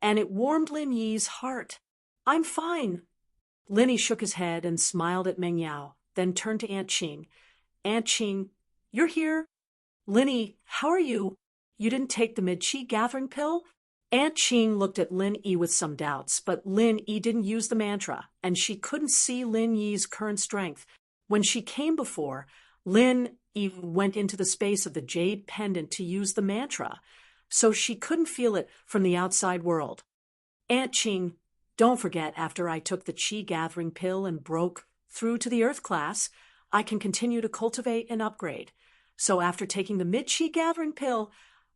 Speaker 1: and it warmed Lin Yi's heart. "I'm fine." Lin E shook his head and smiled at Meng Yao, then turned to Aunt Qing. "Aunt Qing, you're here?" "Lin E, how are you? You didn't take the mid-qi gathering pill?" Aunt Qing looked at Lin E with some doubts, but Lin E didn't use the mantra, and she couldn't see Lin Yi's current strength. When she came before, Lin E went into the space of the jade pendant to use the mantra, so she couldn't feel it from the outside world. "Aunt Qing, don't forget after I took the qi-gathering pill and broke through to the earth class, I can continue to cultivate and upgrade. So after taking the mid-qi gathering pill,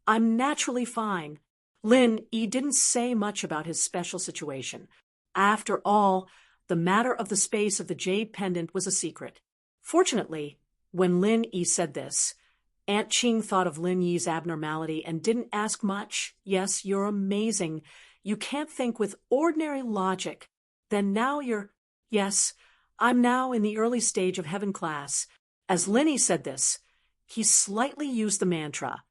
Speaker 1: I'm naturally fine." Lin E didn't say much about his special situation. After all, the matter of the space of the jade pendant was a secret. Fortunately, when Lin E said this, Aunt Qing thought of Lin Yi's abnormality and didn't ask much. "Yes, you're amazing. You can't think with ordinary logic. Then now you're—" "Yes, I'm now in the early stage of heaven class." As Lin E said this, he slightly used the mantra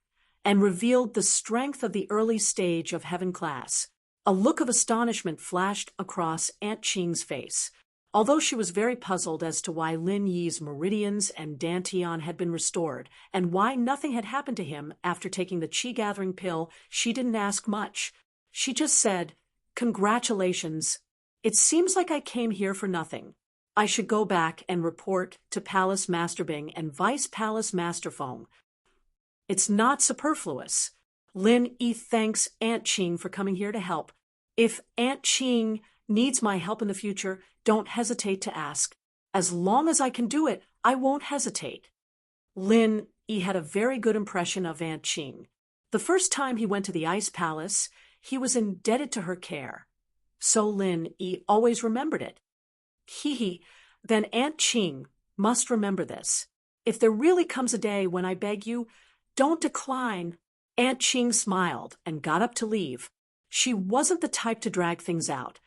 Speaker 1: and revealed the strength of the early stage of heaven class. A look of astonishment flashed across Aunt Qing's face. Although she was very puzzled as to why Lin Yi's meridians and dantian had been restored, and why nothing had happened to him after taking the chi-gathering pill, she didn't ask much. She just said, "Congratulations. It seems like I came here for nothing. I should go back and report to Palace Master Bing and Vice Palace Master Feng. It's not superfluous. Lin Yi thanks Aunt Qing for coming here to help. If Aunt Qing needs my help in the future, don't hesitate to ask. As long as I can do it, I won't hesitate." Lin Yi had a very good impression of Aunt Qing. The first time he went to the Ice Palace, he was indebted to her care. So Lin Yi always remembered it. Then Aunt Qing must remember this. If there really comes a day when I beg you, don't decline. Aunt Qing smiled and got up to leave. She wasn't the type to drag things out,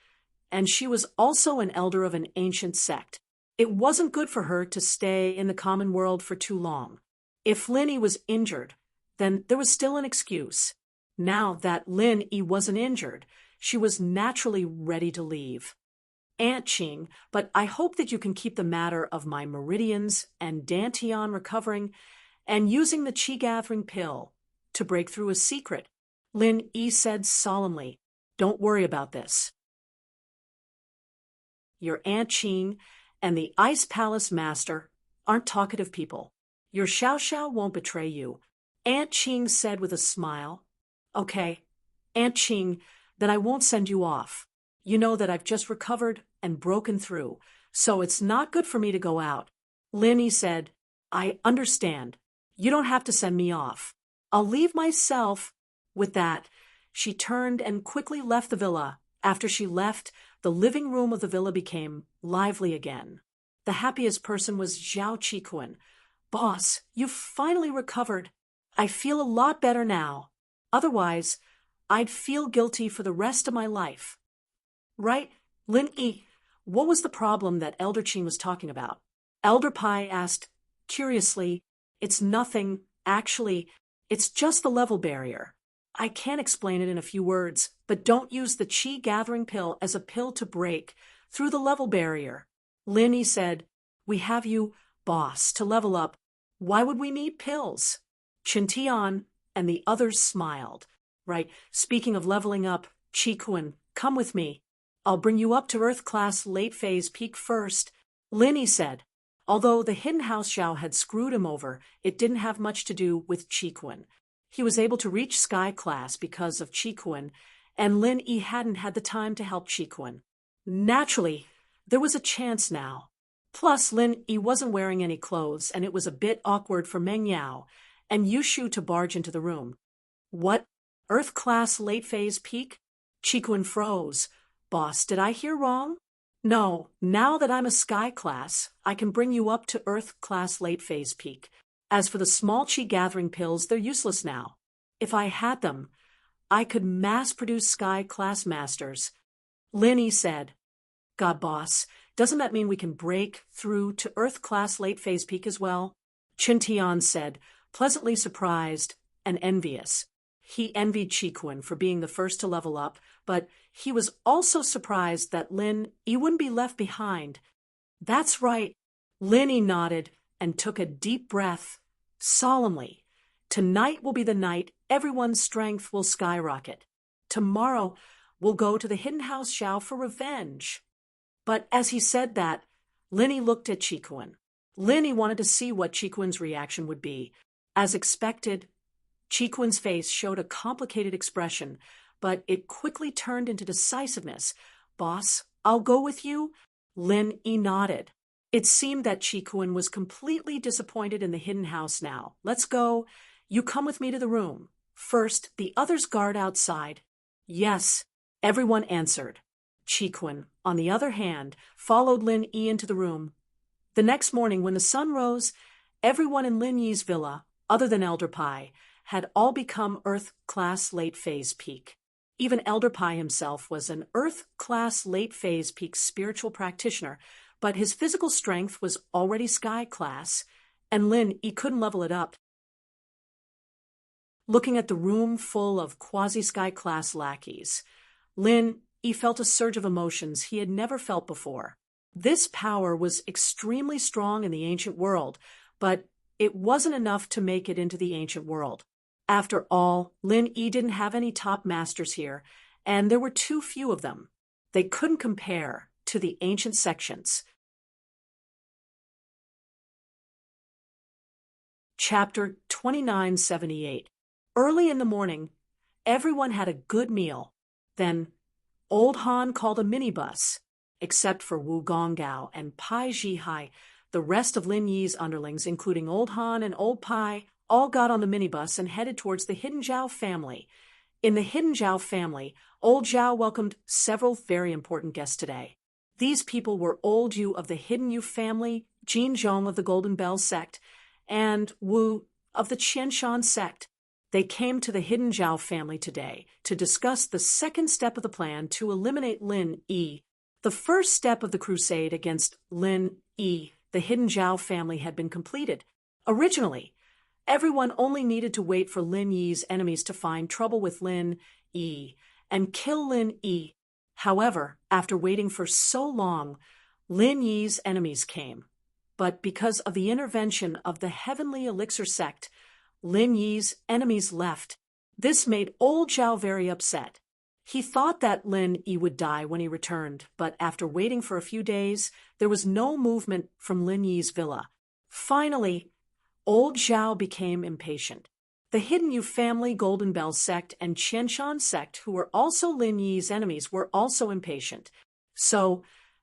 Speaker 1: and she was also an elder of an ancient sect. It wasn't good for her to stay in the common world for too long. If Lin Yi was injured, then there was still an excuse. Now that Lin Yi wasn't injured, she was naturally ready to leave. Aunt Qing, but I hope that you can keep the matter of my meridians and dantian recovering and using the chi-gathering pill to break through a secret. Lin Yi said solemnly, "Don't worry about this. Your Aunt Qing and the Ice Palace Master aren't talkative people. Your Xiao Xiao won't betray you." Aunt Qing said with a smile, "Okay, Aunt Qing, then I won't send you off. You know that I've just recovered and broken through, so it's not good for me to go out." Lin Yi said, "I understand. You don't have to send me off. I'll leave myself." With that, she turned and quickly left the villa. After she left, the living room of the villa became lively again. The happiest person was Zhao Qikun. "Boss, you've finally recovered. I feel a lot better now. Otherwise, I'd feel guilty for the rest of my life." "Right, Lin Yi, what was the problem that Elder Qing was talking about?" Elder Pai asked curiously. "It's nothing, actually. It's just the level barrier. I can't explain it in a few words, but don't use the chi-gathering pill as a pill to break through the level barrier." Lin Yi said, "We have you, boss, to level up. Why would we need pills?" Chen Tian and the others smiled. "Right, speaking of leveling up, Qikun, come with me. I'll bring you up to Earth Class Late Phase Peak first," Lin Yi said. Although the Hidden House Xiao had screwed him over, it didn't have much to do with Qikun. He was able to reach Sky Class because of Qikun, and Lin Yi hadn't had the time to help Qikun. Naturally, there was a chance now. Plus, Lin Yi wasn't wearing any clothes, and it was a bit awkward for Meng Yao and Yushu to barge into the room. "What? Earth Class Late Phase Peak?" Qikun froze. "Boss, did I hear wrong?" "No, now that I'm a Sky Class, I can bring you up to Earth Class Late Phase Peak. As for the small chi-gathering pills, they're useless now. If I had them, I could mass-produce Sky Class Masters." Lin Yi said, "God, boss, doesn't that mean we can break through to Earth Class Late Phase Peak as well?" Chen Tian said, pleasantly surprised and envious. He envied Qikun for being the first to level up, but he was also surprised that Lin Yi wouldn't be left behind. "That's right." Lin Yi nodded and took a deep breath, solemnly. "Tonight will be the night everyone's strength will skyrocket. Tomorrow we'll go to the Hidden House Xiao for revenge." But as he said that, Lin Yi looked at Qikun. Lin Yi wanted to see what Qikun's reaction would be. As expected, Chikun's face showed a complicated expression, but it quickly turned into decisiveness. "Boss, I'll go with you?" Lin Yi nodded. It seemed that Qikun was completely disappointed in the hidden house now. "Let's go. You come with me to the room. First, the others guard outside." "Yes," everyone answered. Qikun, on the other hand, followed Lin Yi into the room. The next morning, when the sun rose, everyone in Lin Yi's villa, other than Elder Pai, had all become Earth Class Late Phase Peak. Even Elder Pai himself was an Earth Class Late Phase Peak spiritual practitioner, but his physical strength was already Sky Class, and Lin Yi couldn't level it up. Looking at the room full of quasi-Sky Class lackeys, Lin Yi felt a surge of emotions he had never felt before. This power was extremely strong in the ancient world, but it wasn't enough to make it into the ancient world. After all, Lin Yi didn't have any top masters here, and there were too few of them. They couldn't compare to the ancient sections. Chapter 2978. Early in the morning, everyone had a good meal. Then, Old Han called a minibus. Except for Wu Gonggao and Pai Zhihai, the rest of Lin Yi's underlings, including Old Han and Old Pai, all got on the minibus and headed towards the Hidden Zhao family. In the Hidden Zhao family, Old Zhao welcomed several very important guests today. These people were Old Yu of the Hidden Yu family, Jin Zhong of the Golden Bell sect, and Wu of the Qianshan sect. They came to the Hidden Zhao family today to discuss the second step of the plan to eliminate Lin Yi. The first step of the crusade against Lin Yi, the Hidden Zhao family, had been completed. Originally, everyone only needed to wait for Lin Yi's enemies to find trouble with Lin Yi and kill Lin Yi. However, after waiting for so long, Lin Yi's enemies came. But because of the intervention of the Heavenly Elixir sect, Lin Yi's enemies left. This made Old Zhao very upset. He thought that Lin Yi would die when he returned, but after waiting for a few days, there was no movement from Lin Yi's villa. Finally, Old Zhao became impatient. The Hidden Yu family, Golden Bell sect, and Qianshan sect, who were also Lin Yi's enemies, were also impatient. So,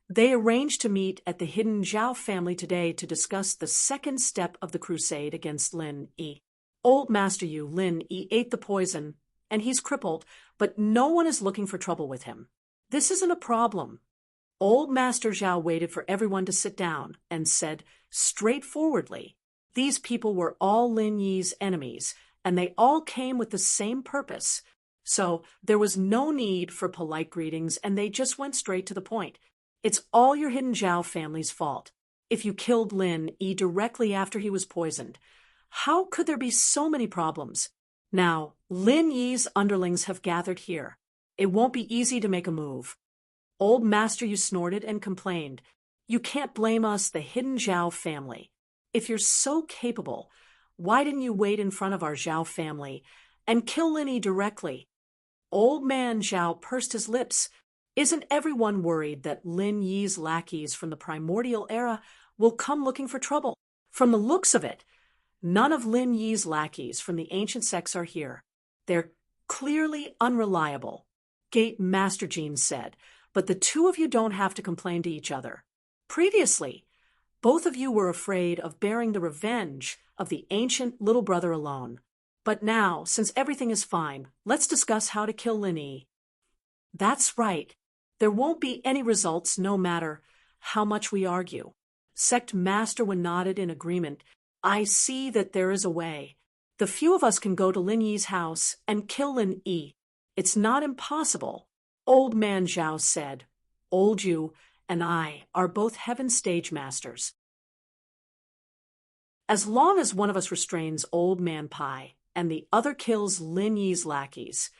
Speaker 1: they arranged to meet at the Hidden Zhao family today to discuss the second step of the crusade against Lin Yi. Old Master Yu, Lin Yi, ate the poison, and he's crippled, but no one is looking for trouble with him. This isn't a problem. Old Master Zhao waited for everyone to sit down and said straightforwardly, these people were all Lin Yi's enemies, and they all came with the same purpose. So there was no need for polite greetings, and they just went straight to the point. It's all your Hidden Zhao family's fault. If you killed Lin Yi directly after he was poisoned, how could there be so many problems? Now, Lin Yi's underlings have gathered here. It won't be easy to make a move. Old Master Yu snorted and complained, you can't blame us, the Hidden Zhao family. If you're so capable, why didn't you wait in front of our Zhao family and kill Lin Yi directly? Old Man Zhao pursed his lips. Isn't everyone worried that Lin Yi's lackeys from the primordial era will come looking for trouble? From the looks of it, none of Lin Yi's lackeys from the ancient sects are here. They're clearly unreliable, Gate Master Jean said, but the two of you don't have to complain to each other. Previously, both of you were afraid of bearing the revenge of the ancient little brother alone. But now, since everything is fine, let's discuss how to kill Lin Yi. That's right. There won't be any results no matter how much we argue. Sect Master Wen nodded in agreement. I see that there is a way. The few of us can go to Lin Yi's house and kill Lin Yi. It's not impossible, Old Man Zhao said. Old Yu and I are both heaven stage masters. As long as one of us restrains Old Man Pai and the other kills Lin Yi's lackeys,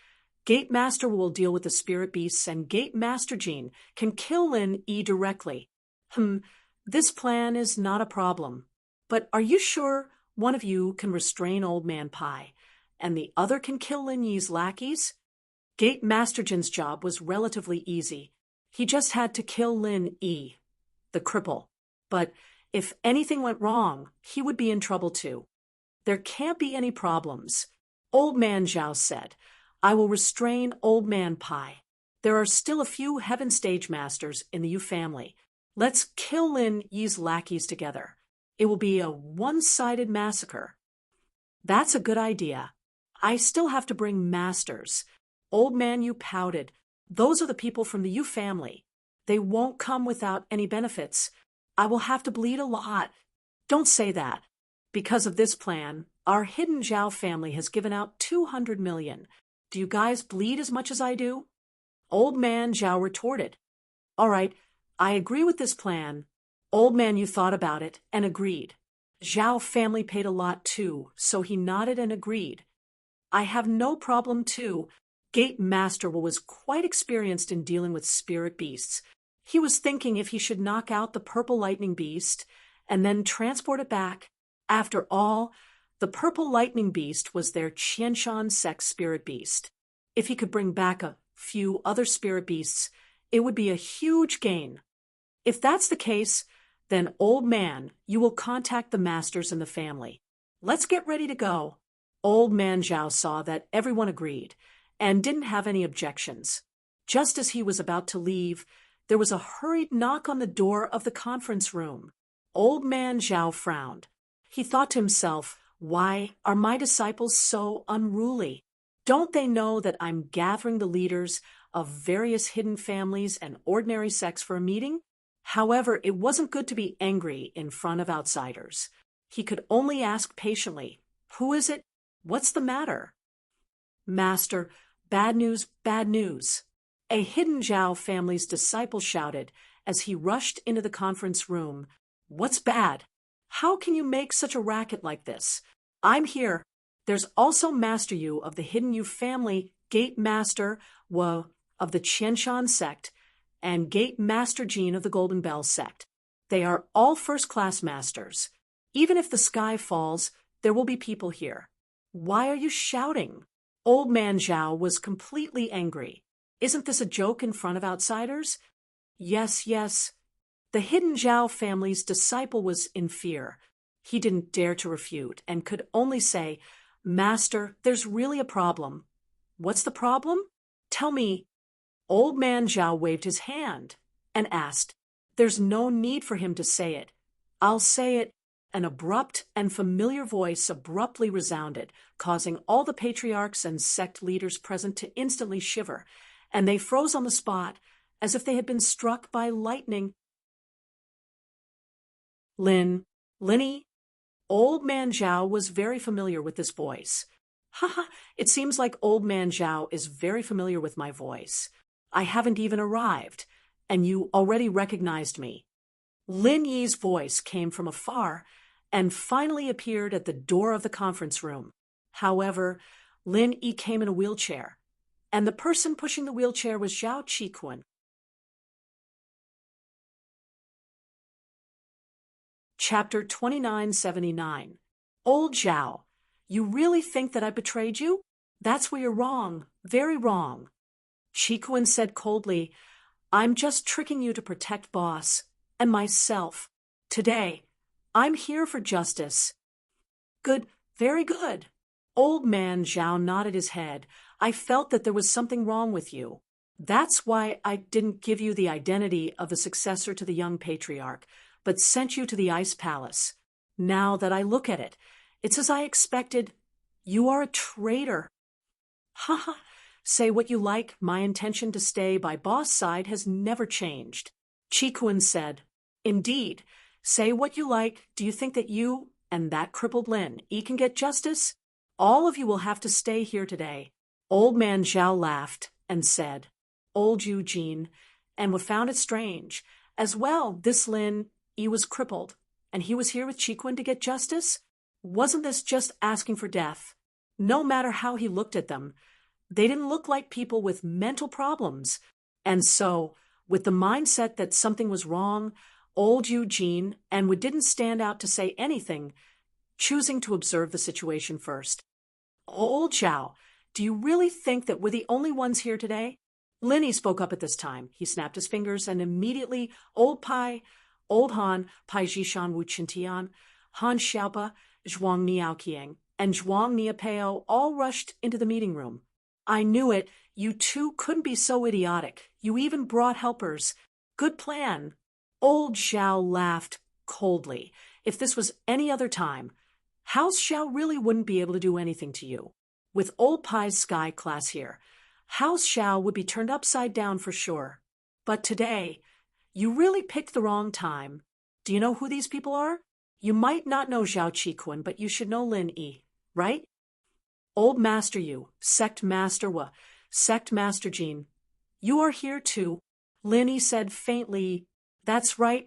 Speaker 1: Gate Master will deal with the spirit beasts and Gate Master Jean can kill Lin Yi directly. This plan is not a problem. But are you sure one of you can restrain Old Man Pai and the other can kill Lin Yi's lackeys? Gate Master Jin's job was relatively easy. He just had to kill Lin Yi, the cripple. But if anything went wrong, he would be in trouble too. There can't be any problems. Old Man Zhao said, I will restrain Old Man Pai. There are still a few heaven stage masters in the Yu family. Let's kill Lin Yi's lackeys together. It will be a one-sided massacre. That's a good idea. I still have to bring masters. Old Man Yu pouted. Those are the people from the Yu family. They won't come without any benefits. I will have to bleed a lot. Don't say that. Because of this plan, our Hidden Zhao family has given out 200 million. Do you guys bleed as much as I do? Old Man Zhao retorted. All right, I agree with this plan. Old Man Yu thought about it and agreed. Zhao family paid a lot too, so he nodded and agreed. I have no problem too. Gate Master was quite experienced in dealing with spirit beasts. He was thinking if he should knock out the purple lightning beast and then transport it back. After all, the purple lightning beast was their Qianshan sect spirit beast. If he could bring back a few other spirit beasts, it would be a huge gain. If that's the case, then, old man, you will contact the masters in the family. Let's get ready to go. Old man Zhao saw that everyone agreed and didn't have any objections. Just as he was about to leave, there was a hurried knock on the door of the conference room. Old man Zhao frowned. He thought to himself, why are my disciples so unruly? Don't they know that I'm gathering the leaders of various hidden families and ordinary sects for a meeting? However, it wasn't good to be angry in front of outsiders. He could only ask patiently, who is it? What's the matter? Master, bad news, bad news. A hidden Zhao family's disciple shouted as he rushed into the conference room. What's bad? How can you make such a racket like this? I'm here. There's also Master Yu of the Hidden Yu family, Gate Master Wu of the Qianshan sect, and Gate Master Jean of the Golden Bell sect. They are all first-class masters. Even if the sky falls, there will be people here. Why are you shouting? Old man Zhao was completely angry. Isn't this a joke in front of outsiders? Yes, yes. The hidden Zhao family's disciple was in fear. He didn't dare to refute and could only say, Master, there's really a problem. What's the problem? Tell me. Old man Zhao waved his hand and asked, There's no need for him to say it. I'll say it. An abrupt and familiar voice abruptly resounded, causing all the patriarchs and sect leaders present to instantly shiver, and they froze on the spot as if they had been struck by lightning. Linny. Old man Zhao was very familiar with this voice. Haha, it seems like old man Zhao is very familiar with my voice. I haven't even arrived, and you already recognized me. Lin Yi's voice came from afar and finally appeared at the door of the conference room. However, Lin Yi came in a wheelchair, and the person pushing the wheelchair was Zhao Qikun. Chapter 2979. Old Zhao, you really think that I betrayed you? That's where you're wrong, very wrong. Qikun said coldly, I'm just tricking you to protect boss and myself. Today, I'm here for justice. Good, very good. Old man Zhao nodded his head. I felt that there was something wrong with you. That's why I didn't give you the identity of the successor to the young patriarch, but sent you to the ice palace. Now that I look at it, it's as I expected. You are a traitor. Haha, say what you like, my intention to stay by boss' side has never changed. Qikun said, Indeed, say what you like. Do you think that you and that crippled Lin Yi can get justice? All of you will have to stay here today. Old man Zhao laughed and said, Old Eugene, and found it strange. As well, this Lin Yi was crippled, and he was here with Qikun to get justice? Wasn't this just asking for death? No matter how he looked at them, they didn't look like people with mental problems. And so, with the mindset that something was wrong, old Eugene and didn't stand out to say anything, choosing to observe the situation first. Old Zhao, do you really think that we're the only ones here today? Lin Yi spoke up at this time. He snapped his fingers, and immediately Old Pai, Old Han, Pai Jishan Wu Qintian, Han Xiaopa, Zhuang Niaoqiang, and Zhuang Niapeo all rushed into the meeting room. I knew it. You two couldn't be so idiotic. You even brought helpers. Good plan. Old Zhao laughed coldly. If this was any other time, House Xiao really wouldn't be able to do anything to you. With Old Pai's Sky class here, House Xiao would be turned upside down for sure. But today, you really picked the wrong time. Do you know who these people are? You might not know Zhao Qikun, but you should know Lin Yi, right? Old Master Yu, Sect Master Wu, Sect Master Jean. You are here too. Lin Yi said faintly, That's right.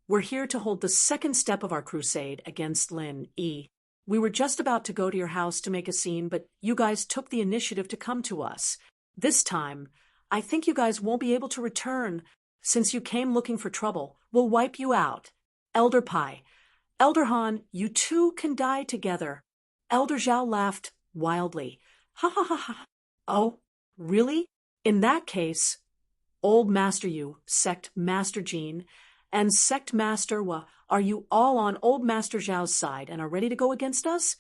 Speaker 1: We're here to hold the second step of our crusade against Lin Yi. We were just about to go to your house to make a scene, but you guys took the initiative to come to us. This time, I think you guys won't be able to return. Since you came looking for trouble, we'll wipe you out. Elder Pai, Elder Han, you two can die together. Elder Zhao laughed wildly. Ha ha ha ha. Oh, really? In that case, Old Master Yu, Sect Master Jean, and Sect Master Wa, are you all on Old Master Zhao's side and are ready to go against us?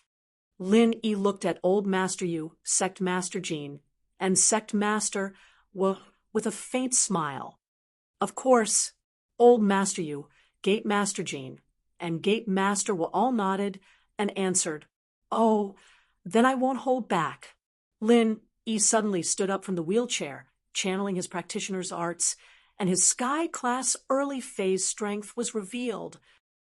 Speaker 1: Lin Yi looked at Old Master Yu, Sect Master Jean, and Sect Master Wa with a faint smile. Of course, Old Master Yu, Gate Master Jean, and Gate Master Wa all nodded and answered, Oh, then I won't hold back. Lin Yi suddenly stood up from the wheelchair, channeling his practitioner's arts, and his sky-class early phase strength was revealed.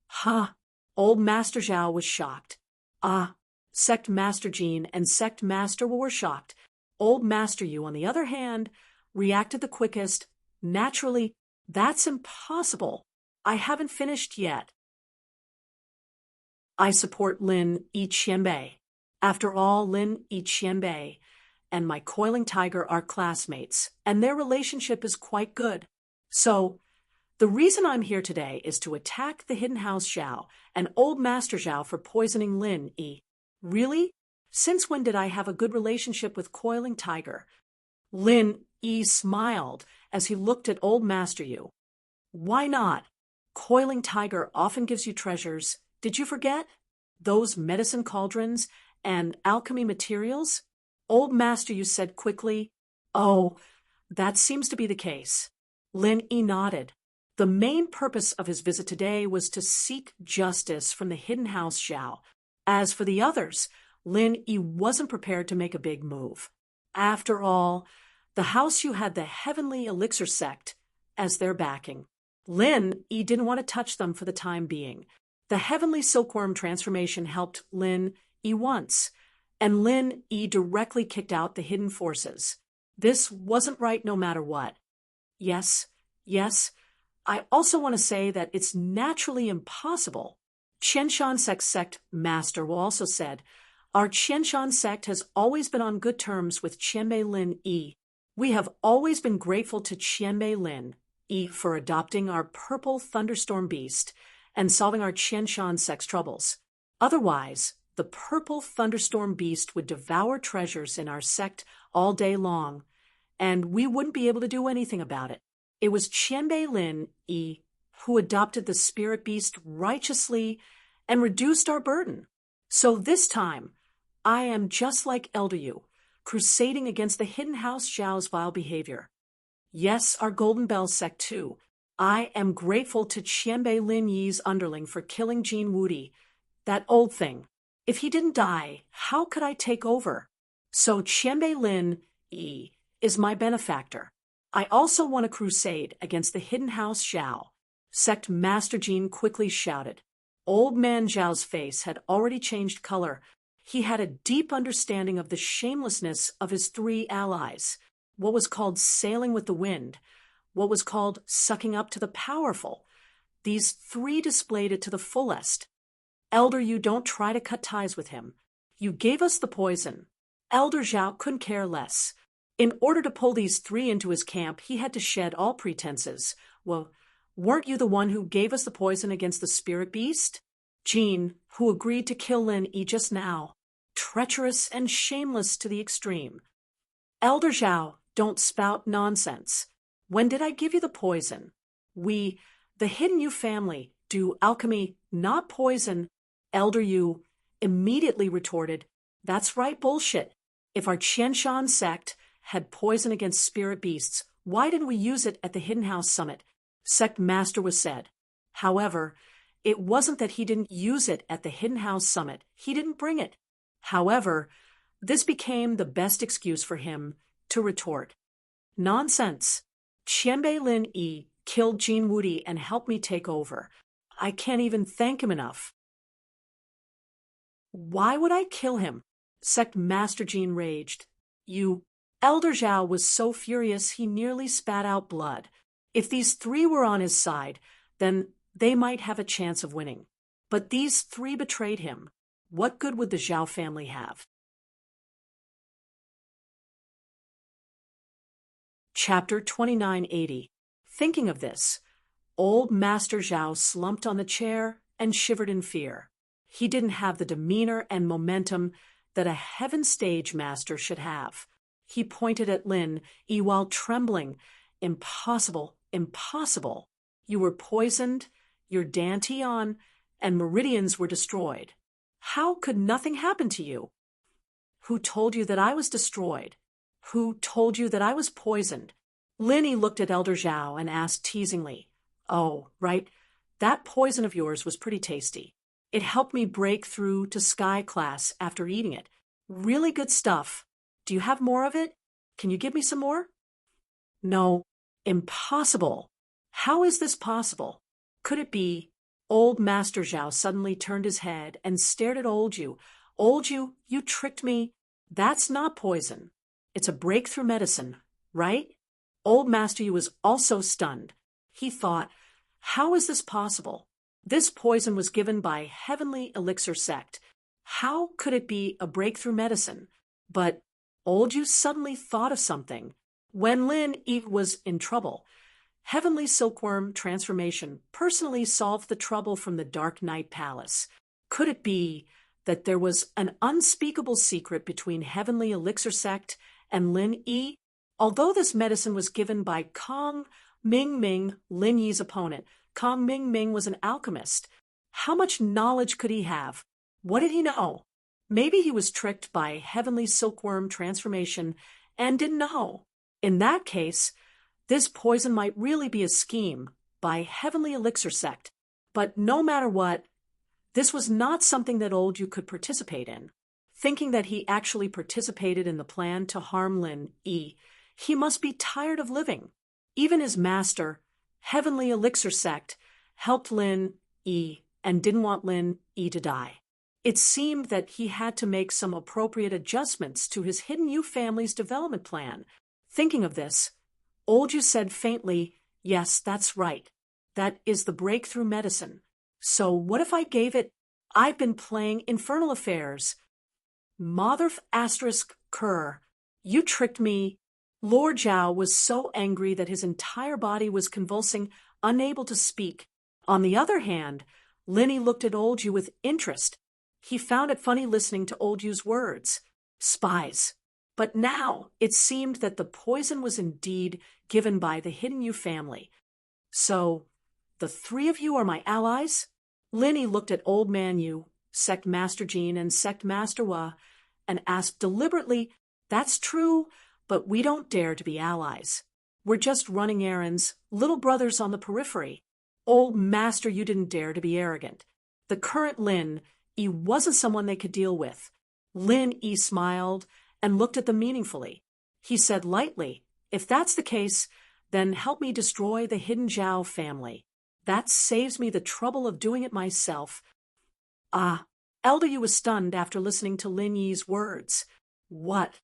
Speaker 1: Ha! Old Master Zhao was shocked. Ah! Sect Master Jean and Sect Master were shocked. Old Master Yu, on the other hand, reacted the quickest. Naturally, that's impossible. I haven't finished yet. I support Lin Yi Qianbei. After all, Lin Yi Qianbei and my coiling tiger are classmates, and their relationship is quite good. So, the reason I'm here today is to attack the Hidden House Zhao and Old Master Zhao for poisoning Lin Yi. Really? Since when did I have a good relationship with Coiling Tiger? Lin Yi smiled as he looked at Old Master Yu. Why not? Coiling Tiger often gives you treasures. Did you forget? Those medicine cauldrons and alchemy materials? Old Master Yu said quickly. Oh, that seems to be the case. Lin Yi nodded. The main purpose of his visit today was to seek justice from the Hidden House Zhao. As for the others, Lin Yi wasn't prepared to make a big move. After all, the House Yu had the Heavenly Elixir Sect as their backing. Lin Yi didn't want to touch them for the time being. The Heavenly Silkworm transformation helped Lin Yi once, and Lin Yi directly kicked out the hidden forces. This wasn't right no matter what. Yes, I also want to say that it's naturally impossible. Qianshan Sect Master Wu also said, Our Qianshan sect has always been on good terms with Qianbei Lin Yi. We have always been grateful to Qianbei Lin Yi for adopting our purple thunderstorm beast and solving our Qianshan sect's troubles. Otherwise, the purple thunderstorm beast would devour treasures in our sect all day long, and we wouldn't be able to do anything about it. It was Qianbei Lin Yi who adopted the spirit beast righteously and reduced our burden. So this time, I am just like Elder Yu, crusading against the Hidden House Zhao's vile behavior. Yes, our Golden Bell sect too. I am grateful to Qianbei Lin Yi's underling for killing Jean Wudi, that old thing. If he didn't die, how could I take over? So Qianbei Lin Yi is my benefactor. I also want to crusade against the Hidden House Zhao. Sect Master Jean quickly shouted. Old Man Zhao's face had already changed color. He had a deep understanding of the shamelessness of his three allies, what was called sailing with the wind, what was called sucking up to the powerful. These three displayed it to the fullest. Elder Yu, don't try to cut ties with him. You gave us the poison. Elder Zhao couldn't care less. In order to pull these three into his camp, he had to shed all pretenses. Well, weren't you the one who gave us the poison against the spirit beast? Jean, who agreed to kill Lin Yi just now. Treacherous and shameless to the extreme. Elder Zhao, don't spout nonsense. When did I give you the poison? We, the Hidden Yu family, do alchemy, not poison. Elder Yu immediately retorted, That's right, bullshit. If our Qianshan sect had poison against spirit beasts, why didn't we use it at the Hidden House Summit? Sect Master was said. However, it wasn't that he didn't use it at the Hidden House Summit. He didn't bring it. However, this became the best excuse for him to retort. Nonsense. Qianbei Lin Yi killed Jean Wudi and helped me take over. I can't even thank him enough. Why would I kill him? Sect Master Jean raged. Elder Zhao was so furious he nearly spat out blood. If these three were on his side, then they might have a chance of winning. But these three betrayed him. What good would the Zhao family have? Chapter 2980. Thinking of this, old Master Zhao slumped on the chair and shivered in fear. He didn't have the demeanor and momentum that a heaven stage master should have. He pointed at Lin Yi while trembling. Impossible, impossible. You were poisoned, your dantian and meridians were destroyed. How could nothing happen to you? Who told you that I was destroyed? Who told you that I was poisoned? Lin Yi looked at Elder Zhao and asked teasingly, "Oh, right, that poison of yours was pretty tasty. It helped me break through to Sky class after eating it. Really good stuff. Do you have more of it? Can you give me some more?" "No, impossible. How is this possible? Could it be?" Old Master Zhao suddenly turned his head and stared at Old Yu. "Old Yu, you tricked me. That's not poison. It's a breakthrough medicine, right?" Old Master Yu was also stunned. He thought, how is this possible? This poison was given by Heavenly Elixir Sect. How could it be a breakthrough medicine? But Old Yu suddenly thought of something. When Lin Yi was in trouble, Heavenly Silkworm Transformation personally solved the trouble from the Dark Night Palace. Could it be that there was an unspeakable secret between Heavenly Elixir Sect and Lin Yi? Although this medicine was given by Kong Ming, Lin Yi's opponent, Kong Ming was an alchemist. How much knowledge could he have? What did he know? Maybe he was tricked by Heavenly Silkworm Transformation and didn't know. In that case, this poison might really be a scheme by Heavenly Elixir Sect. But no matter what, this was not something that Old Yu could participate in. Thinking that he actually participated in the plan to harm Lin Yi, he must be tired of living. Even his master, Heavenly Elixir Sect, helped Lin Yi and didn't want Lin Yi to die. It seemed that he had to make some appropriate adjustments to his Hidden Yu family's development plan. Thinking of this, Old Yu said faintly, "Yes, that's right. That is the breakthrough medicine. So what if I gave it? I've been playing Infernal Affairs. Motherf asterisk cur. You tricked me." Lord Zhao was so angry that his entire body was convulsing, unable to speak. On the other hand, Lin Yi looked at Old Yu with interest. He found it funny listening to Old Yu's words. Spies. But now it seemed that the poison was indeed given by the Hidden Yu family. So, the three of you are my allies? Lin Yi looked at Old Man Yu, Sect Master Jean, and Sect Master Hua, and asked deliberately, "That's true, but we don't dare to be allies. We're just running errands, little brothers on the periphery. Old Master, you didn't dare to be arrogant. The current Lin Yi wasn't someone they could deal with." Lin Yi smiled and looked at them meaningfully. He said lightly, "If that's the case, then help me destroy the Hidden Zhao family. That saves me the trouble of doing it myself." Ah, Elder Yu was stunned after listening to Lin Yi's words. What?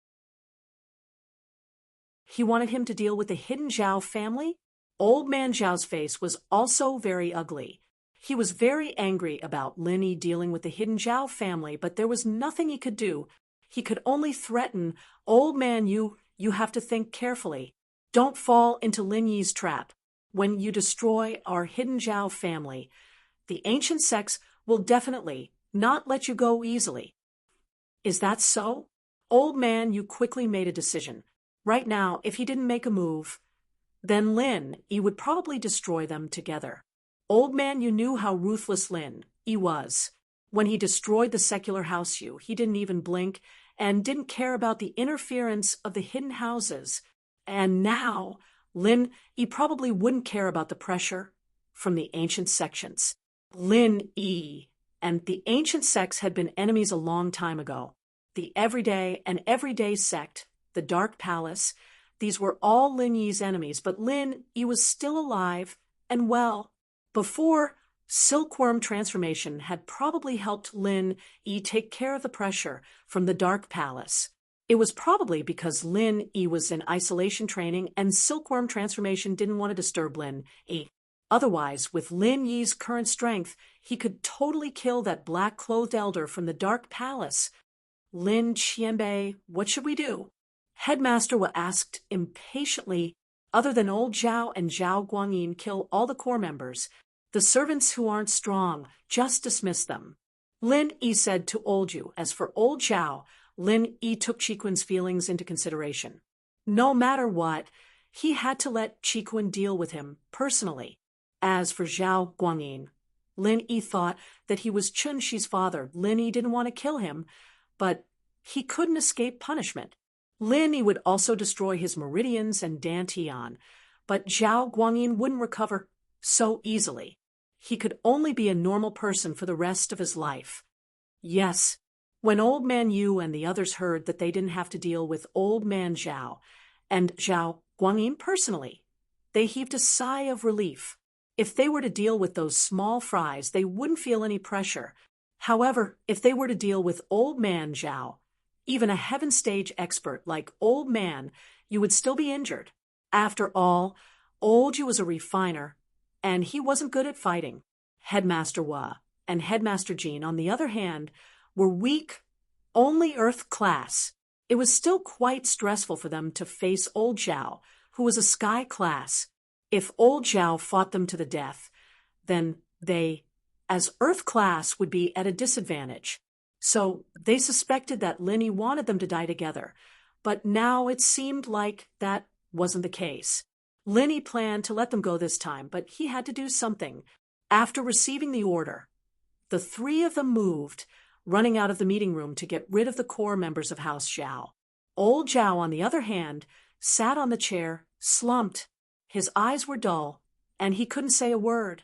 Speaker 1: He wanted him to deal with the Hidden Zhao family? Old Man Zhao's face was also very ugly. He was very angry about Lin Yi dealing with the Hidden Zhao family, but there was nothing he could do. He could only threaten, "Old Man, you have to think carefully. Don't fall into Lin Yi's trap. When you destroy our Hidden Zhao family, the ancient sects will definitely not let you go easily." Is that so? Old Man, you quickly made a decision. Right now, if he didn't make a move, then Lin Yi would probably destroy them together. Old Man, you knew how ruthless Lin Yi was. When he destroyed the secular house Yu, he didn't even blink and didn't care about the interference of the hidden houses. And now, Lin Yi probably wouldn't care about the pressure from the ancient sections. Lin Yi and the ancient sects had been enemies a long time ago. The everyday sect, the Dark Palace, these were all Lin Yi's enemies, but Lin Yi was still alive and well. Before, Silkworm Transformation had probably helped Lin Yi take care of the pressure from the Dark Palace. It was probably because Lin Yi was in isolation training and Silkworm Transformation didn't want to disturb Lin Yi. Otherwise, with Lin Yi's current strength, he could totally kill that black-clothed elder from the Dark Palace. Lin Qianbei, what should we do? Headmaster Hua asked impatiently. Other than old Zhao and Zhao Guangyin kill all the core members. The servants who aren't strong, just dismiss them. Lin Yi said to old Yu. As for old Zhao, Lin Yi took Qi feelings into consideration. No matter what, he had to let Qi deal with him personally. As for Zhao Guangyin, Lin Yi thought that he was Chun Shi's father. Lin Yi didn't want to kill him, but he couldn't escape punishment. Lin Yi would also destroy his meridians and dantian, but Zhao Guangyin wouldn't recover so easily. He could only be a normal person for the rest of his life. Yes, when Old Man Yu and the others heard that they didn't have to deal with Old Man Zhao and Zhao Guangyin personally, they heaved a sigh of relief. If they were to deal with those small fries, they wouldn't feel any pressure. However, if they were to deal with Old Man Zhao, even a heaven stage expert like Old Man, you would still be injured. After all, Old Yu was a refiner, and he wasn't good at fighting. Headmaster Hua and Headmaster Jin, on the other hand, were weak, only Earth class. It was still quite stressful for them to face Old Zhao, who was a Sky class. If Old Zhao fought them to the death, then they, as Earth class, would be at a disadvantage. So they suspected that Lin Yi wanted them to die together, but now it seemed like that wasn't the case. Lin Yi planned to let them go this time, but he had to do something. After receiving the order, the three of them moved, running out of the meeting room to get rid of the core members of House Zhao. Old Zhao, on the other hand, sat on the chair, slumped. His eyes were dull, and he couldn't say a word.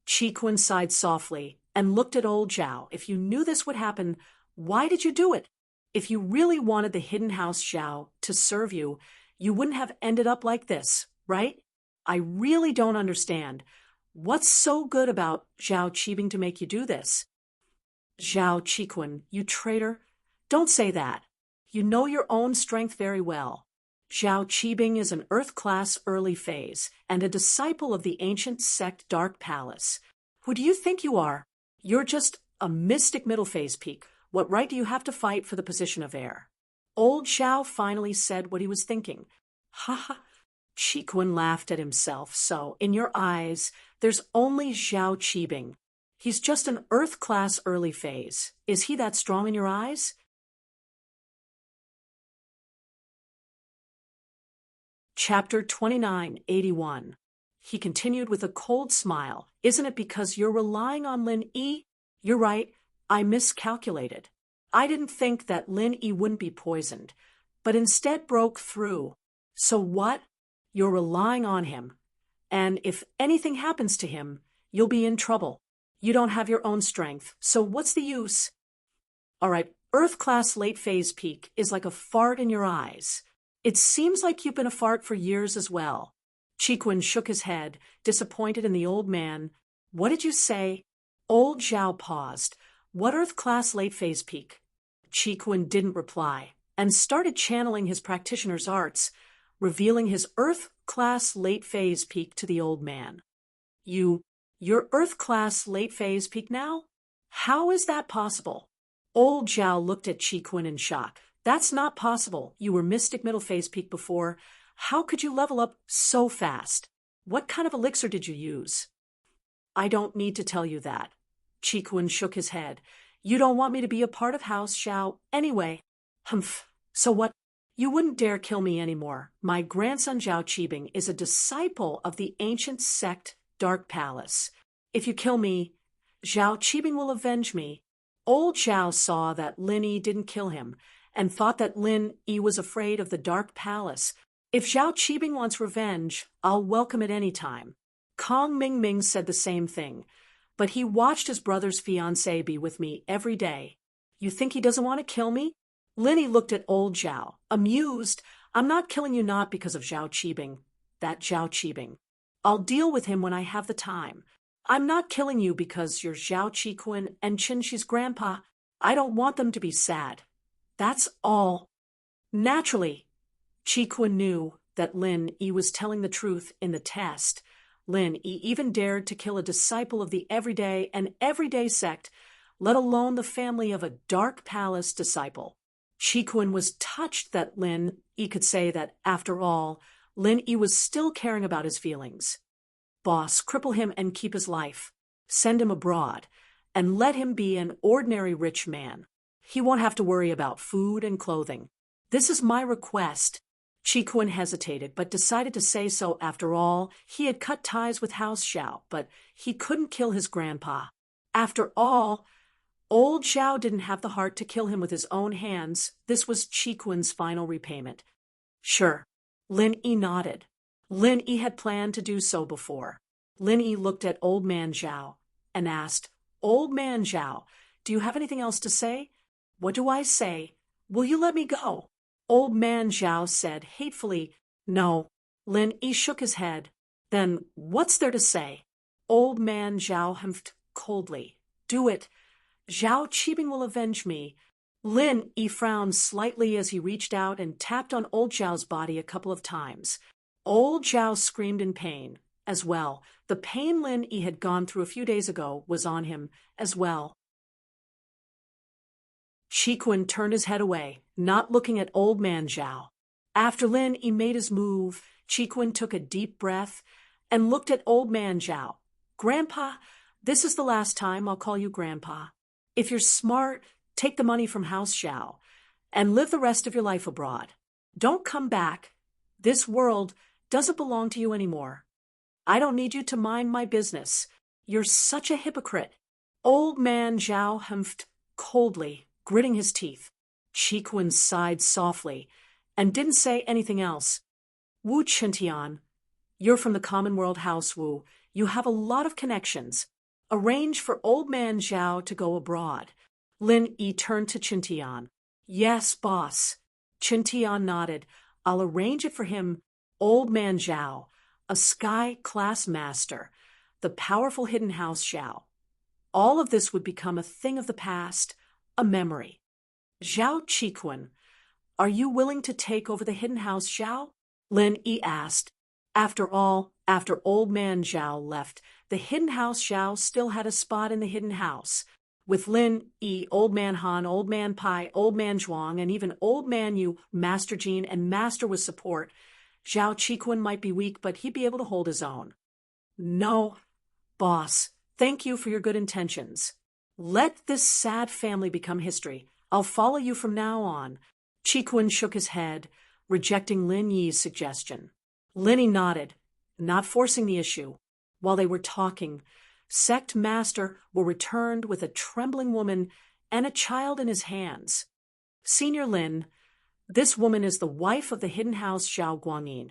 Speaker 1: Qi sighed softly and looked at old Zhao. If you knew this would happen, why did you do it? If you really wanted the hidden house Zhao to serve you, you wouldn't have ended up like this, right? I really don't understand. What's so good about Zhao Qibing to make you do this? Zhao Qi, you traitor. Don't say that. You know your own strength very well. Zhao Qibing is an Earth class early phase and a disciple of the ancient sect Dark Palace. Who do you think you are? You're just a mystic middle phase peak. What right do you have to fight for the position of heir? Old Zhao finally said what he was thinking. Ha ha. Qi laughed at himself. So, in your eyes, there's only Zhao Qibing. He's just an Earth class early phase. Is he that strong in your eyes? Chapter 2981. He continued with a cold smile. Isn't it because you're relying on Lin Yi? You're right, I miscalculated. I didn't think that Lin Yi wouldn't be poisoned, but instead broke through. So what? You're relying on him. And if anything happens to him, you'll be in trouble. You don't have your own strength, so what's the use? All right, Earth class late phase peak is like a fart in your eyes. It seems like you've been a fart for years as well. Qi shook his head, disappointed in the old man. What did you say? Old Zhao paused. What Earth class late phase peak? Qi didn't reply, and started channeling his practitioner's arts, revealing his Earth class late phase peak to the old man. You're Earth class late phase peak now? How is that possible? Old Zhao looked at Qi in shock. That's not possible. You were Mystic Middle Phase Peak before. How could you level up so fast? What kind of elixir did you use? I don't need to tell you that. Qi shook his head. You don't want me to be a part of House Zhao anyway. Humph. So what? You wouldn't dare kill me anymore. My grandson Zhao Qibing is a disciple of the ancient sect Dark Palace. If you kill me, Zhao Qibing will avenge me. Old Zhao saw that Lin Yi didn't kill him, and thought that Lin Yi was afraid of the Dark Palace. If Zhao Qibing wants revenge, I'll welcome it any time. Kong Mingming said the same thing, but he watched his brother's fiancée be with me every day. You think he doesn't want to kill me? Lin Yi looked at old Zhao, amused. I'm not killing you not because of Zhao Qibing. That Zhao Qibing. I'll deal with him when I have the time. I'm not killing you because you're Zhao Qi and Qinshi's grandpa. I don't want them to be sad. That's all. Naturally, Qi knew that Lin Yi was telling the truth in the test. Lin Yi even dared to kill a disciple of the everyday sect, let alone the family of a Dark Palace disciple. Chiquan was touched that Lin Yi could say that, after all, Lin Yi was still caring about his feelings. Boss, cripple him and keep his life. Send him abroad, and let him be an ordinary rich man. He won't have to worry about food and clothing. This is my request. Chiquan hesitated, but decided to say so after all. He had cut ties with House Xiao, but he couldn't kill his grandpa. After all, old Xiao didn't have the heart to kill him with his own hands. This was Chiquan's final repayment. Sure. Lin Yi nodded. Lin Yi had planned to do so before. Lin Yi looked at Old Man Zhao and asked, Old Man Zhao, do you have anything else to say? What do I say? Will you let me go? Old Man Zhao said hatefully, No. Lin Yi shook his head. Then what's there to say? Old Man Zhao humphed coldly. Do it. Zhao Qibing will avenge me. Lin Yi frowned slightly as he reached out and tapped on Old Zhao's body a couple of times. Old Zhao screamed in pain as well. The pain Lin Yi had gone through a few days ago was on him as well. Chiquan turned his head away, not looking at Old Man Zhao. After Lin Yi made his move, Chiquan took a deep breath and looked at Old Man Zhao. Grandpa, this is the last time I'll call you Grandpa. If you're smart, take the money from House Xiao and live the rest of your life abroad. Don't come back. This world doesn't belong to you anymore. I don't need you to mind my business. You're such a hypocrite. Old Man Zhao humphed coldly, gritting his teeth. Chiquan sighed softly and didn't say anything else. Wu Chintian, you're from the Common World House, Wu. You have a lot of connections. Arrange for Old Man Zhao to go abroad. Lin Yi turned to Chintian. Yes, boss. Chintian nodded. I'll arrange it for him. Old Man Zhao, a sky-class master, the powerful hidden House Xiao. All of this would become a thing of the past, a memory. Zhao Chiquan, are you willing to take over the hidden House Xiao? Lin Yi asked. After all, after Old Man Zhao left, the hidden House Xiao still had a spot in the hidden house. With Lin Yi, Old Man Han, Old Man Pai, Old Man Zhuang, and even Old Man Yu, Master Jean, and Master with support, Zhao Chiquan might be weak, but he'd be able to hold his own. No, boss, thank you for your good intentions. Let this sad family become history. I'll follow you from now on. Chiquan shook his head, rejecting Lin Yi's suggestion. Lin Yi nodded, not forcing the issue. While they were talking, Sect Master were returned with a trembling woman and a child in his hands. Senior Lin, this woman is the wife of the hidden house Xiao Guangyin,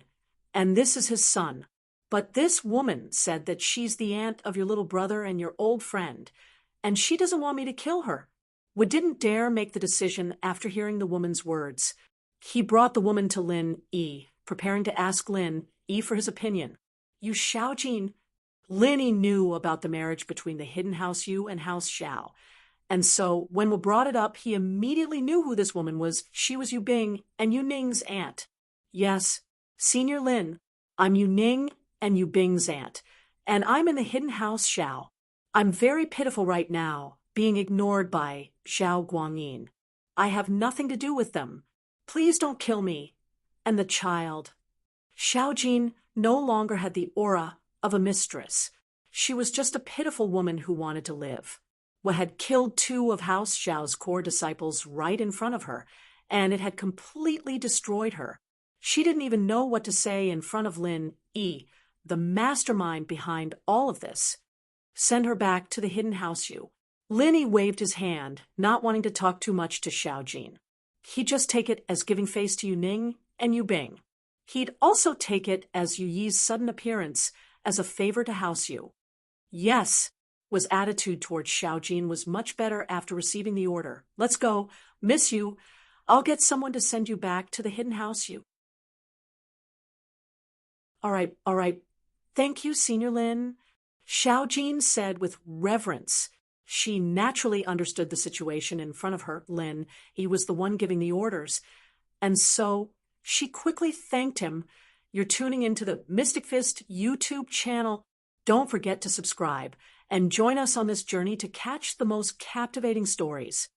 Speaker 1: and this is his son. But this woman said that she's the aunt of your little brother and your old friend, and she doesn't want me to kill her. We didn't dare make the decision after hearing the woman's words. He brought the woman to Lin Yi, preparing to ask Lin Yi for his opinion. You Xiaojin. Lin Yi knew about the marriage between the hidden House Yu and House Xiao, and so when we brought it up, he immediately knew who this woman was. She was Yu Bing and Yu Ning's aunt. Yes, Senior Lin, I'm Yu Ning and Yu Bing's aunt, and I'm in the hidden House Xiao. I'm very pitiful right now, being ignored by Xiao Guangyin. I have nothing to do with them. Please don't kill me. And the child. Xiaojin no longer had the aura of a mistress. She was just a pitiful woman who wanted to live. We had killed 2 of House Xiao's core disciples right in front of her, and it had completely destroyed her. She didn't even know what to say in front of Lin Yi, the mastermind behind all of this. Send her back to the hidden House Yu. Lin Yi waved his hand, not wanting to talk too much to Xiaojin. He'd just take it as giving face to Yu Ning and Yu Bing. He'd also take it as Yu Yi's sudden appearance as a favor to House Yu. Yes, Wu's attitude towards Xiaojin was much better after receiving the order. Let's go. Miss you. I'll get someone to send you back to the hidden House Yu. All right. Thank you, Senior Lin. Xiaojin said with reverence. She naturally understood the situation in front of her, Lin. He was the one giving the orders. And so she quickly thanked him. You're tuning into the Mystic Fist YouTube channel. Don't forget to subscribe and join us on this journey to catch the most captivating stories.